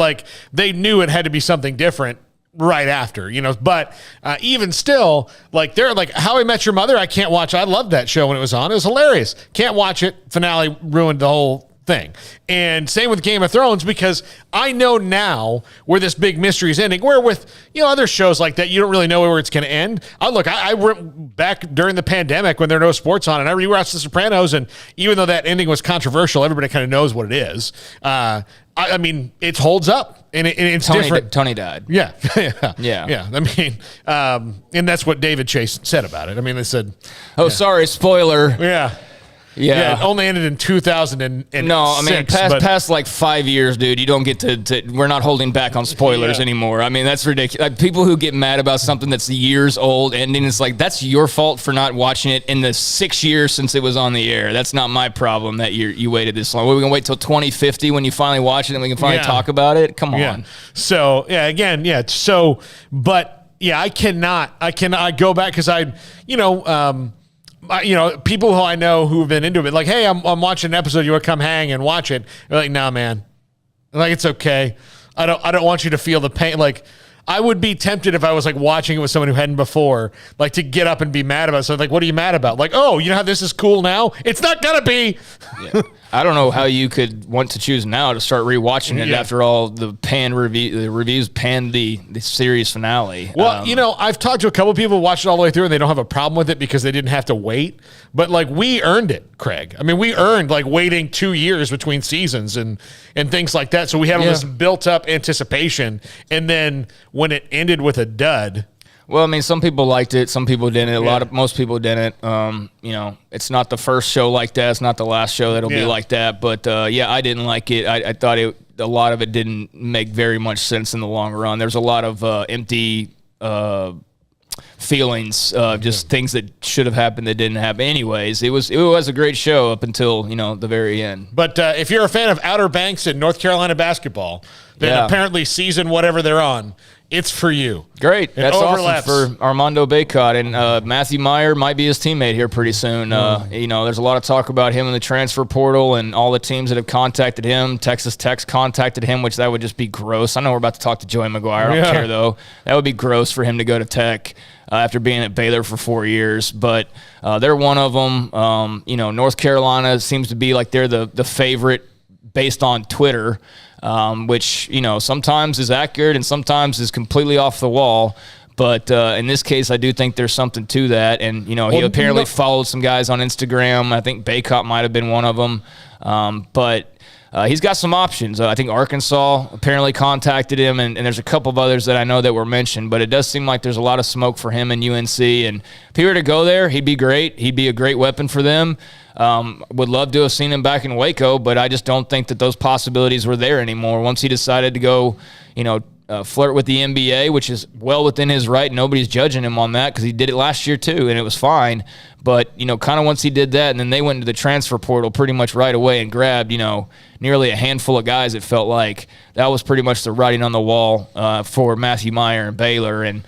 they knew it had to be something different right after, but even still, they're like How I Met Your Mother, I can't watch. I loved that show when it was on. It was hilarious. Can't watch it. Finale ruined the whole thing. And same with Game of Thrones, because I know now where this big mystery is ending, where with other shows like that, you don't really know where it's going to end. I went back during the pandemic when there are no sports on, and I rewatched The Sopranos, and even though that ending was controversial, everybody kind of knows what it is. I mean, it holds up, and it's different. Tony died. Yeah. Yeah. I mean, and that's what David Chase said about it. I mean, they said, sorry, spoiler. Yeah, it only ended in 2006. No, I mean, past like 5 years, dude, you don't get to we're not holding back on spoilers anymore. I mean, that's ridiculous. People who get mad about something that's years old ending, it's like, that's your fault for not watching it in the 6 years since it was on the air. That's not my problem that you waited this long. We're going to wait till 2050 when you finally watch it and we can finally talk about it? Come on. So, but I cannot go back because people who I know who've been into it, like, hey, I'm watching an episode. You want to come hang and watch it? They're like, nah, man. Like, it's okay. I don't want you to feel the pain. Like, I would be tempted if I was like watching it with someone who hadn't before, like to get up and be mad about it. So like, what are you mad about? Like, oh, you know how this is cool now? It's not gonna be. I don't know how you could want to choose now to start rewatching it after all the reviews panned the series finale. Well, I've talked to a couple people who watched it all the way through and they don't have a problem with it because they didn't have to wait. But like, we earned it, Craig. I mean, we earned like waiting 2 years between seasons and things like that. So we had all this built up anticipation, and then when it ended with a dud. Well, I mean, some people liked it, some people didn't. Most people didn't. It's not the first show like that. It's not the last show that'll be like that. But I didn't like it. I thought a lot of it didn't make very much sense in the long run. There's a lot of empty feelings, just things that should have happened that didn't happen. Anyways, it was a great show up until the very end. But if you're a fan of Outer Banks and North Carolina basketball, then apparently season whatever they're on, it's for you. Great. That's awesome for Armando Bacot. And Matthew Meyer might be his teammate here pretty soon. There's a lot of talk about him in the transfer portal and all the teams that have contacted him. Texas Tech's contacted him, which that would just be gross. I know we're about to talk to Joey McGuire. I don't care, though. That would be gross for him to go to Tech after being at Baylor for 4 years. But they're one of them. North Carolina seems to be like they're the favorite based on Twitter. Which, sometimes is accurate and sometimes is completely off the wall. But in this case, I do think there's something to that. And, he apparently followed some guys on Instagram. I think Bacot might have been one of them. But he's got some options. I think Arkansas apparently contacted him, and there's a couple of others that I know that were mentioned. But it does seem like there's a lot of smoke for him in UNC. And if he were to go there, he'd be great. He'd be a great weapon for them. Would love to have seen him back in Waco, but I just don't think that those possibilities were there anymore. Once he decided to go, flirt with the NBA, which is well within his right. Nobody's judging him on that because he did it last year too, and it was fine. But, kind of once he did that, and then they went into the transfer portal pretty much right away and grabbed, nearly a handful of guys, it felt like. That was pretty much the writing on the wall for Matthew Meyer and Baylor. And,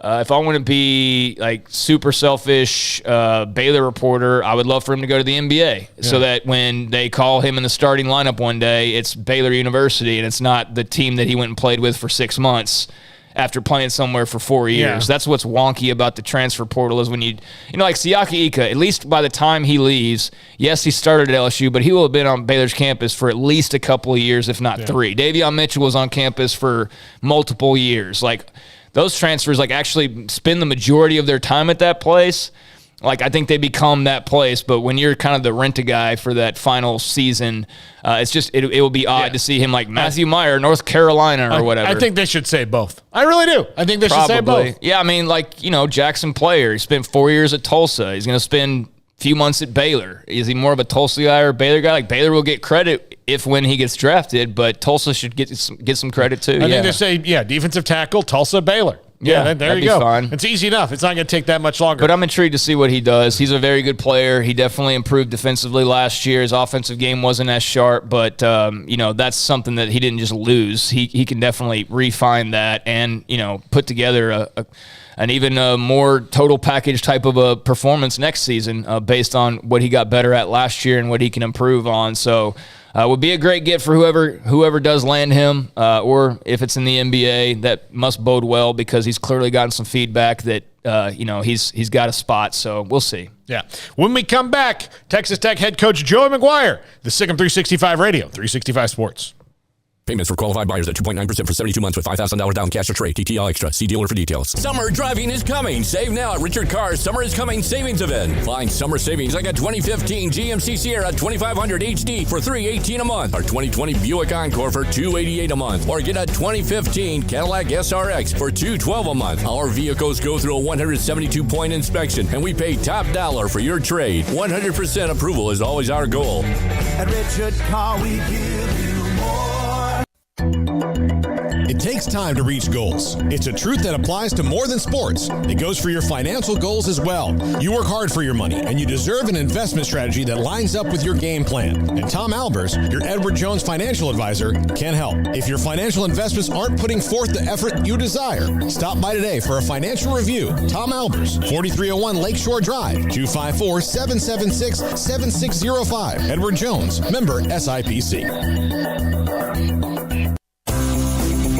if I want to be like super selfish Baylor reporter, I would love for him to go to the NBA so that when they call him in the starting lineup one day, it's Baylor University and it's not the team that he went and played with for 6 months after playing somewhere for 4 years. Yeah. That's what's wonky about the transfer portal is when you know, like Siaki Ika, at least by the time he leaves, yes, he started at LSU, but he will have been on Baylor's campus for at least a couple of years, if not 3. Davion Mitchell was on campus for multiple years. Like, those transfers, like, actually spend the majority of their time at that place. Like, I think they become that place, but when you're kind of the rent-a-guy for that final season, it's just, it will be odd to see him like Matthew Meyer, North Carolina or whatever. I think they should say both. I really do. I think they should say both. Yeah, I mean, like, you know, Jackson Player, he spent 4 years at Tulsa. He's going to spend a few months at Baylor. Is he more of a Tulsa guy or a Baylor guy? Like, Baylor will get credit when he gets drafted, but Tulsa should get some credit too. I think they say, defensive tackle, Tulsa, Baylor. Yeah, there you go. Fine. It's easy enough. It's not going to take that much longer. But I'm intrigued to see what he does. He's a very good player. He definitely improved defensively last year. His offensive game wasn't as sharp, but that's something that he didn't just lose. He can definitely refine that and put together an even more total package type of a performance next season based on what he got better at last year and what he can improve on. So would be a great get for whoever does land him, or if it's in the NBA, that must bode well because he's clearly gotten some feedback that he's got a spot. So we'll see. Yeah. When we come back, Texas Tech head coach Joey McGuire, the Sikkim 365 Radio, 365 Sports. Payments for qualified buyers at 2.9% for 72 months with $5,000 down cash or trade. TTL Extra. See dealer for details. Summer driving is coming. Save now at Richard Carr's Summer is Coming savings event. Find summer savings like a 2015 GMC Sierra 2500 HD for $318 a month, or 2020 Buick Encore for $288 a month, or get a 2015 Cadillac SRX for $212 a month. Our vehicles go through a 172-point inspection, and we pay top dollar for your trade. 100% approval is always our goal. At Richard Carr, we give you more. It takes time to reach goals. It's a truth that applies to more than sports. It goes for your financial goals as well. You work hard for your money, and you deserve an investment strategy that lines up with your game plan. And Tom Albers, your Edward Jones financial advisor, can help. If your financial investments aren't putting forth the effort you desire, stop by today for a financial review. Tom Albers, 4301 Lakeshore Drive, 254-776-7605. Edward Jones, member SIPC.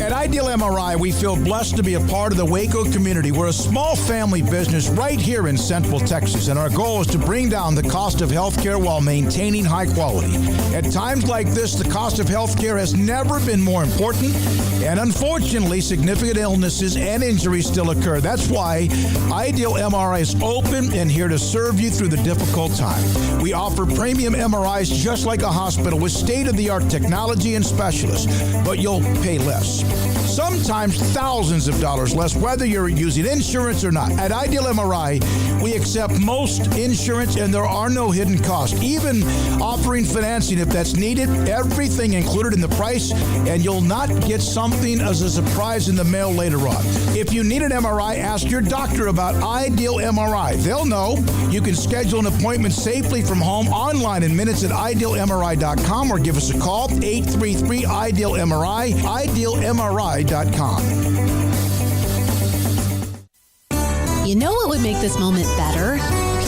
At Ideal MRI, we feel blessed to be a part of the Waco community. We're a small family business right here in Central Texas, and our goal is to bring down the cost of healthcare while maintaining high quality. At times like this, the cost of healthcare has never been more important, and unfortunately, significant illnesses and injuries still occur. That's why Ideal MRI is open and here to serve you through the difficult time. We offer premium MRIs just like a hospital with state-of-the-art technology and specialists, but you'll pay less. Sometimes thousands of dollars less, whether you're using insurance or not. At Ideal MRI, we accept most insurance and there are no hidden costs, even offering financing if that's needed. Everything included in the price, and you'll not get something as a surprise in the mail later on. If you need an MRI, ask your doctor about Ideal MRI. They'll know. You can schedule an appointment safely from home online in minutes at idealmri.com or give us a call, 833-IDEAL-MRI, idealmri.com. You know what would make this moment better?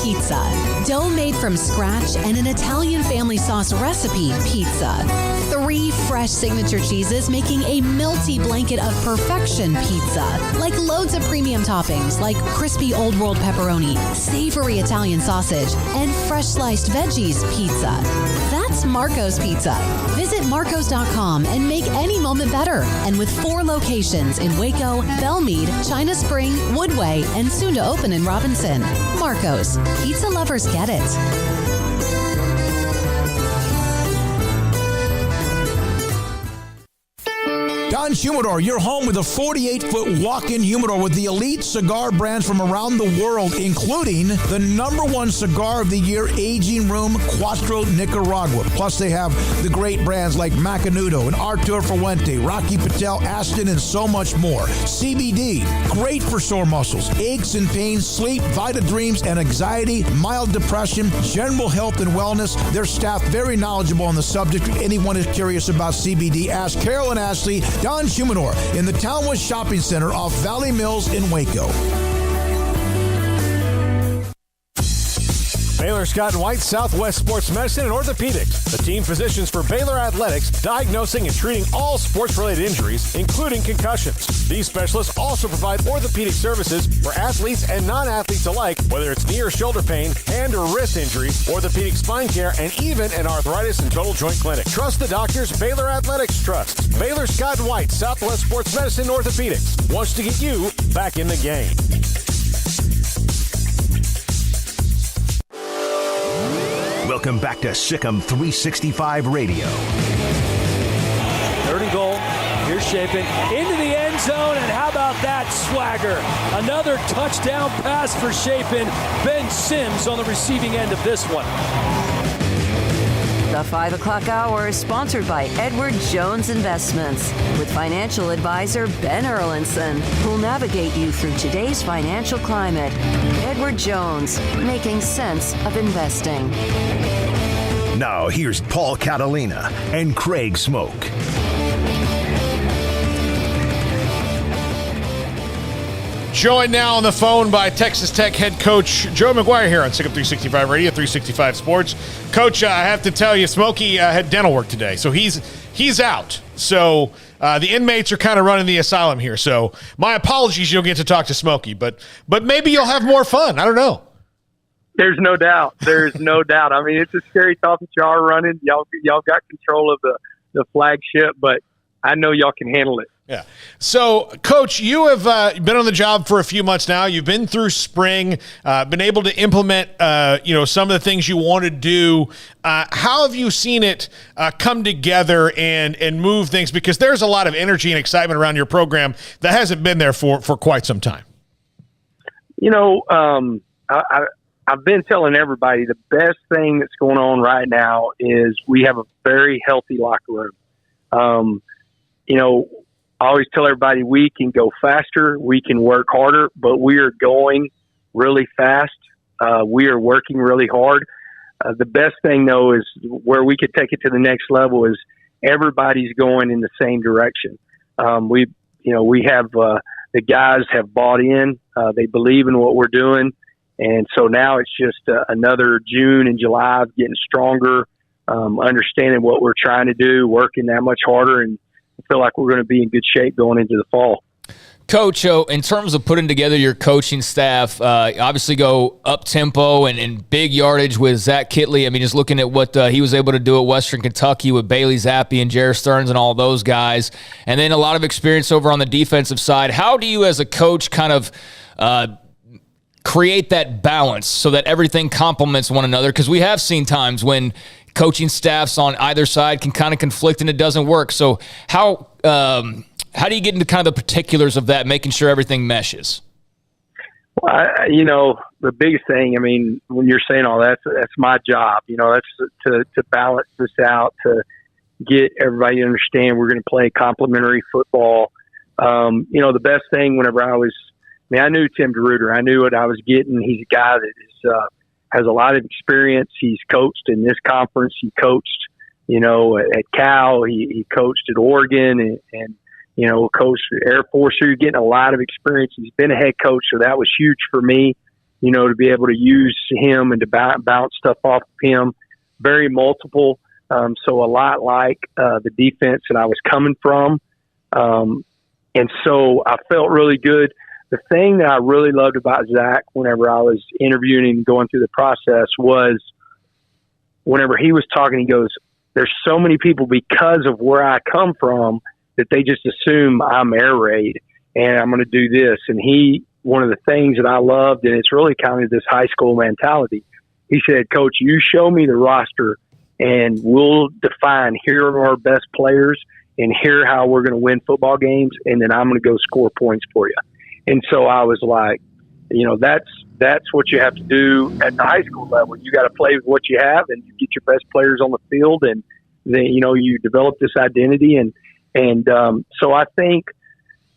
Pizza. Dough made from scratch and an Italian family sauce recipe pizza. 3 fresh signature cheeses making a melty blanket of perfection pizza. Like loads of premium toppings like crispy Old World pepperoni, savory Italian sausage, and fresh sliced veggies pizza. That's Marco's Pizza. Visit marcos.com and make any moment better. And with 4 locations in Waco, Belmead, China Spring, Woodway, and soon to open in Robinson. Marco's. Pizza lovers get it. Don Humidor, your home with a 48-foot walk-in humidor with the elite cigar brands from around the world, including the #1 cigar of the year, Aging Room Cuatro Nicaragua. Plus, they have the great brands like Macanudo and Artur Fuente, Rocky Patel, Aston, and so much more. CBD, great for sore muscles, aches and pains, sleep, Vita Dreams, and anxiety, mild depression, general health and wellness. Their staff very knowledgeable on the subject. If anyone is curious about CBD, ask Carol and Ashley. John Humidor in the Townwest Shopping Center off Valley Mills in Waco. Baylor Scott and White Southwest Sports Medicine and Orthopedics, the team physicians for Baylor Athletics, diagnosing and treating all sports-related injuries, including concussions. These specialists also provide orthopedic services for athletes and non-athletes alike, whether it's knee or shoulder pain, hand or wrist injuries, orthopedic spine care, and even an arthritis and total joint clinic. Trust the doctors Baylor Athletics trusts. Baylor Scott and White Southwest Sports Medicine and Orthopedics wants to get you back in the game. Welcome back to Sikkim 365 Radio. Third and goal. Here's Chapin into the end zone, and how about that swagger? Another touchdown pass for Chapin. Ben Sims on the receiving end of this one. The 5 o'clock hour is sponsored by Edward Jones Investments with financial advisor Ben Erlinson, who'll navigate you through today's financial climate. Edward Jones, making sense of investing. Now here's Paul Catalina and Craig Smoak. Joined now on the phone by Texas Tech head coach Joe McGuire here on Sikkim 365 Radio, 365 Sports. Coach, I have to tell you, Smokey had dental work today, so he's out. So the inmates are kind of running the asylum here. So my apologies, you'll get to talk to Smokey, but maybe you'll have more fun. I don't know. There's no doubt. There's no doubt. I mean, it's a scary thought that y'all are running. Y'all got control of the flagship, but I know y'all can handle it. Yeah. So, Coach, you have been on the job for a few months now. You've been through spring, been able to implement, some of the things you want to do. How have you seen it come together and move things? Because there's a lot of energy and excitement around your program that hasn't been there for quite some time. I've been telling everybody the best thing that's going on right now is we have a very healthy locker room. I always tell everybody we can go faster, we can work harder, but we are going really fast. We are working really hard. The best thing, though, is where we could take it to the next level is everybody's going in the same direction. We have the guys have bought in. They believe in what we're doing. And so now it's just another June and July of getting stronger, understanding what we're trying to do, working that much harder, and I feel like we're going to be in good shape going into the fall. Coach, in terms of putting together your coaching staff, obviously go up-tempo and big yardage with Zach Kitley. I mean, just looking at what he was able to do at Western Kentucky with Bailey Zappi and Jared Stearns and all those guys, and then a lot of experience over on the defensive side. How do you as a coach kind of create that balance so that everything complements one another? Because we have seen times when coaching staffs on either side can kind of conflict and it doesn't work. So how do you get into kind of the particulars of that, making sure everything meshes? Well, the biggest thing, I mean, when you're saying all that, that's my job. That's to balance this out, to get everybody to understand we're going to play complementary football. The best thing whenever I knew Tim DeRuiter. I knew what I was getting. He's a guy that is has a lot of experience. He's coached in this conference. He coached, at Cal. He coached at Oregon and coached at Air Force. So you're getting a lot of experience. He's been a head coach, so that was huge for me, to be able to use him and to bounce stuff off of him. Very multiple. So a lot like the defense that I was coming from. And so I felt really good. The thing that I really loved about Zach whenever I was interviewing him, going through the process, was whenever he was talking, he goes, there's so many people because of where I come from that they just assume I'm air raid and I'm going to do this. And one of the things that I loved, and it's really kind of this high school mentality, he said, Coach, you show me the roster and we'll define here are our best players and here how we're going to win football games. And then I'm going to go score points for you. And so I was like, that's what you have to do at the high school level. You got to play with what you have and you get your best players on the field, and then, you develop this identity. And so I think,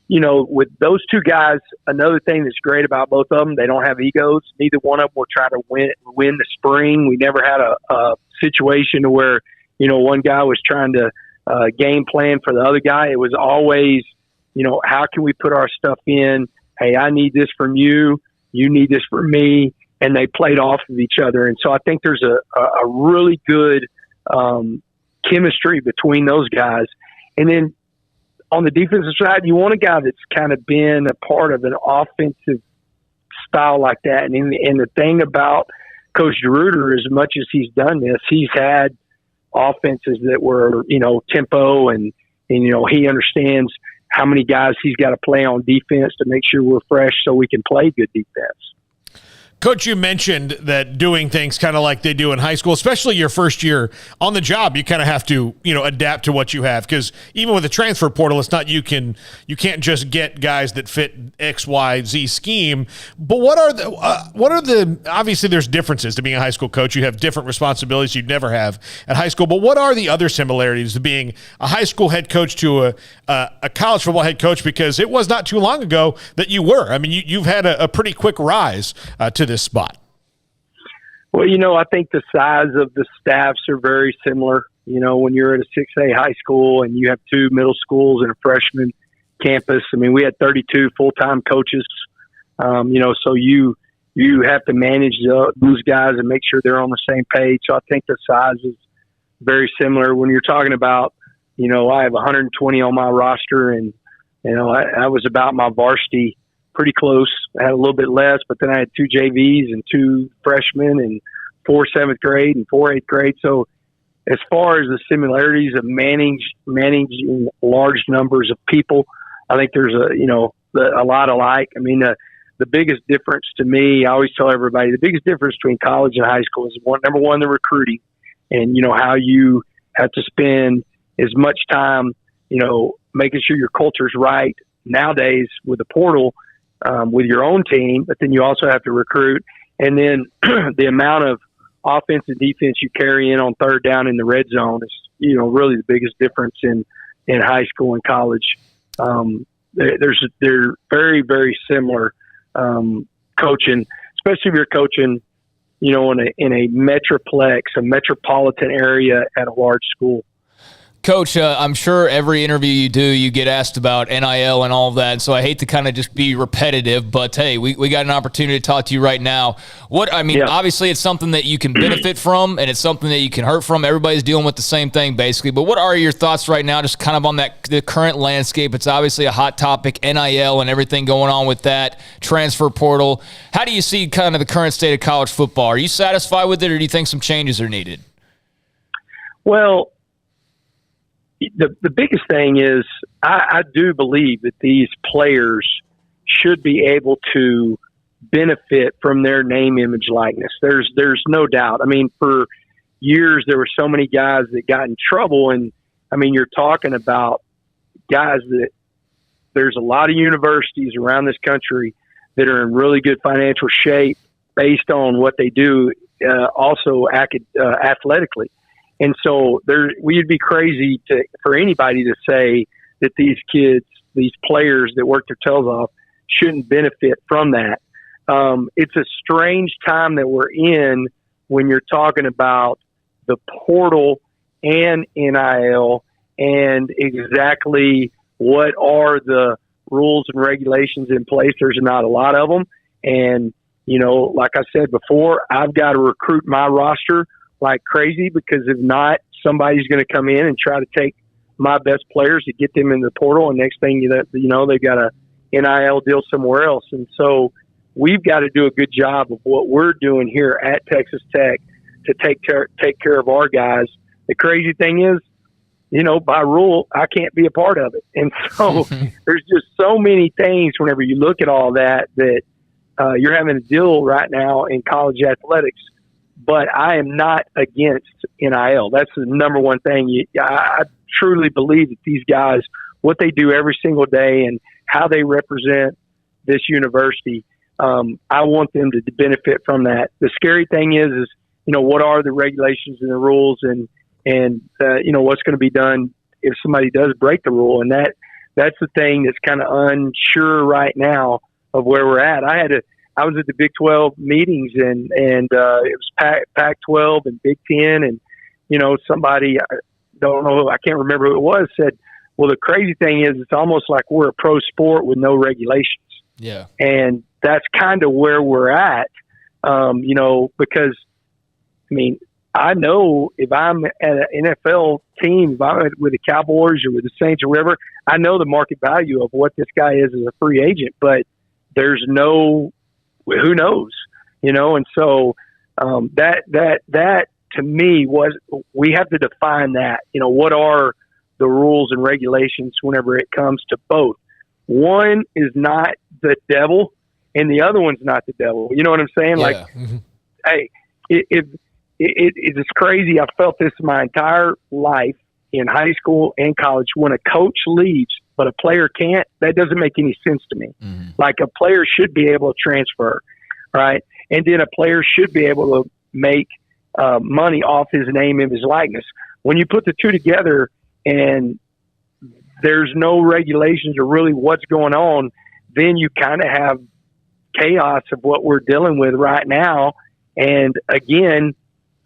with those two guys, another thing that's great about both of them, they don't have egos. Neither one of them will try to win the spring. We never had a situation where, one guy was trying to game plan for the other guy. It was always, how can we put our stuff in? Hey, I need this from you. You need this from me. And they played off of each other. And so I think there's a really good chemistry between those guys. And then on the defensive side, you want a guy that's kind of been a part of an offensive style like that. And the thing about Coach DeRuiter, as much as he's done this, he's had offenses that were, tempo and he understands how many guys he's got to play on defense to make sure we're fresh so we can play good defense. Coach, you mentioned that doing things kind of like they do in high school, especially your first year on the job, you kind of have to, adapt to what you have. Because even with the transfer portal, it's not you can't just get guys that fit X, Y, Z scheme. But what are the obviously there's differences to being a high school coach. You have different responsibilities you'd never have at high school. But what are the other similarities to being a high school head coach to a college football head coach? Because it was not too long ago that you were. I mean, you've had a pretty quick rise to this spot. Well, I think the size of the staffs are very similar. When you're at a 6A high school and you have 2 middle schools and a freshman campus, I mean, we had 32 full-time coaches, so you have to manage those guys and make sure they're on the same page. So I think the size is very similar. When you're talking about, I have 120 on my roster and, I was about my varsity pretty close. I had a little bit less, but then I had 2 JVs and 2 freshmen and 4 7th grade and 4 8th grade. So as far as the similarities of managing large numbers of people, I think there's a lot alike. I mean, the biggest difference to me, I always tell everybody, the biggest difference between college and high school is number one, the recruiting and, how you have to spend as much time, making sure your culture's right nowadays with the portal, with your own team, but then you also have to recruit. And then the amount of offense and defense you carry in on third down in the red zone is, really the biggest difference in high school and college. They're very, very similar coaching, especially if you're coaching, in a metroplex, a metropolitan area at a large school. Coach, I'm sure every interview you do, you get asked about NIL and all of that. So I hate to kind of just be repetitive, but hey, we got an opportunity to talk to you right now. Obviously it's something that you can benefit from and it's something that you can hurt from. Everybody's dealing with the same thing basically. But what are your thoughts right now, just kind of on the current landscape? It's obviously a hot topic, NIL and everything going on with that, transfer portal. How do you see kind of the current state of college football? Are you satisfied with it or do you think some changes are needed? Well, the biggest thing is I do believe that these players should be able to benefit from their name, image, likeness. There's no doubt. I mean, for years, there were so many guys that got in trouble. And I mean, you're talking about guys that there's a lot of universities around this country that are in really good financial shape based on what they do, also athletically. And so we'd be crazy for anybody to say that these kids, these players that work their tails off, shouldn't benefit from that. It's a strange time that we're in when you're talking about the portal and NIL and exactly what are the rules and regulations in place. There's not a lot of them. And, like I said before, I've got to recruit my roster like crazy because if not, somebody's going to come in and try to take my best players to get them in the portal. And next thing they've got a NIL deal somewhere else. And so we've got to do a good job of what we're doing here at Texas Tech to take care of our guys. The crazy thing is, by rule, I can't be a part of it. And so there's just so many things whenever you look at all that you're having to deal right now in college athletics. But I am not against NIL. That's the number one thing. I truly believe that these guys, what they do every single day and how they represent this university, I want them to benefit from that. The scary thing is what are the regulations and the rules and what's going to be done if somebody does break the rule. And that's the thing that's kind of unsure right now of where we're at. I was at the Big 12 meetings and it was Pac-12 and Big 10 and, somebody, don't know, I can't remember who it was, said, well, the crazy thing is it's almost like we're a pro sport with no regulations. Yeah. And that's kind of where we're at, because, I mean, I know if I'm at an NFL team, if I'm with the Cowboys or with the Saints or whatever, I know the market value of what this guy is as a free agent, but there's no, who knows, and so that to me we have to define that, what are the rules and regulations whenever it comes to both. One is not the devil and the other one's not the devil. You know what I'm saying? Yeah. Like, hey, it's crazy. I've felt this my entire life in high school and college. When a coach leaves, but a player can't, that doesn't make any sense to me. Mm-hmm. Like, a player should be able to transfer, right? And then a player should be able to make money off his name and his likeness. When you put the two together and there's no regulations or really what's going on, then you kind of have chaos of what we're dealing with right now. And again,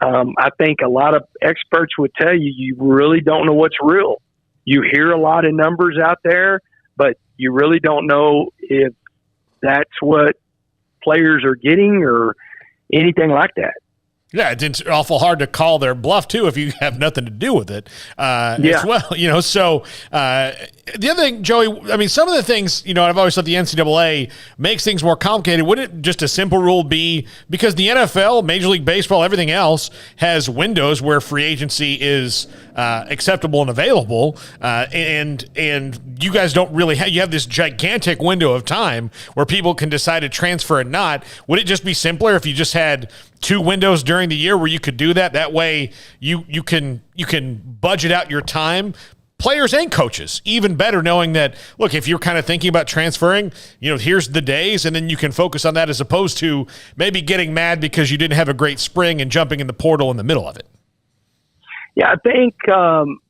I think a lot of experts would tell you, you really don't know what's real. You hear a lot of numbers out there, but you really don't know if that's what players are getting or anything like that. Yeah, it's awful hard to call their bluff, too, if you have nothing to do with it as well. So the other thing, Joey, I mean, some of the things, I've always thought the NCAA makes things more complicated. Wouldn't just a simple rule be, because the NFL, Major League Baseball, everything else has windows where free agency is acceptable and available, and you guys don't really have, you have this gigantic window of time where people can decide to transfer and not. Would it just be simpler if you just had two windows during the year where you could do that? That way you can budget out your time, players and coaches, even better, knowing that, look, if you're kind of thinking about transferring, here's the days, and then you can focus on that as opposed to maybe getting mad because you didn't have a great spring and jumping in the portal in the middle of it. Yeah, I think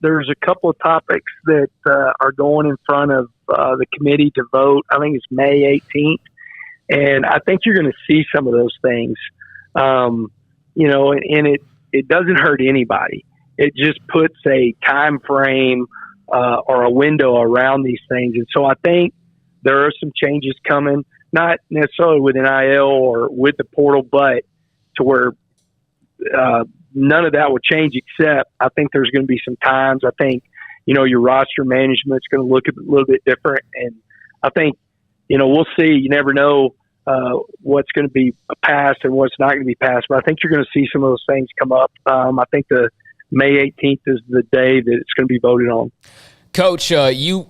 there's a couple of topics that are going in front of the committee to vote. I think it's May 18th, and I think you're going to see some of those things. And it doesn't hurt anybody. It just puts a time frame or a window around these things. And so I think there are some changes coming, not necessarily with NIL or with the portal, but to where none of that will change, except I think there's going to be some times. I think, your roster management's going to look a little bit different. And I think, we'll see. You never know what's going to be passed and what's not going to be passed. But I think you're going to see some of those things come up. I think the May 18th is the day that it's going to be voted on. Coach, you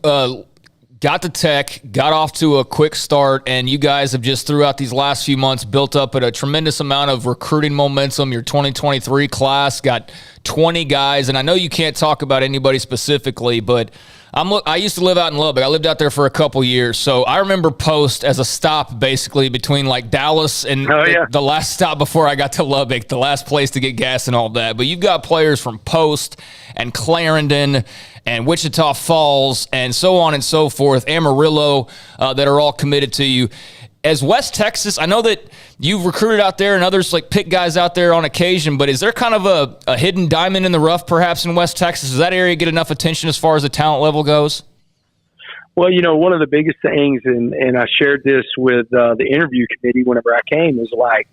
got to Tech, got off to a quick start, and you guys have just throughout these last few months built up a tremendous amount of recruiting momentum. Your 2023 class got 20 guys, and I know you can't talk about anybody specifically, but I used to live out in Lubbock. I lived out there for a couple years, so I remember Post as a stop basically between like Dallas and the last stop before I got to Lubbock, the last place to get gas and all that. But you've got players from Post and Clarendon and Wichita Falls and so on and so forth, Amarillo, that are all committed to you. As West Texas, I know that you've recruited out there and others like pick guys out there on occasion, but is there kind of a hidden diamond in the rough perhaps in West Texas? Does that area get enough attention as far as the talent level goes? Well, one of the biggest things, and I shared this with the interview committee whenever I came, was like,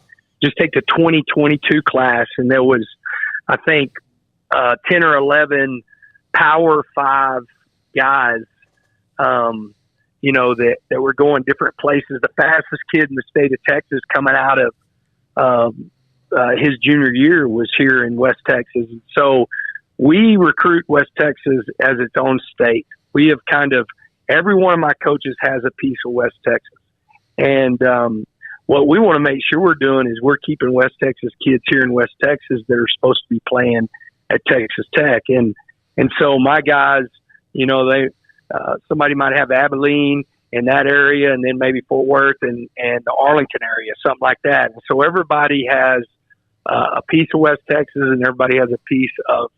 just take the 2022 class, and there was, I think, 10 or 11 Power 5 guys, that were going different places. The fastest kid in the state of Texas coming out of his junior year was here in West Texas. And so we recruit West Texas as its own state. We have every one of my coaches has a piece of West Texas. And what we want to make sure we're doing is we're keeping West Texas kids here in West Texas that are supposed to be playing at Texas Tech. And so my guys, somebody might have Abilene in that area, and then maybe Fort Worth and the Arlington area, something like that. And so everybody has a piece of West Texas, and everybody has a piece of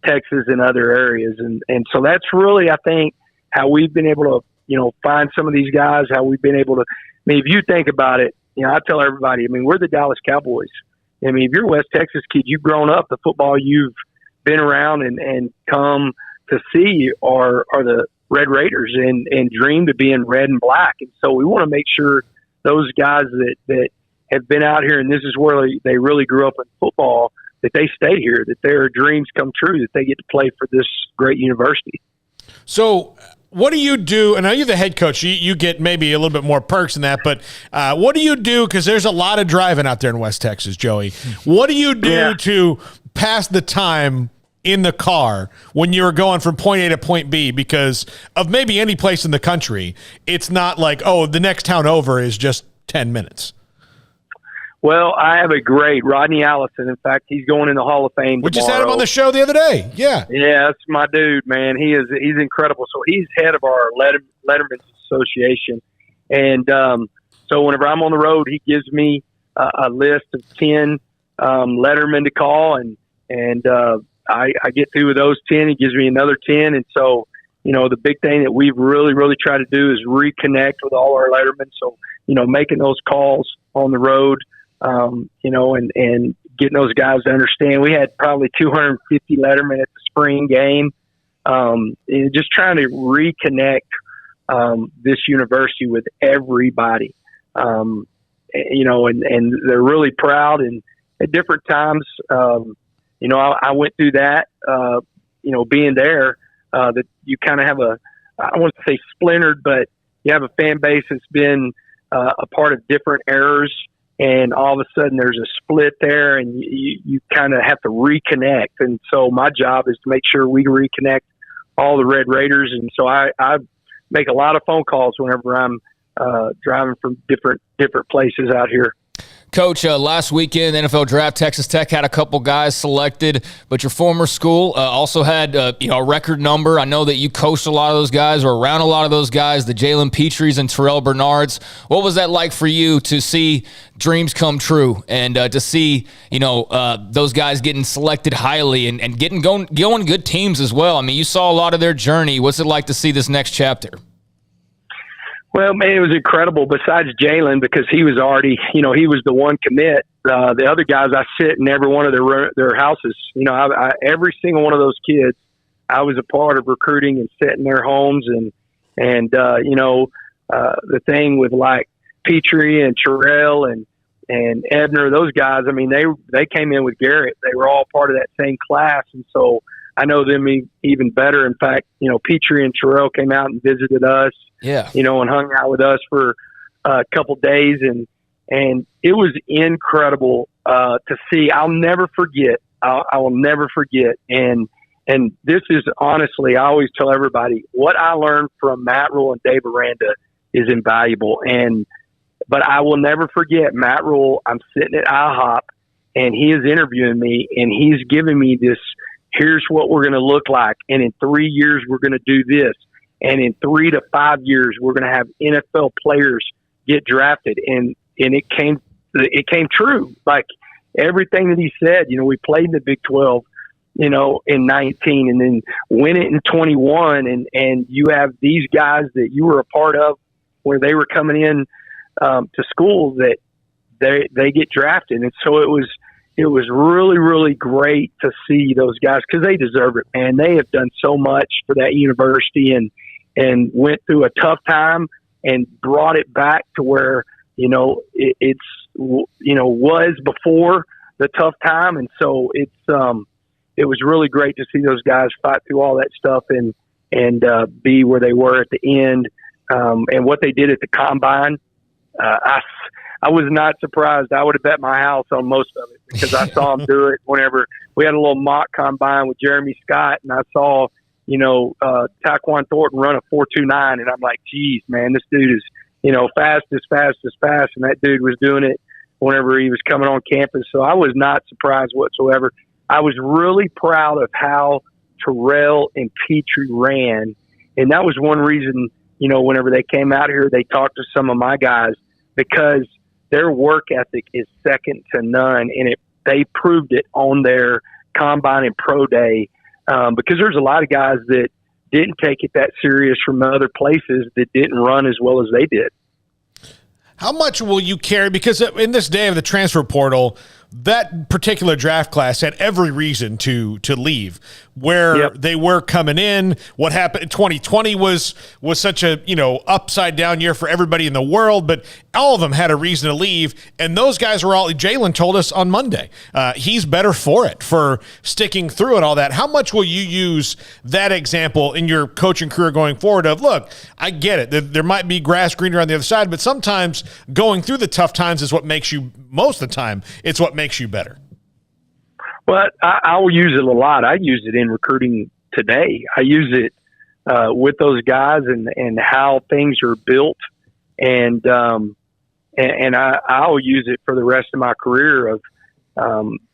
Texas in other areas. And so that's really, I think, how we've been able to, find some of these guys, how we've been able to, if you think about it, I tell everybody, we're the Dallas Cowboys. If you're a West Texas kid, you've grown up, the football you've been around and come to see are the Red Raiders and dream to be in red and black. And so we want to make sure those guys that have been out here and this is where they really grew up in football, that they stay here, that their dreams come true, that they get to play for this great university. So what do you do? And now you're the head coach. You get maybe a little bit more perks than that, but what do you do? Because there's a lot of driving out there in West Texas, Joey. What do you do to pass the time in the car when you're going from point A to point B? Because of maybe any place in the country, it's not like, oh, the next town over is just 10 minutes. Well, I have a great Rodney Allison. In fact, he's going in the Hall of Fame We tomorrow. just had him on the show the other day. Yeah. Yeah, that's my dude, man. He's incredible. So he's head of our Letterman's Association. And so whenever I'm on the road, he gives me a list of 10 Letterman to call, and I get through with those 10. He gives me another 10. And so, the big thing that we've really, really tried to do is reconnect with all our Lettermen. So, making those calls on the road, and getting those guys to understand. We had probably 250 Lettermen at the spring game. Just trying to reconnect this university with everybody, and they're really proud. And at different times, I went through that, being there, that you kind of have I don't want to say splintered, but you have a fan base that's been a part of different eras. And all of a sudden there's a split there and you kind of have to reconnect. And so my job is to make sure we reconnect all the Red Raiders. And so I make a lot of phone calls whenever I'm driving from different places out here. Coach, last weekend, the NFL Draft, Texas Tech had a couple guys selected, but your former school also had a record number. I know that you coached a lot of those guys or around a lot of those guys, the Jalen Petries and Terrell Bernards. What was that like for you to see dreams come true and to see those guys getting selected highly and going good teams as well? I mean, you saw a lot of their journey. What's it like to see this next chapter? Well, man, it was incredible besides Jalen because he was already, he was the one commit. The other guys, I sit in every one of their houses. Every single one of those kids, I was a part of recruiting and sitting in their homes. And the thing with like Petrie and Terrell and Ebner, those guys, I mean, they came in with Garrett. They were all part of that same class. And so I know them even better. In fact, Petrie and Terrell came out and visited us. Yeah. And hung out with us for a couple days. And it was incredible to see. I'll never forget. I will never forget. And this is honestly, I always tell everybody, what I learned from Matt Rule and Dave Aranda is invaluable. But I will never forget Matt Rule. I'm sitting at IHOP and he is interviewing me and he's giving me this, here's what we're going to look like. And in 3 years, we're going to do this. And in 3 to 5 years, we're going to have NFL players get drafted. And it came true. Like everything that he said, we played in the Big 12, in 19 and then win it in 21. And you have these guys that you were a part of where they were coming in to school that they get drafted. And so it was really, really great to see those guys because they deserve it, man. They have done so much for that university and went through a tough time and brought it back to where, it's was before the tough time. And so it was really great to see those guys fight through all that stuff and be where they were at the end. And what they did at the combine, I was not surprised. I would have bet my house on most of it because I saw him do it whenever we had a little mock combine with Jeremy Scott and I saw, Taquan Thornton run a 4.29 and I'm like, geez, man, this dude is, fast. And that dude was doing it whenever he was coming on campus. So I was not surprised whatsoever. I was really proud of how Terrell and Petrie ran. And that was one reason, whenever they came out here, they talked to some of my guys because their work ethic is second to none. And they proved it on their combine and pro day. Because there's a lot of guys that didn't take it that serious from other places that didn't run as well as they did. How much will you carry? Because in this day of the transfer portal, that particular draft class had every reason to leave where they were coming in. What happened in 2020 was such a, upside down year for everybody in the world, but all of them had a reason to leave. And those guys were all, Jalen told us on Monday, he's better for it, for sticking through and all that. How much will you use that example in your coaching career going forward of, look, I get it. There might be grass greener on the other side, but sometimes going through the tough times is what makes you, most of the time, it's what makes you better. Well, I will use it a lot. I use it in recruiting today. I use it with those guys and how things are built, and I'll use it for the rest of my career of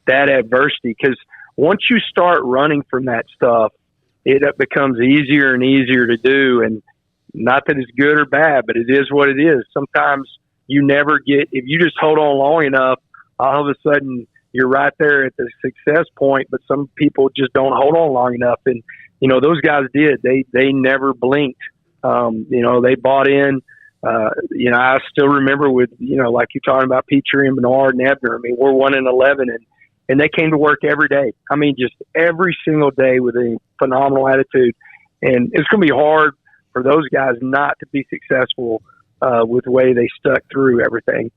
that adversity. Because once you start running from that stuff, it becomes easier and easier to do. And not that it's good or bad, but it is what it is. Sometimes you never get, if you just hold on long enough, all of a sudden you're right there at the success point, but some people just don't hold on long enough. And, those guys did. They never blinked. They bought in. I still remember with, like you're talking about Petrie and Bernard and Ebner. I mean, we're 1-11, and they came to work every day. I mean, just every single day with a phenomenal attitude. And it's going to be hard for those guys not to be successful with the way they stuck through everything.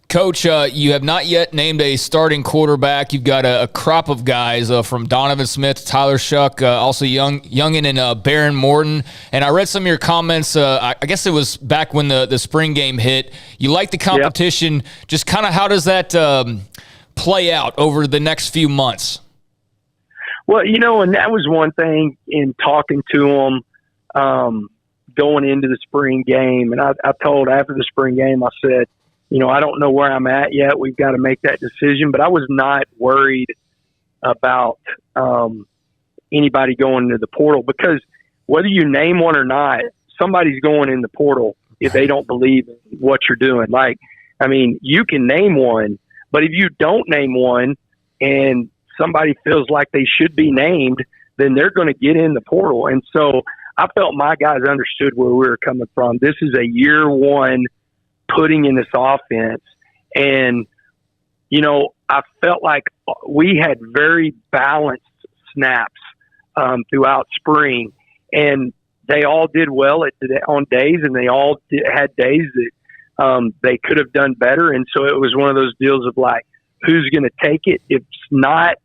Coach, you have not yet named a starting quarterback. You've got a crop of guys from Donovan Smith, Tyler Shuck, also Youngin and Baron Morton. And I read some of your comments. I guess it was back when the spring game hit. You like the competition. Yep. Just kind of how does that play out over the next few months? Well, and that was one thing in talking to them going into the spring game. And I told after the spring game, I said, I don't know where I'm at yet. We've got to make that decision. But I was not worried about anybody going into the portal, because whether you name one or not, somebody's going in the portal if they don't believe in what you're doing. You can name one, but if you don't name one and somebody feels like they should be named, then they're going to get in the portal. And so I felt my guys understood where we were coming from. This is a year one putting in this offense. And, I felt like we had very balanced snaps throughout spring, and they all did well on days, and they all had days that they could have done better. And so it was one of those deals of like, who's going to take it? If it's not,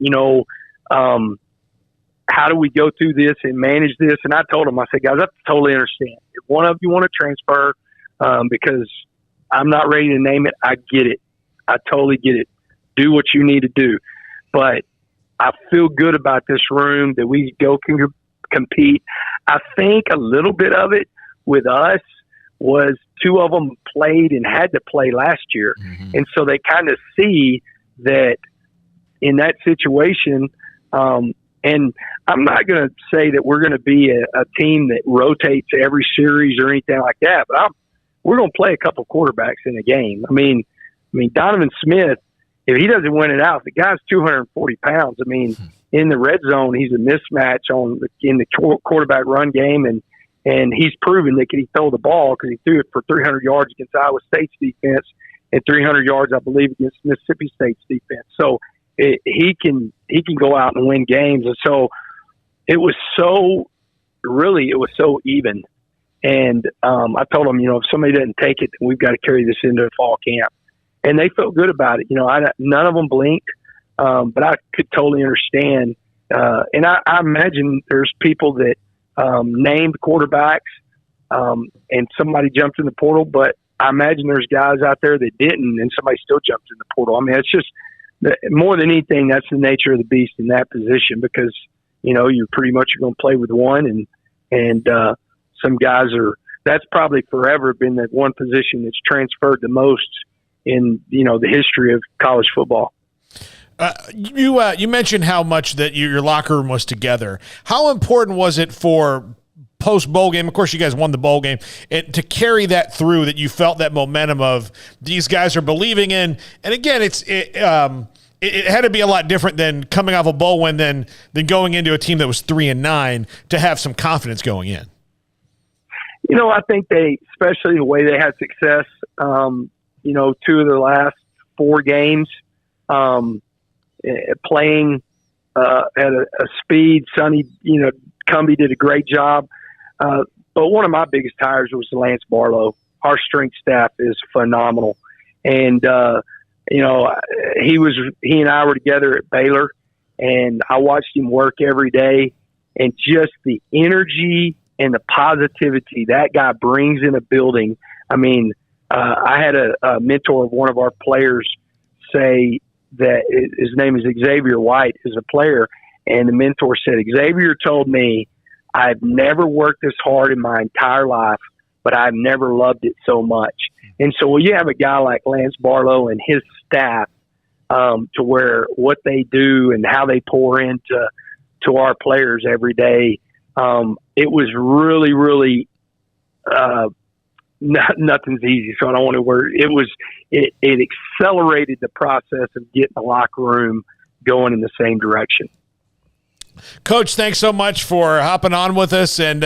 how do we go through this and manage this? And I told them, I said, guys, I totally understand. If one of you want to transfer, because I'm not ready to name it, I get it. I totally get it. Do what you need to do. But I feel good about this room that we go compete. I think a little bit of it with us was two of them played and had to play last year. Mm-hmm. And so they kind of see that in that situation, and I'm not going to say that we're going to be a team that rotates every series or anything like that, but we're going to play a couple quarterbacks in a game. I mean, Donovan Smith, if he doesn't win it out, the guy's 240 pounds. I mean, in the red zone, he's a mismatch in the quarterback run game, and he's proven that he throw the ball because he threw it for 300 yards against Iowa State's defense and 300 yards, I believe, against Mississippi State's defense. So he can go out and win games. And so it was so even. And I told them, if somebody doesn't take it, then we've got to carry this into fall camp. And they felt good about it. None of them blinked, but I could totally understand. And I imagine there's people that named quarterbacks and somebody jumped in the portal, but I imagine there's guys out there that didn't and somebody still jumped in the portal. I mean, it's just more than anything, that's the nature of the beast in that position, because, you're pretty much going to play with one and some guys that's probably forever been that one position that's transferred the most in, the history of college football. You mentioned how much that your locker room was together. How important was it for post-bowl game? Of course, you guys won the bowl game. To carry that through, that you felt that momentum of these guys are believing in. And again, it had to be a lot different than coming off a bowl win than going into a team that was 3-9 to have some confidence going in. I think especially the way they had success, 2 of the last 4 games, playing at a speed. Sonny, Cumbie did a great job. But one of my biggest hires was Lance Barlow. Our strength staff is phenomenal. And, he and I were together at Baylor, and I watched him work every day, and just the energy and the positivity that guy brings in a building. I mean, I had a mentor of one of our players say that his name is Xavier White, is a player. And the mentor said, Xavier told me, I've never worked this hard in my entire life, but I've never loved it so much. And so when you have a guy like Lance Barlow and his staff, to where what they do and how they pour into our players every day, it was really, really nothing's easy. So I don't want to word it accelerated the process of getting the locker room going in the same direction. Coach, thanks so much for hopping on with us, and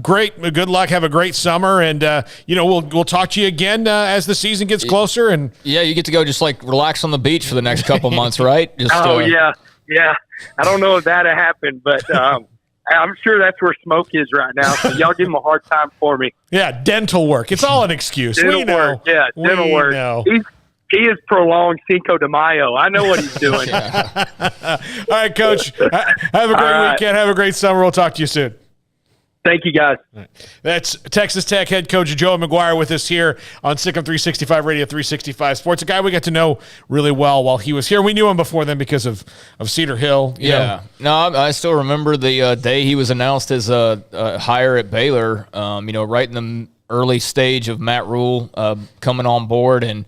good luck. Have a great summer, and we'll talk to you again as the season gets closer. And yeah, you get to go just like relax on the beach for the next couple months, right? Just, yeah. I don't know if that'll happen, but I'm sure that's where Smoak is right now. So y'all give him a hard time for me. Yeah, dental work. It's all an excuse. Dental work. Yeah, dental work. He is prolonged Cinco de Mayo. I know what he's doing. All right, Coach. Have a great weekend. Have a great summer. We'll talk to you soon. Thank you, guys. Right. That's Texas Tech head coach Joey McGuire with us here on Sikkim 365 Radio 365 Sports, a guy we got to know really well while he was here. We knew him before then because of Cedar Hill. Yeah. No, I still remember the day he was announced as a hire at Baylor, right in the early stage of Matt Rule coming on board. And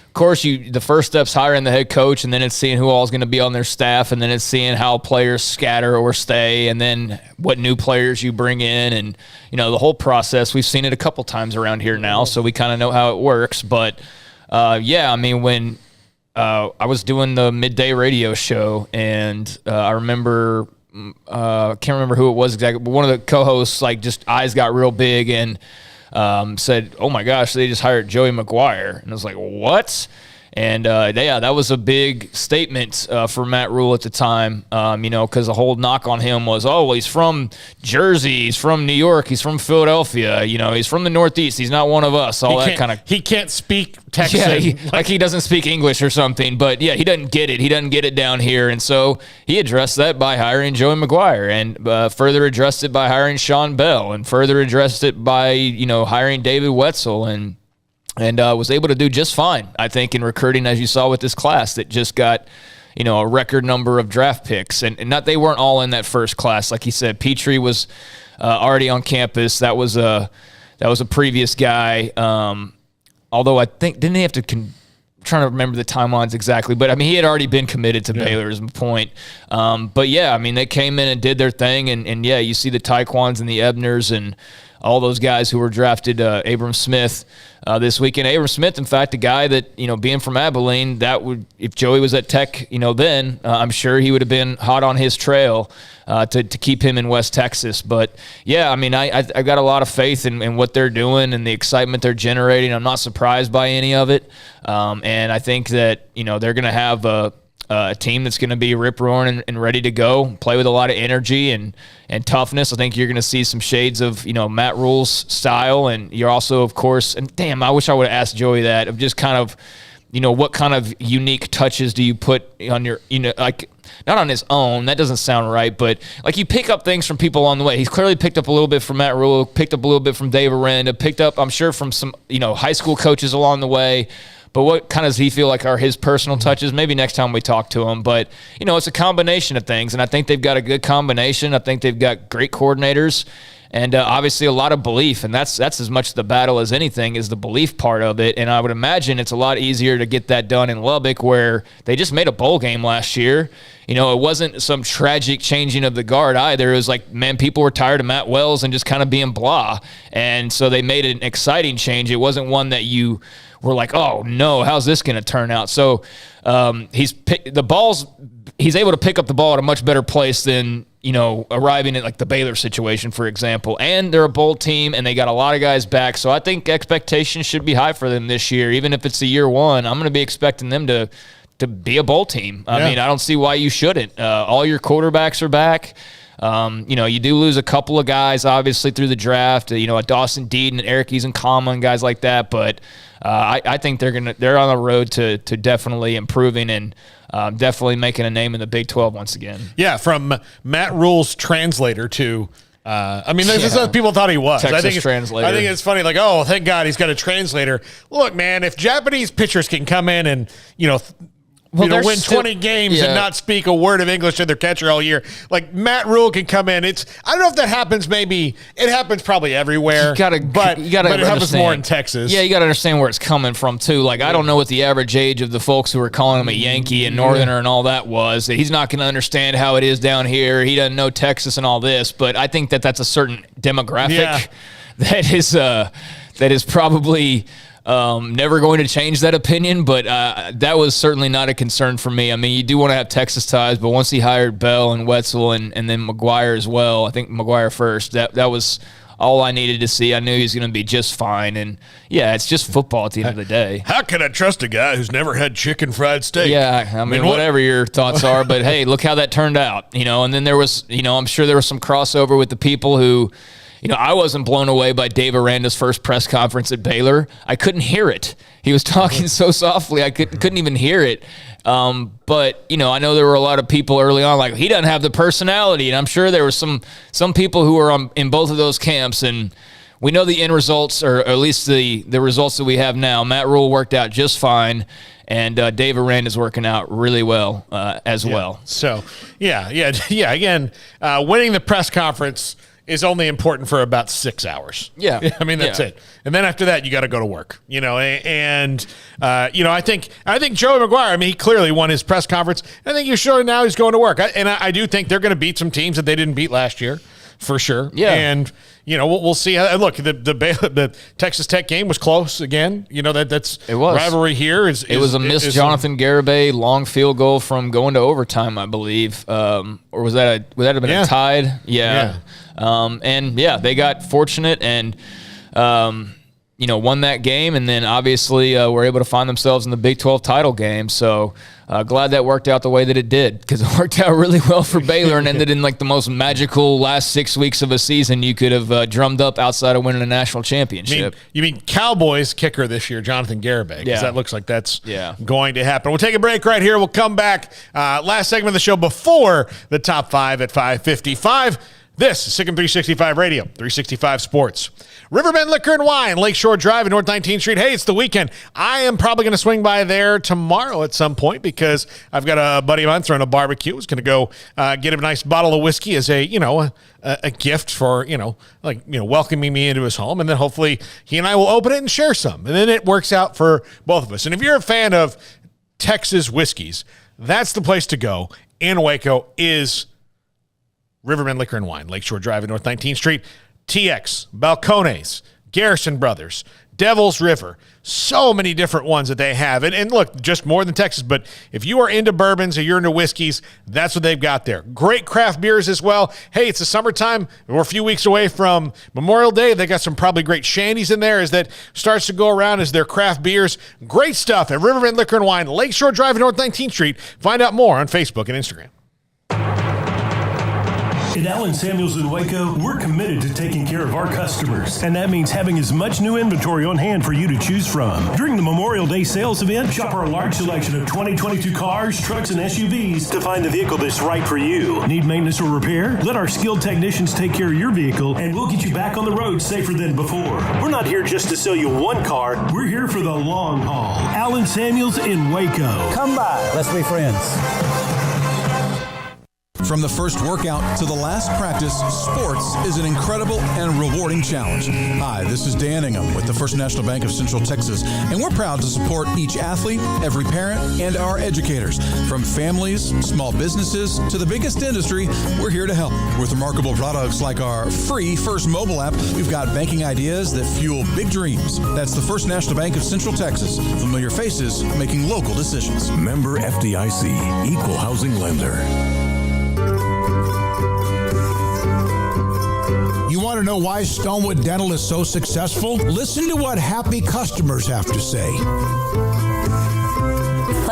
of course, the first step's hiring the head coach, and then it's seeing who all is going to be on their staff, and then it's seeing how players scatter or stay, and then what new players you bring in, and the whole process. We've seen it a couple times around here now, so we kind of know how it works. But when I was doing the midday radio show, and I remember can't remember who it was exactly, but one of the co-hosts just eyes got real big and said, "Oh my gosh, they just hired Joey McGuire." And I was like, "What?" And that was a big statement for Matt Rule at the time, because the whole knock on him was, he's from Jersey, he's from New York, he's from Philadelphia, he's from the Northeast, he's not one of us. He can't speak Texan. Yeah, he doesn't speak English or something. But yeah, he doesn't get it. He doesn't get it down here, and so he addressed that by hiring Joey McGuire, and further addressed it by hiring Sean Bell, and further addressed it by hiring David Wetzel, and was able to do just fine, I think, in recruiting, as you saw with this class that just got, a record number of draft picks. And they weren't all in that first class. Like he said, Petrie was already on campus. That was a previous guy. Although I think, didn't he have to trying to remember the timelines exactly, but he had already been committed to Baylor is my point. But yeah, they came in and did their thing. And yeah, you see the Taekwons and the Ebners and all those guys who were drafted, Abram Smith this weekend. Abram Smith, in fact, a guy that, being from Abilene, if Joey was at Tech, then I'm sure he would have been hot on his trail to keep him in West Texas. But yeah, I got a lot of faith in what they're doing and the excitement they're generating. I'm not surprised by any of it. And I think that, they're going to have a team that's going to be rip-roaring and ready to go, play with a lot of energy and toughness. I think you're going to see some shades of, Matt Rule's style, and you're also, of course, and damn, I wish I would have asked Joey that, of just kind of, what kind of unique touches do you put on your, not on his own, that doesn't sound right, but you pick up things from people along the way. He's clearly picked up a little bit from Matt Rule, picked up a little bit from Dave Aranda, picked up, I'm sure, from some, high school coaches along the way. But what kind of does he feel like are his personal touches? Maybe next time we talk to him. But, it's a combination of things, and I think they've got a good combination. I think they've got great coordinators and obviously a lot of belief, and that's as much the battle as anything is the belief part of it. And I would imagine it's a lot easier to get that done in Lubbock, where they just made a bowl game last year. It wasn't some tragic changing of the guard either. It was people were tired of Matt Wells and just kind of being blah. And so they made an exciting change. It wasn't one that you were like, oh no, how's this going to turn out? So he's able to pick up the ball at a much better place than, arriving at the Baylor situation, for example. And they're a bold team, and they got a lot of guys back. So I think expectations should be high for them this year. Even if it's the year one, I'm going to be expecting them to to be a bowl team. I mean, I don't see why you shouldn't. All your quarterbacks are back. You do lose a couple of guys, obviously, through the draft. A Dawson Deeden and Eric Eason-Kama and guys like that. But I think they're on the road to definitely improving and definitely making a name in the Big 12 once again. Yeah, from Matt Rule's translator to this is what people thought he was. Texas translator. I think it's funny, like, oh, thank God he's got a translator. Look, man, if Japanese pitchers can come in and, win 20 games and not speak a word of English to their catcher all year, like Matt Rule can come in. I don't know if that happens. Maybe it happens probably everywhere. But it happens more in Texas. Yeah, you got to understand where it's coming from too. Like, I don't know what the average age of the folks who are calling him a Yankee and Northerner and all that was. He's not going to understand how it is down here. He doesn't know Texas and all this. But I think that's a certain demographic that is probably. Never going to change that opinion, but that was certainly not a concern for me. I mean, you do want to have Texas ties, but once he hired Bell and Wetzel and then McGuire as well, I think McGuire first, that was all I needed to see. I knew he was going to be just fine, and it's just football at the end of the day. How can I trust a guy who's never had chicken fried steak? Yeah, I mean whatever your thoughts are, but hey, look how that turned out, and then there was, I'm sure there was some crossover with the people who, I wasn't blown away by Dave Aranda's first press conference at Baylor. I couldn't hear it. He was talking so softly, I couldn't even hear it. But, I know there were a lot of people early on like, he doesn't have the personality. And I'm sure there were some people who were in both of those camps. And we know the end results, or at least the results that we have now. Matt Rule worked out just fine. And Dave Aranda's working out really well as well. So, again, winning the press conference is only important for about 6 hours. Yeah. I mean, that's it. And then after that, you got to go to work, and I think Joey McGuire, he clearly won his press conference. I think you're showing now he's going to work. I do think they're going to beat some teams that they didn't beat last year, for sure. Yeah. And, we'll see. Look, the Texas Tech game was close again. That's it was. Rivalry here. It was a missed Jonathan Garibay long field goal from going to overtime, I believe. Or would that have been a tied? Yeah. They got fortunate and, won that game, and then obviously were able to find themselves in the Big 12 title game. So glad that worked out the way that it did, because it worked out really well for Baylor and ended in like the most magical last 6 weeks of a season you could have drummed up outside of winning a national championship. You mean Cowboys kicker this year, Jonathan Garibay? Because that looks like that's going to happen. We'll take a break right here. We'll come back. Last segment of the show before the top 5 at 5:55. This is Sikkim 365 Radio, 365 Sports. Riverbend Liquor and Wine, Lakeshore Drive and North 19th Street. Hey, it's the weekend. I am probably going to swing by there tomorrow at some point because I've got a buddy of mine throwing a barbecue. He's going to go get him a nice bottle of whiskey as a gift for, welcoming me into his home. And then hopefully he and I will open it and share some. And then it works out for both of us. And if you're a fan of Texas whiskeys, that's the place to go in Waco is Riverbend Liquor and Wine, Lakeshore Drive and North 19th Street. TX, Balcones, Garrison Brothers, Devil's River, so many different ones that they have. And look, just more than Texas, but if you are into bourbons or you're into whiskeys, that's what they've got there. Great craft beers as well. Hey, it's the summertime. We're a few weeks away from Memorial Day. They got some probably great shandies in there as that starts to go around as their craft beers. Great stuff at Riverbend Liquor and Wine, Lakeshore Drive and North 19th Street. Find out more on Facebook and Instagram. At Allen Samuels in Waco, we're committed to taking care of our customers, and that means having as much new inventory on hand for you to choose from. During the Memorial Day sales event, shop our large selection of 2022 cars, trucks, and SUVs to find the vehicle that's right for you. Need maintenance or repair? Let our skilled technicians take care of your vehicle, and we'll get you back on the road safer than before. We're not here just to sell you one car. We're here for the long haul. Allen Samuels in Waco. Come by. Let's be friends. From the first workout to the last practice, sports is an incredible and rewarding challenge. Hi, this is Dan Ingham with the First National Bank of Central Texas, and we're proud to support each athlete, every parent, and our educators. From families, small businesses, to the biggest industry, we're here to help. With remarkable products like our free First mobile app, we've got banking ideas that fuel big dreams. That's the First National Bank of Central Texas. Familiar faces making local decisions. Member FDIC, Equal Housing Lender. You want to know why Stonewood Dental is so successful? Listen to what happy customers have to say.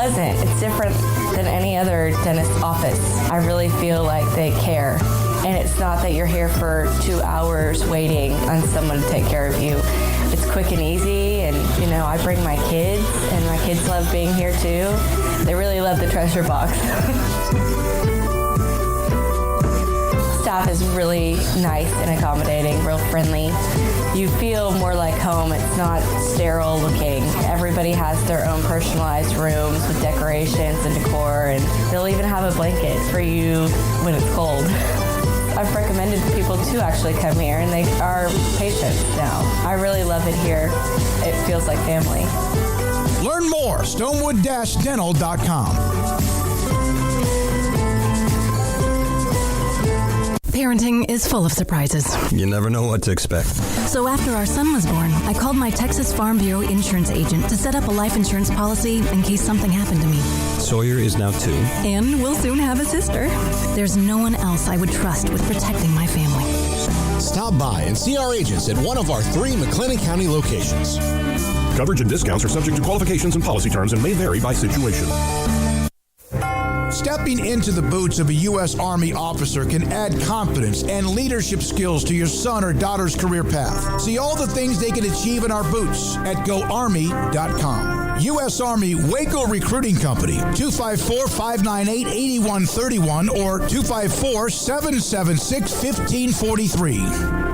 pleasant. It's different than any other dentist office. I really feel like they care. And it's not that you're here for 2 hours waiting on someone to take care of you. It's quick and easy, and I bring my kids, and my kids love being here too. They really love the treasure box. Staff is really nice and accommodating, real friendly. You feel more like home. It's not sterile looking. Everybody has their own personalized rooms with decorations and decor, and they'll even have a blanket for you when it's cold. I've recommended people to actually come here, and they are patients now. I really love it here. It feels like family. Learn more, stonewood-dental.com. Parenting is full of surprises. You never know what to expect. So after our son was born, I called my Texas Farm Bureau insurance agent to set up a life insurance policy in case something happened to me. Sawyer is now 2. And we'll soon have a sister. There's no one else I would trust with protecting my family. Stop by and see our agents at one of our 3 McLennan County locations. Coverage and discounts are subject to qualifications and policy terms and may vary by situation. Stepping into the boots of a U.S. Army officer can add confidence and leadership skills to your son or daughter's career path. See all the things they can achieve in our boots at GoArmy.com. U.S. Army Waco Recruiting Company, 254-598-8131 or 254-776-1543.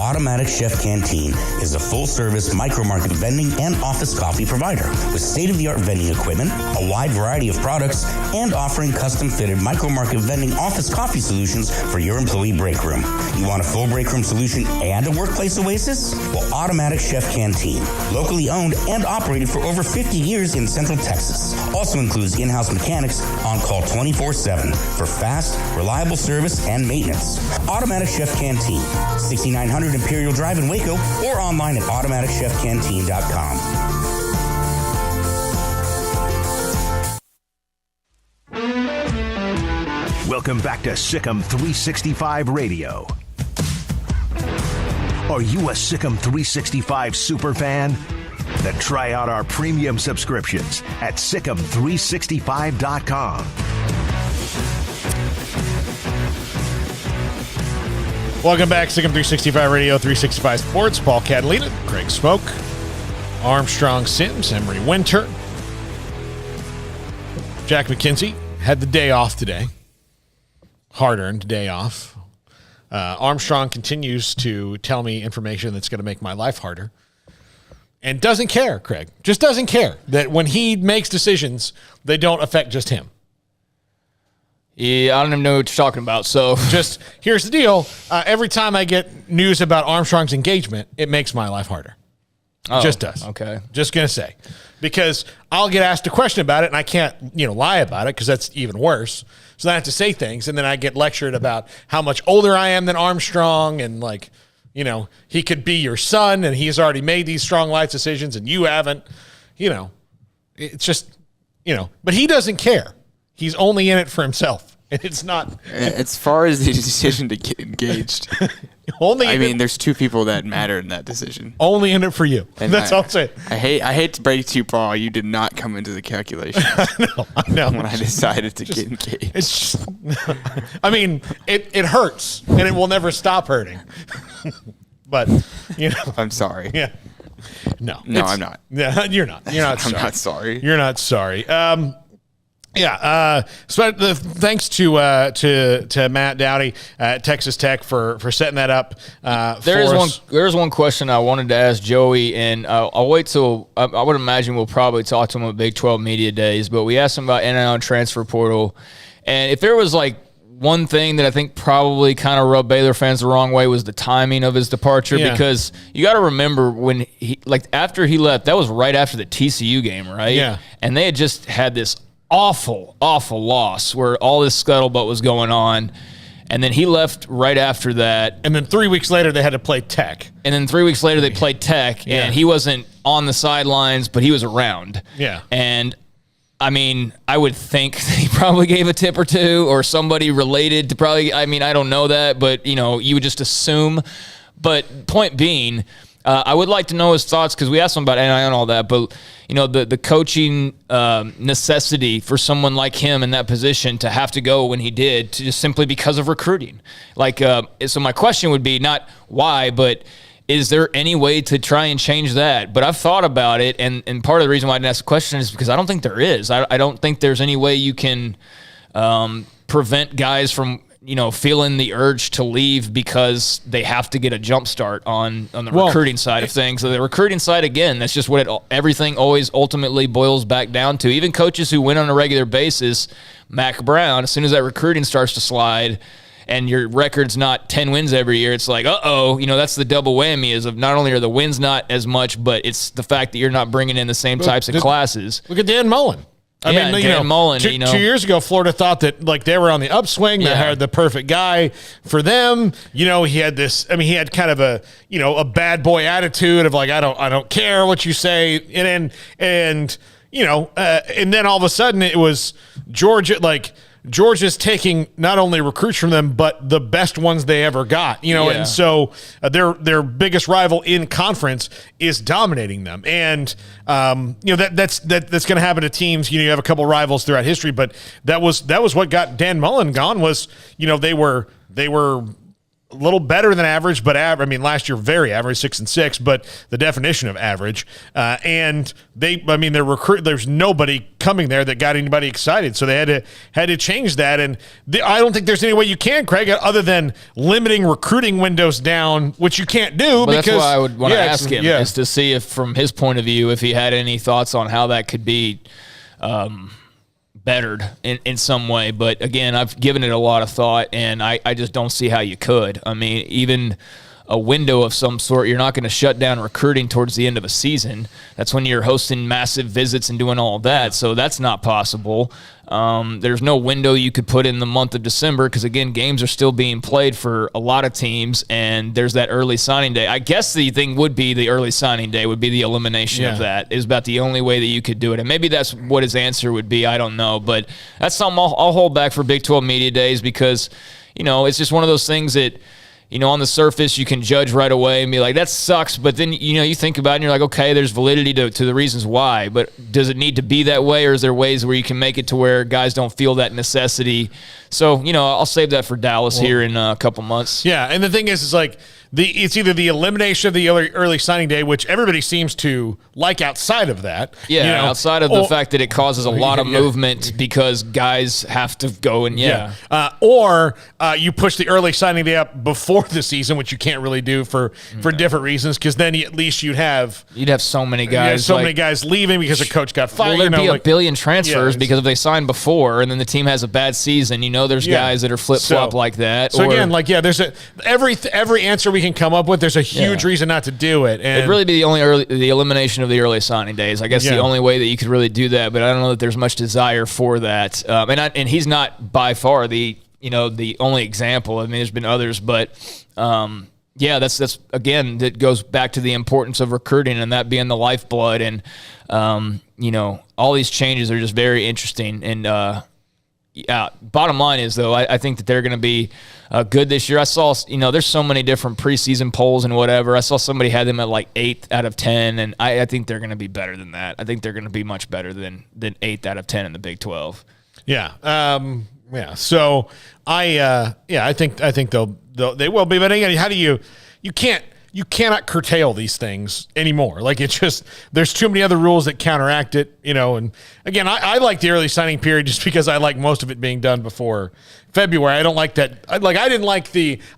Automatic Chef Canteen is a full-service micro-market vending and office coffee provider with state-of-the-art vending equipment, a wide variety of products, and offering custom-fitted micro-market vending office coffee solutions for your employee break room. You want a full break room solution and a workplace oasis? Well, Automatic Chef Canteen, locally owned and operated for over 50 years in Central Texas, also includes in-house mechanics on call 24/7 for fast, reliable service and maintenance. Automatic Chef Canteen, 6900 Imperial Drive in Waco, or online at automaticchefcanteen.com. Welcome back to Sikkim 365 Radio. Are you a Sikkim 365 super fan? Then try out our premium subscriptions at Sikkim365.com. Welcome back, Sikkim 365 Radio, 365 Sports. Paul Catalina, Craig Smoak, Armstrong Sims, Emery Winter. Jack McKenzie had the day off today. Hard-earned day off. Armstrong continues to tell me information that's going to make my life harder. And doesn't care, Craig. Just doesn't care that when he makes decisions, they don't affect just him. Yeah, I don't even know what you're talking about. So just here's the deal. Every time I get news about Armstrong's engagement, it makes my life harder. Oh, just does. Okay. Just going to say. Because I'll get asked a question about it, and I can't, lie about it because that's even worse. So then I have to say things, and then I get lectured about how much older I am than Armstrong, and he could be your son, and he's already made these strong life decisions, and you haven't. It's just, but he doesn't care. He's only in it for himself. And it's not. As far as the decision to get engaged, there's 2 people that matter in that decision. Only in it for you. And that's all I'm saying. I hate to break it to you, Paul. You did not come into the calculation. I know. When I decided to get engaged. It's just, it hurts, and it will never stop hurting. But, I'm sorry. Yeah. No, I'm not. Yeah, you're not. You're not sorry. I'm not sorry. You're not sorry. So thanks to Matt Dowdy at Texas Tech for setting that up. There's one question I wanted to ask Joey, and I'll wait till I would imagine we'll probably talk to him at Big 12 Media Days. But we asked him about NIL transfer portal, and if there was one thing that I think probably kind of rubbed Baylor fans the wrong way was the timing of his departure, because you got to remember when after he left, that was right after the TCU game, right? Yeah, and they had just had this awful loss where all this scuttlebutt was going on. And then he left right after that. And then 3 weeks later, they had to play Tech. And then 3 weeks later, they played Tech. Yeah. And he wasn't on the sidelines, but he was around. Yeah. And, I would think he probably gave a tip or two, or somebody related to probably, I don't know that, but, you would just assume. But point being, I would like to know his thoughts because we asked him about NIL and all that, but the coaching necessity for someone like him in that position to have to go when he did, to just simply because of recruiting. So my question would be not why, but is there any way to try and change that? But I've thought about it, and part of the reason why I didn't ask the question is because I don't think there is. I don't think there's any way you can prevent guys from feeling the urge to leave because they have to get a jump start on the recruiting side of things. So the recruiting side, again, that's just what everything always ultimately boils back down to. Even coaches who win on a regular basis, Mac Brown, as soon as that recruiting starts to slide and your record's not 10 wins every year, it's like, that's the double whammy is of not only are the wins not as much, but it's the fact that you're not bringing in the same types of classes. Look at Dan Mullen. Dan Mullen, 2 years ago, Florida thought that they were on the upswing. They hired the perfect guy for them. He had he had kind of a bad boy attitude of I don't care what you say. And then all of a sudden it was Georgia, Georgia's taking not only recruits from them, but the best ones they ever got, and so their biggest rival in conference is dominating them. And, that's going to happen to teams. You have a couple rivals throughout history, but that was what got Dan Mullen gone was, they were a little better than average, but last year very average, 6-6, but the definition of average. And there's nobody coming there that got anybody excited, so they had to change that. And I don't think there's any way you can, Craig, other than limiting recruiting windows down, which you can't do. But that's why I would want to ask him is to see if, from his point of view, if he had any thoughts on how that could be bettered in some way. But again, I've given it a lot of thought, and I just don't see how you could. Even a window of some sort, you're not going to shut down recruiting towards the end of a season. That's when you're hosting massive visits and doing all of that. So that's not possible. There's no window you could put in the month of December because, again, games are still being played for a lot of teams, and there's that early signing day. I guess the thing would be the early signing day would be the elimination of that. Is about the only way that you could do it. And maybe that's what his answer would be. I don't know. But that's something I'll hold back for Big 12 Media Days because, it's just one of those things that, on the surface, you can judge right away and be like, that sucks. But then, you think about it and you're like, okay, there's validity to the reasons why. But does it need to be that way, or is there ways where you can make it to where guys don't feel that necessity? So, I'll save that for Dallas here in a couple months. Yeah, and the thing is it's either the elimination of the early signing day, which everybody seems to like outside of that. Yeah, outside of the fact that it causes a lot of movement because guys have to go and or you push the early signing day up before the season, which you can't really do for different reasons, because then at least you'd have so many guys, many guys leaving because a coach got fired. Well, there'd be a billion transfers because if they sign before and then the team has a bad season, there's guys that are flip flop like that. So again, there's every answer we can come up with, there's a huge reason not to do it. And it'd really be the elimination of the early signing days. I guess the only way that you could really do that, but I don't know that there's much desire for that. And he's not by far the only example. There's been others, but that's again, that goes back to the importance of recruiting and that being the lifeblood. And all these changes are just very interesting. And bottom line is, though, I think that they're going to be good this year. I saw, there's so many different preseason polls and whatever. I saw somebody had them at 8 out of 10, and I think they're going to be better than that. I think they're going to be much better than 8 out of 10 in the Big 12. Yeah. So I think they will be. But again, how do you cannot curtail these things anymore. It's just, there's too many other rules that counteract it, and again, I like the early signing period just because I like most of it being done before February. I don't like that. I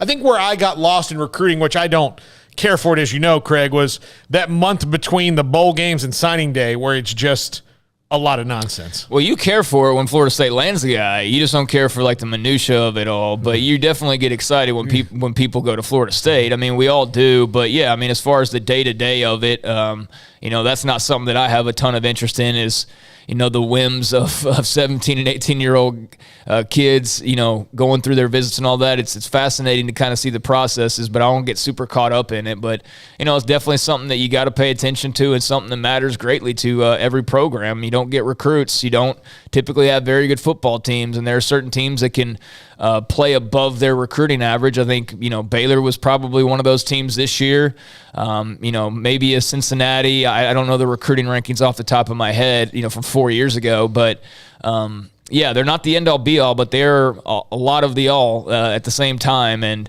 think where I got lost in recruiting, which I don't care for it, as you know, Craig, was that month between the bowl games and signing day where it's just a lot of nonsense. Well, you care for it when Florida State lands the guy. You just don't care for the minutia of it all. But you definitely get excited when people go to Florida State. We all do. But yeah, as far as the day-to-day of it, that's not something that I have a ton of interest in. Is the whims of 17 and 18-year-old kids, going through their visits and all that. It's fascinating to kind of see the processes, but I won't get super caught up in it. But, it's definitely something that you got to pay attention to and something that matters greatly to every program. You don't get recruits, you don't typically have very good football teams, and there are certain teams that can play above their recruiting average. I think, Baylor was probably one of those teams this year. Maybe a Cincinnati. I don't know the recruiting rankings off the top of my head, from 4 years ago, but they're not the end-all be-all, but they're a lot of the all at the same time. And,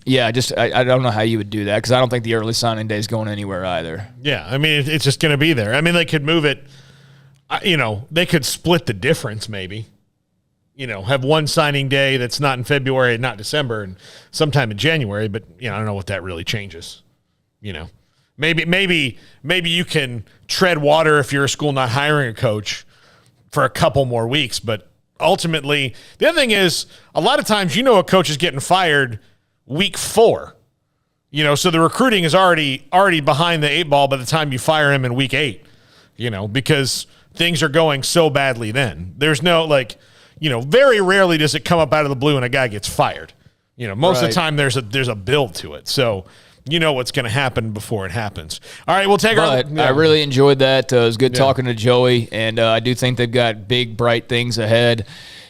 I don't know how you would do that, because I don't think the early signing day is going anywhere either. Yeah, I mean, it's just going to be there. I mean, they could move it, they could split the difference maybe. Have one signing day that's not in February and not December and sometime in January, but, I don't know what that really changes. Maybe you can tread water if you're a school not hiring a coach for a couple more weeks, but ultimately, the other thing is, a lot of times a coach is getting fired week 4, so the recruiting is already behind the 8 ball by the time you fire him in week 8, because things are going so badly then. There's no, very rarely does it come up out of the blue and a guy gets fired. Most of the time there's a build to it. So what's going to happen before it happens. All right, we'll take I really enjoyed that. It was good talking to Joey, and I do think they've got big, bright things ahead.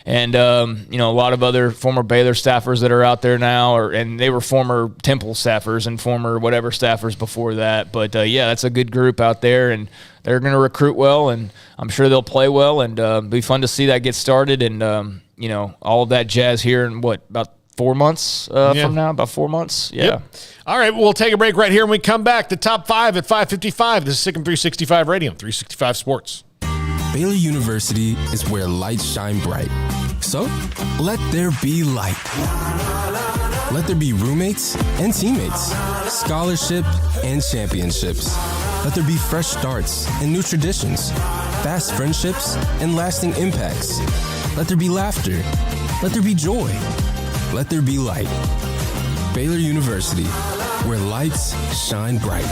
And, a lot of other former Baylor staffers that are out there now, and they were former Temple staffers and former whatever staffers before that. But, that's a good group out there, and they're going to recruit well, and I'm sure they'll play well, and it'll be fun to see that get started. And, all of that jazz here in about 4 months from now, about 4 months. Yeah. Yep. All right, we'll take a break right here. When we come back, the top 5 at 5:55. This is Sick 'em 365 Radio, 365 Sports. Baylor University is where lights shine bright. So, let there be light. Let there be roommates and teammates, scholarship and championships. Let there be fresh starts and new traditions, fast friendships and lasting impacts. Let there be laughter. Let there be joy. Let there be light. Baylor University, where lights shine bright.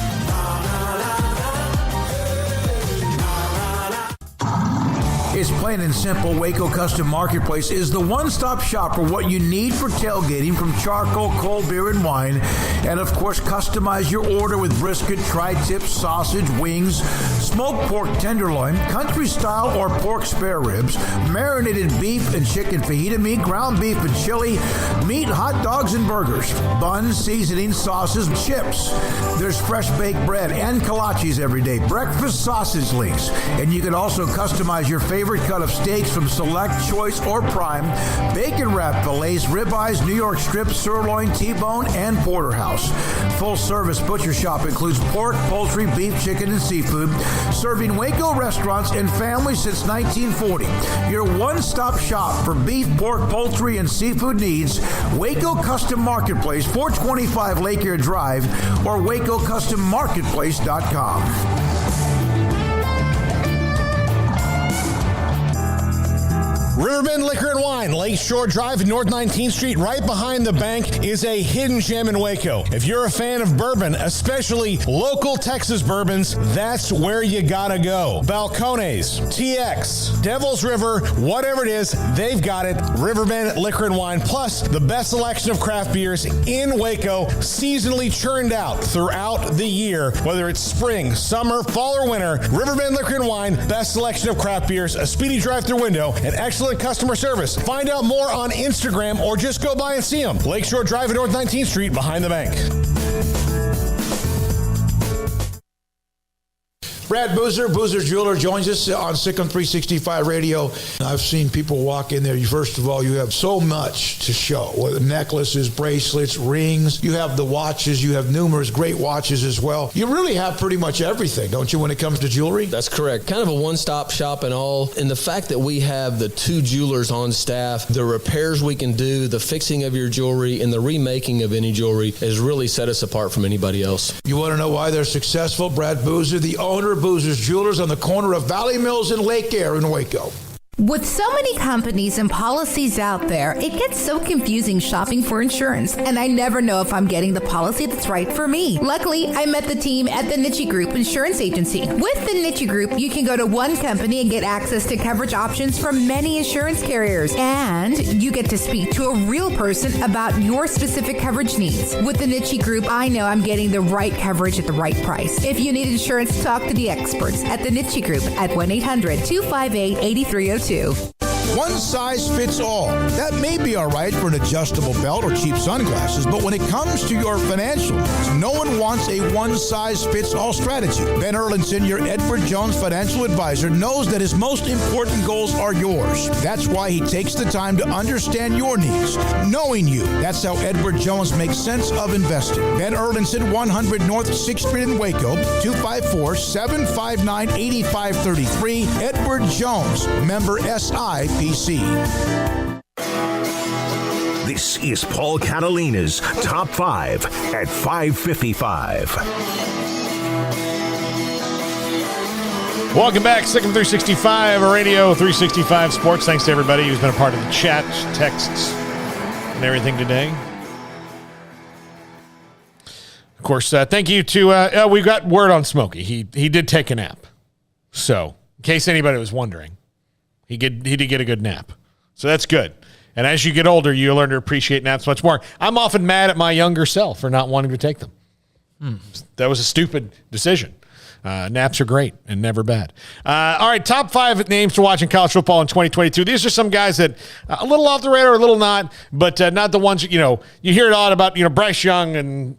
It's plain and simple. Waco Custom Marketplace is the one-stop shop for what you need for tailgating, from charcoal, cold beer, and wine. And, of course, customize your order with brisket, tri-tip, sausage, wings, smoked pork tenderloin, country-style or pork spare ribs, marinated beef and chicken fajita meat, ground beef and chili, meat, hot dogs, and burgers, buns, seasoning, sauces, chips. There's fresh baked bread and kolaches every day, breakfast sausage links. And you can also customize your favorite cut of steaks from select, choice, or prime, bacon wrap fillets, ribeyes, New York strip, sirloin, T-bone, and porterhouse. Full service butcher shop includes pork, poultry, beef, chicken, and seafood, serving Waco restaurants and families since 1940. Your one-stop shop for beef, pork, poultry, and seafood needs. Waco Custom Marketplace, 425 Lake Air Drive, or WacoCustomMarketplace.com. Riverbend Liquor and Wine, Lakeshore Drive and North 19th Street, right behind the bank, is a hidden gem in Waco. If you're a fan of bourbon, especially local Texas bourbons, that's where you gotta go. Balcones, TX, Devil's River, whatever it is, they've got it. Riverbend Liquor and Wine, plus the best selection of craft beers in Waco, seasonally churned out throughout the year, whether it's spring, summer, fall, or winter. Riverbend Liquor and Wine, best selection of craft beers, a speedy drive-through window, and excellent customer service. Find out more on Instagram or just go by and see them. Lakeshore Drive at North 19th Street behind the bank. Brad Boozer, Boozer's Jeweler, joins us on Sick 'em 365 Radio. I've seen people walk in there. First of all, you have so much to show, whether necklaces, bracelets, rings. You have the watches. You have numerous great watches as well. You really have pretty much everything, don't you, when it comes to jewelry? That's correct. Kind of a one-stop shop and all. And the fact that we have the 2 jewelers on staff, the repairs we can do, the fixing of your jewelry, and the remaking of any jewelry has really set us apart from anybody else. You want to know why they're successful? Brad Boozer, the owner of Boozer's Jewelers on the corner of Valley Mills and Lake Air in Waco. With so many companies and policies out there, it gets so confusing shopping for insurance, and I never know if I'm getting the policy that's right for me. Luckily, I met the team at the Niche Group Insurance Agency. With the Niche Group, you can go to one company and get access to coverage options from many insurance carriers, and you get to speak to a real person about your specific coverage needs. With the Niche Group, I know I'm getting the right coverage at the right price. If you need insurance, talk to the experts at the Niche Group at 1-800-258-8302. One size fits all. That may be all right for an adjustable belt or cheap sunglasses, but when it comes to your financial needs, no one wants a one-size-fits-all strategy. Ben Erlinson, your Edward Jones financial advisor, knows that his most important goals are yours. That's why he takes the time to understand your needs, knowing you. That's how Edward Jones makes sense of investing. Ben Erlinson, 100 North 6th Street in Waco, 254-759-8533. Edward Jones, member SIPC. This is Paul Catalina's Top 5 at 5:55. Welcome back, Second 365 Radio 365 Sports. Thanks to everybody who's been a part of the chat, texts, and everything today. Of course, thank you to, we got word on Smokey. He did take a nap. So, in case anybody was wondering, he did get a good nap. So that's good. And as you get older, you learn to appreciate naps much more. I'm often mad at my younger self for not wanting to take them. That was a stupid decision. Naps are great and never bad. All right, top 5 names to watch in college football in 2022. These are some guys that a little off the radar, a little not, but not the ones, you hear it all about, Bryce Young and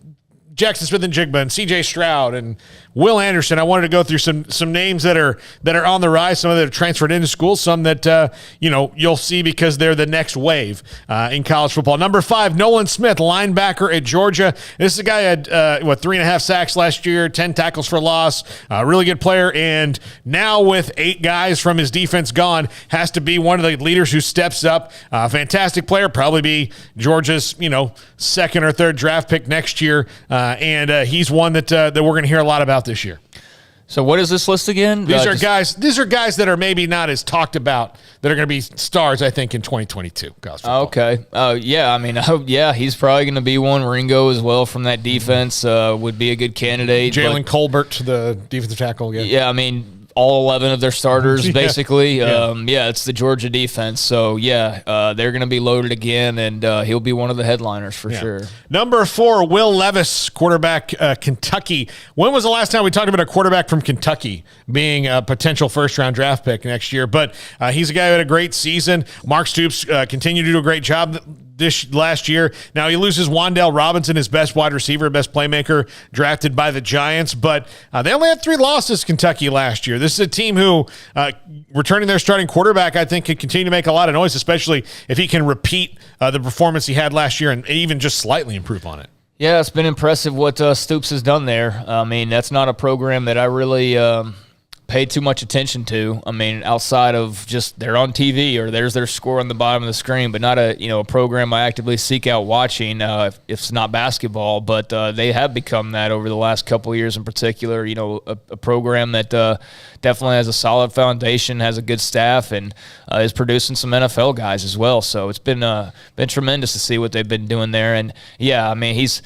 Jackson Smith and Jigba and C.J. Stroud and Will Anderson. I wanted to go through some names that are on the rise, some that are transferred into school, some that you'll see because they're the next wave in college football. Number 5, Nolan Smith, linebacker at Georgia. This is a guy who had 3.5 sacks last year, 10 tackles for loss, really good player, and now with 8 guys from his defense gone, has to be one of the leaders who steps up. Fantastic player, probably be Georgia's second or third draft pick next year, and he's one that we're going to hear a lot about this year. So what is this list again? These are guys that are maybe not as talked about that are going to be stars, I think, in 2022. Okay. He's probably going to be one. Ringo as well from that defense would be a good candidate. Jalen Colbert, the defensive tackle. Yeah, all 11 of their starters, basically. It's the Georgia defense. So, they're going to be loaded again, and he'll be one of the headliners for sure. Number 4, Will Levis, quarterback, Kentucky. When was the last time we talked about a quarterback from Kentucky being a potential first-round draft pick next year? But he's a guy who had a great season. Mark Stoops continued to do a great job this last year. Now he loses Wan'Dale Robinson, his best wide receiver, best playmaker, drafted by the Giants, but they only had 3 losses, Kentucky, last year. This is a team who, returning their starting quarterback, I think could continue to make a lot of noise, especially if he can repeat the performance he had last year and even just slightly improve on it. Yeah, it's been impressive what Stoops has done there. That's not a program that I really paid too much attention to. Outside of just they're on TV or there's their score on the bottom of the screen, but not a program I actively seek out watching if it's not basketball. But they have become that over the last couple of years in particular. A program that definitely has a solid foundation, has a good staff, and is producing some NFL guys as well. So it's been tremendous to see what they've been doing there. And he's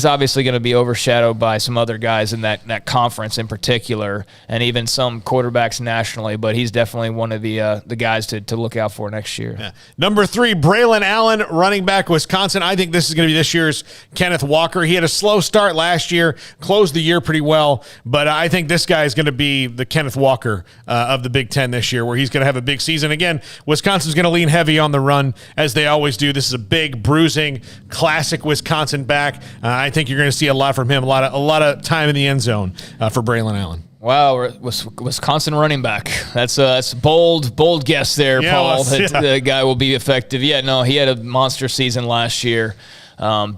obviously going to be overshadowed by some other guys in that conference in particular, and even some quarterbacks nationally, but he's definitely one of the guys to look out for next year. Yeah. Number 3, Braylon Allen, running back, Wisconsin. I think this is going to be this year's Kenneth Walker. He had a slow start last year, closed the year pretty well, but I think this guy is going to be the Kenneth Walker of the Big Ten this year, where he's going to have a big season. Again, Wisconsin's going to lean heavy on the run, as they always do. This is a big, bruising, classic Wisconsin back. I think you're going to see a lot from him, a lot of time in the end zone for Braylon Allen. Wow, Wisconsin running back. That's a bold guess there, Paul. The guy will be effective. Yeah, no, he had a monster season last year.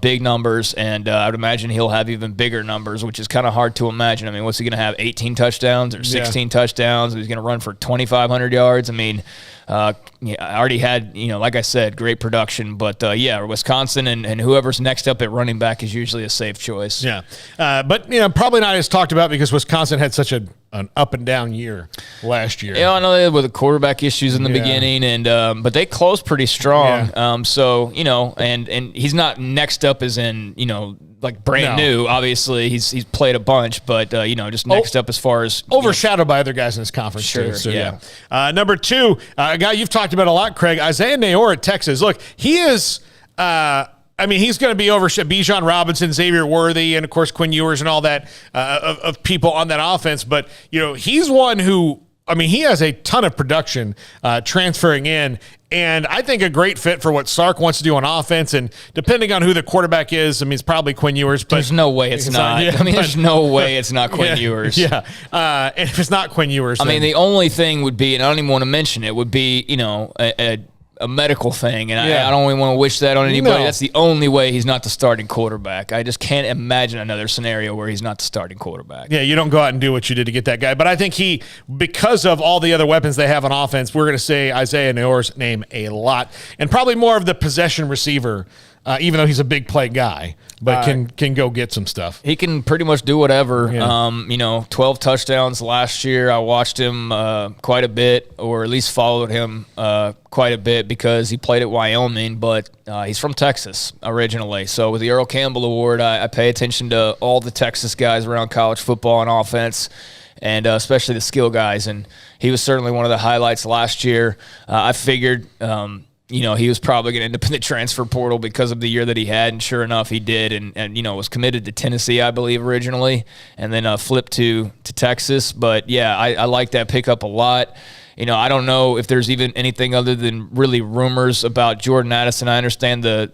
Big numbers, and I would imagine he'll have even bigger numbers, which is kind of hard to imagine. What's he going to have, 18 touchdowns or 16 touchdowns? He's going to run for 2,500 yards. already had, like I said, great production. But, Wisconsin and whoever's next up at running back is usually a safe choice. Yeah. But probably not as talked about because Wisconsin had such an up and down year last year. Yeah, I know they had with the quarterback issues in the beginning, and but they closed pretty strong. Yeah. And he's not next up as in, like brand new. Obviously, he's played a bunch, but just next up as far as overshadowed by other guys in his conference. Sure, too, so, yeah. Number 2, a guy you've talked about a lot, Craig, Isaiah Nayor at Texas. Look, he is. He's going to be over Bijan Robinson, Xavier Worthy, and of course Quinn Ewers and all that of people on that offense. But he's one who. He has a ton of production transferring in, and I think a great fit for what Sark wants to do on offense. And depending on who the quarterback is, it's probably Quinn Ewers. But there's no way it's not. There's no way it's not Quinn Ewers. Yeah, and if it's not Quinn Ewers, the only thing would be, and I don't even want to mention it, would be a medical thing, and I don't even want to wish that on anybody. No. That's the only way he's not the starting quarterback. I just can't imagine another scenario where he's not the starting quarterback. Yeah, you don't go out and do what you did to get that guy. But I think because of all the other weapons they have on offense, we're going to say Isaiah Nayor's name a lot, and probably more of the possession receiver, even though he's a big play guy, but can go get some stuff. He can pretty much do whatever. Yeah. 12 touchdowns last year. I watched him quite a bit, or at least followed him quite a bit because he played at Wyoming, but he's from Texas originally. So with the Earl Campbell Award, I pay attention to all the Texas guys around college football and offense, and especially the skill guys. And he was certainly one of the highlights last year. I figured he was probably going to end up in the transfer portal because of the year that he had, and sure enough, he did, and was committed to Tennessee, I believe, originally, and then flipped to Texas. But, yeah, I like that pickup a lot. I don't know if there's even anything other than really rumors about Jordan Addison. I understand the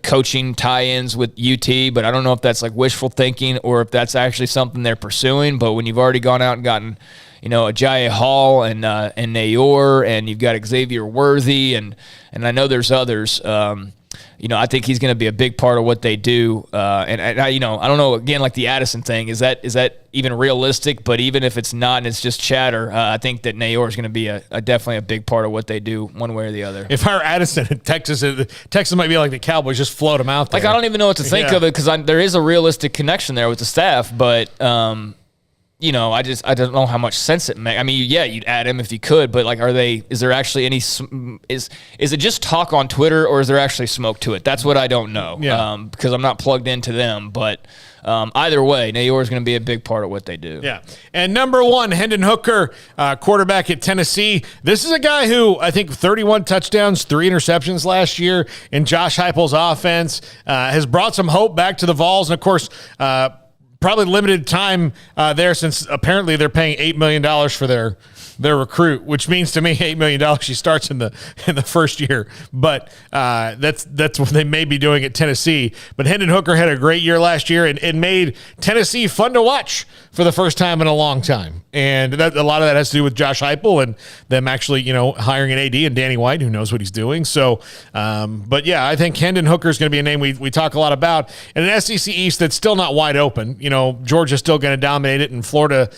coaching tie-ins with UT, but I don't know if that's like wishful thinking or if that's actually something they're pursuing. But when you've already gone out and gotten Ajayi Hall and Nayor, and you've got Xavier Worthy, and I know there's others. I think he's going to be a big part of what they do. And I don't know. Again, like the Addison thing, is that even realistic? But even if it's not, and it's just chatter, I think that Nayor is going to be definitely a big part of what they do, one way or the other. If our Addison in Texas might be like the Cowboys, just float him out there. Like I don't even know what to think of it because there is a realistic connection there with the staff, but. I don't know how much sense it makes. You'd add him if you could, but is there actually any, is it just talk on Twitter or is there actually smoke to it? That's what I don't know. Yeah. Because I'm not plugged into them, but either way, Nayor is going to be a big part of what they do. Yeah. And number 1, Hendon Hooker, quarterback at Tennessee. This is a guy who I think 31 touchdowns, 3 interceptions last year in Josh Heupel's offense, has brought some hope back to the Vols. And of course, probably limited time there since apparently they're paying $8 million for their recruit, which means to me $8 million he starts in the first year. But that's what they may be doing at Tennessee. But Hendon Hooker had a great year last year and made Tennessee fun to watch for the first time in a long time. And a lot of that has to do with Josh Heupel and them actually, hiring an AD and Danny White, who knows what he's doing. So, but yeah, I think Hendon Hooker is going to be a name we talk a lot about. And an SEC East that's still not wide open. Georgia's still going to dominate it, and Florida,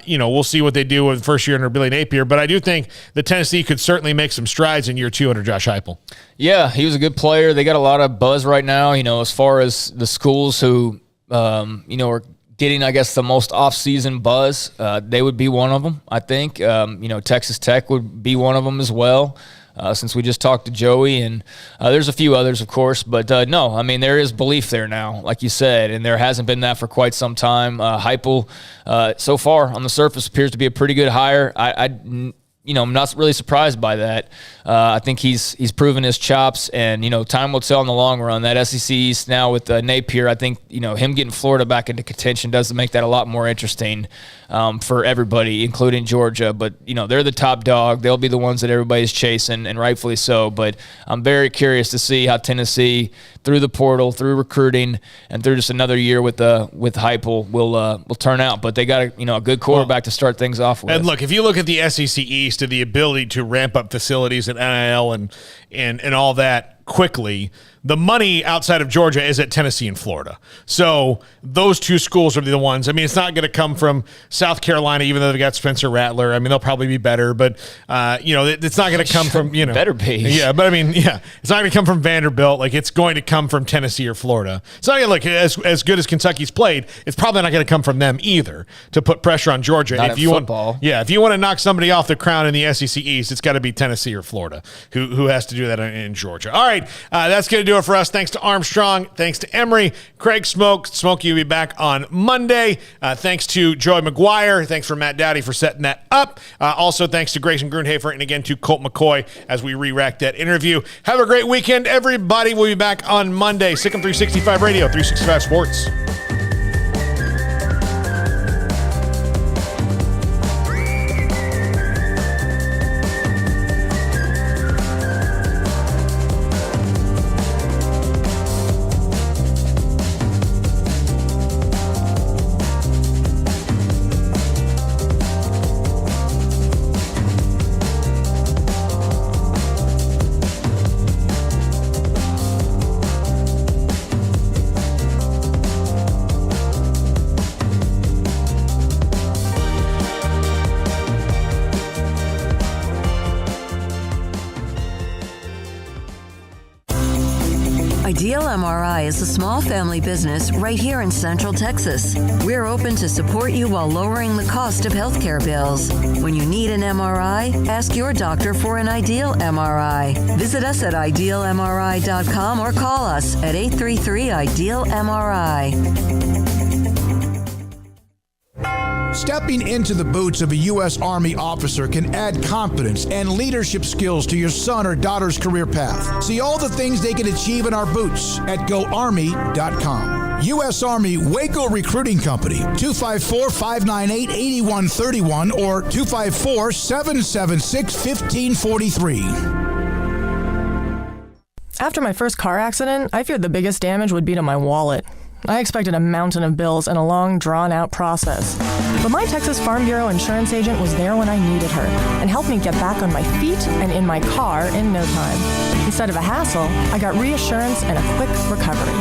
we'll see what they do with the first year under Billy Napier. But I do think that Tennessee could certainly make some strides in year 2 under Josh Heupel. Yeah, he was a good player. They got a lot of buzz right now, as far as the schools who, are getting, I guess, the most off-season buzz. They would be one of them, I think. Texas Tech would be one of them as well, since we just talked to Joey. And there's a few others, of course. But, no, there is belief there now, like you said, and there hasn't been that for quite some time. Heupel, so far, on the surface, appears to be a pretty good hire. I'm not really surprised by that. I think he's proven his chops, and time will tell in the long run. That SEC East now with Napier, I think him getting Florida back into contention does make that a lot more interesting for everybody, including Georgia. But they're the top dog; they'll be the ones that everybody's chasing, and rightfully so. But I'm very curious to see how Tennessee, through the portal, through recruiting, and through just another year with Heupel will turn out. But they got a good quarterback to start things off with. And look, if you look at the SEC East and the ability to ramp up facilities and NIL and all that quickly, the money outside of Georgia is at Tennessee and Florida. So those two schools are the ones. I mean, it's not going to come from South Carolina, even though they've got Spencer Rattler. I mean, they'll probably be better, but, it's not going to come from, Better be. Yeah, but I mean, it's not going to come from Vanderbilt. Like, it's going to come from Tennessee or Florida. It's not going to look as good as Kentucky's played. It's probably not going to come from them either to put pressure on Georgia. Not if in you football. if you want to knock somebody off the crown in the SEC East, it's got to be Tennessee or Florida who has to do that in Georgia. All right, that's going to do it for us. Thanks to Armstrong. Thanks to Emery. Craig Smoak. Smokey will be back on Monday. Thanks to Joey McGuire. Thanks for Matt Dowdy for setting that up. Also, thanks to Grayson Grunhafer and again to Colt McCoy as we re-rack that interview. Have a great weekend, everybody. We'll be back on Monday. Sikkim 365 Radio, 365 Sports. Ideal MRI is a small family business right here in Central Texas. We're open to support you while lowering the cost of healthcare bills. When you need an MRI, ask your doctor for an Ideal MRI. Visit us at idealmri.com or call us at 833-IDEAL-MRI. Stepping into the boots of a U.S. Army officer can add confidence and leadership skills to your son or daughter's career path. See all the things they can achieve in our boots at GoArmy.com. U.S. Army Waco Recruiting Company, 254-598-8131 or 254-776-1543. After my first car accident, I feared the biggest damage would be to my wallet. I expected a mountain of bills and a long, drawn-out process. But my Texas Farm Bureau insurance agent was there when I needed her and helped me get back on my feet and in my car in no time. Instead of a hassle, I got reassurance and a quick recovery.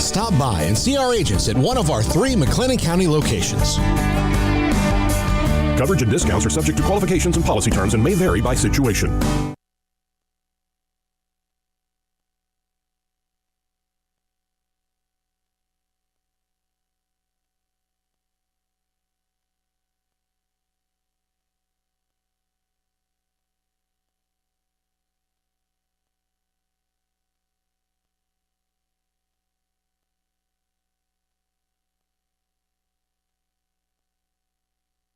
Stop by and see our agents at one of our 3 McLennan County locations. Coverage and discounts are subject to qualifications and policy terms and may vary by situation.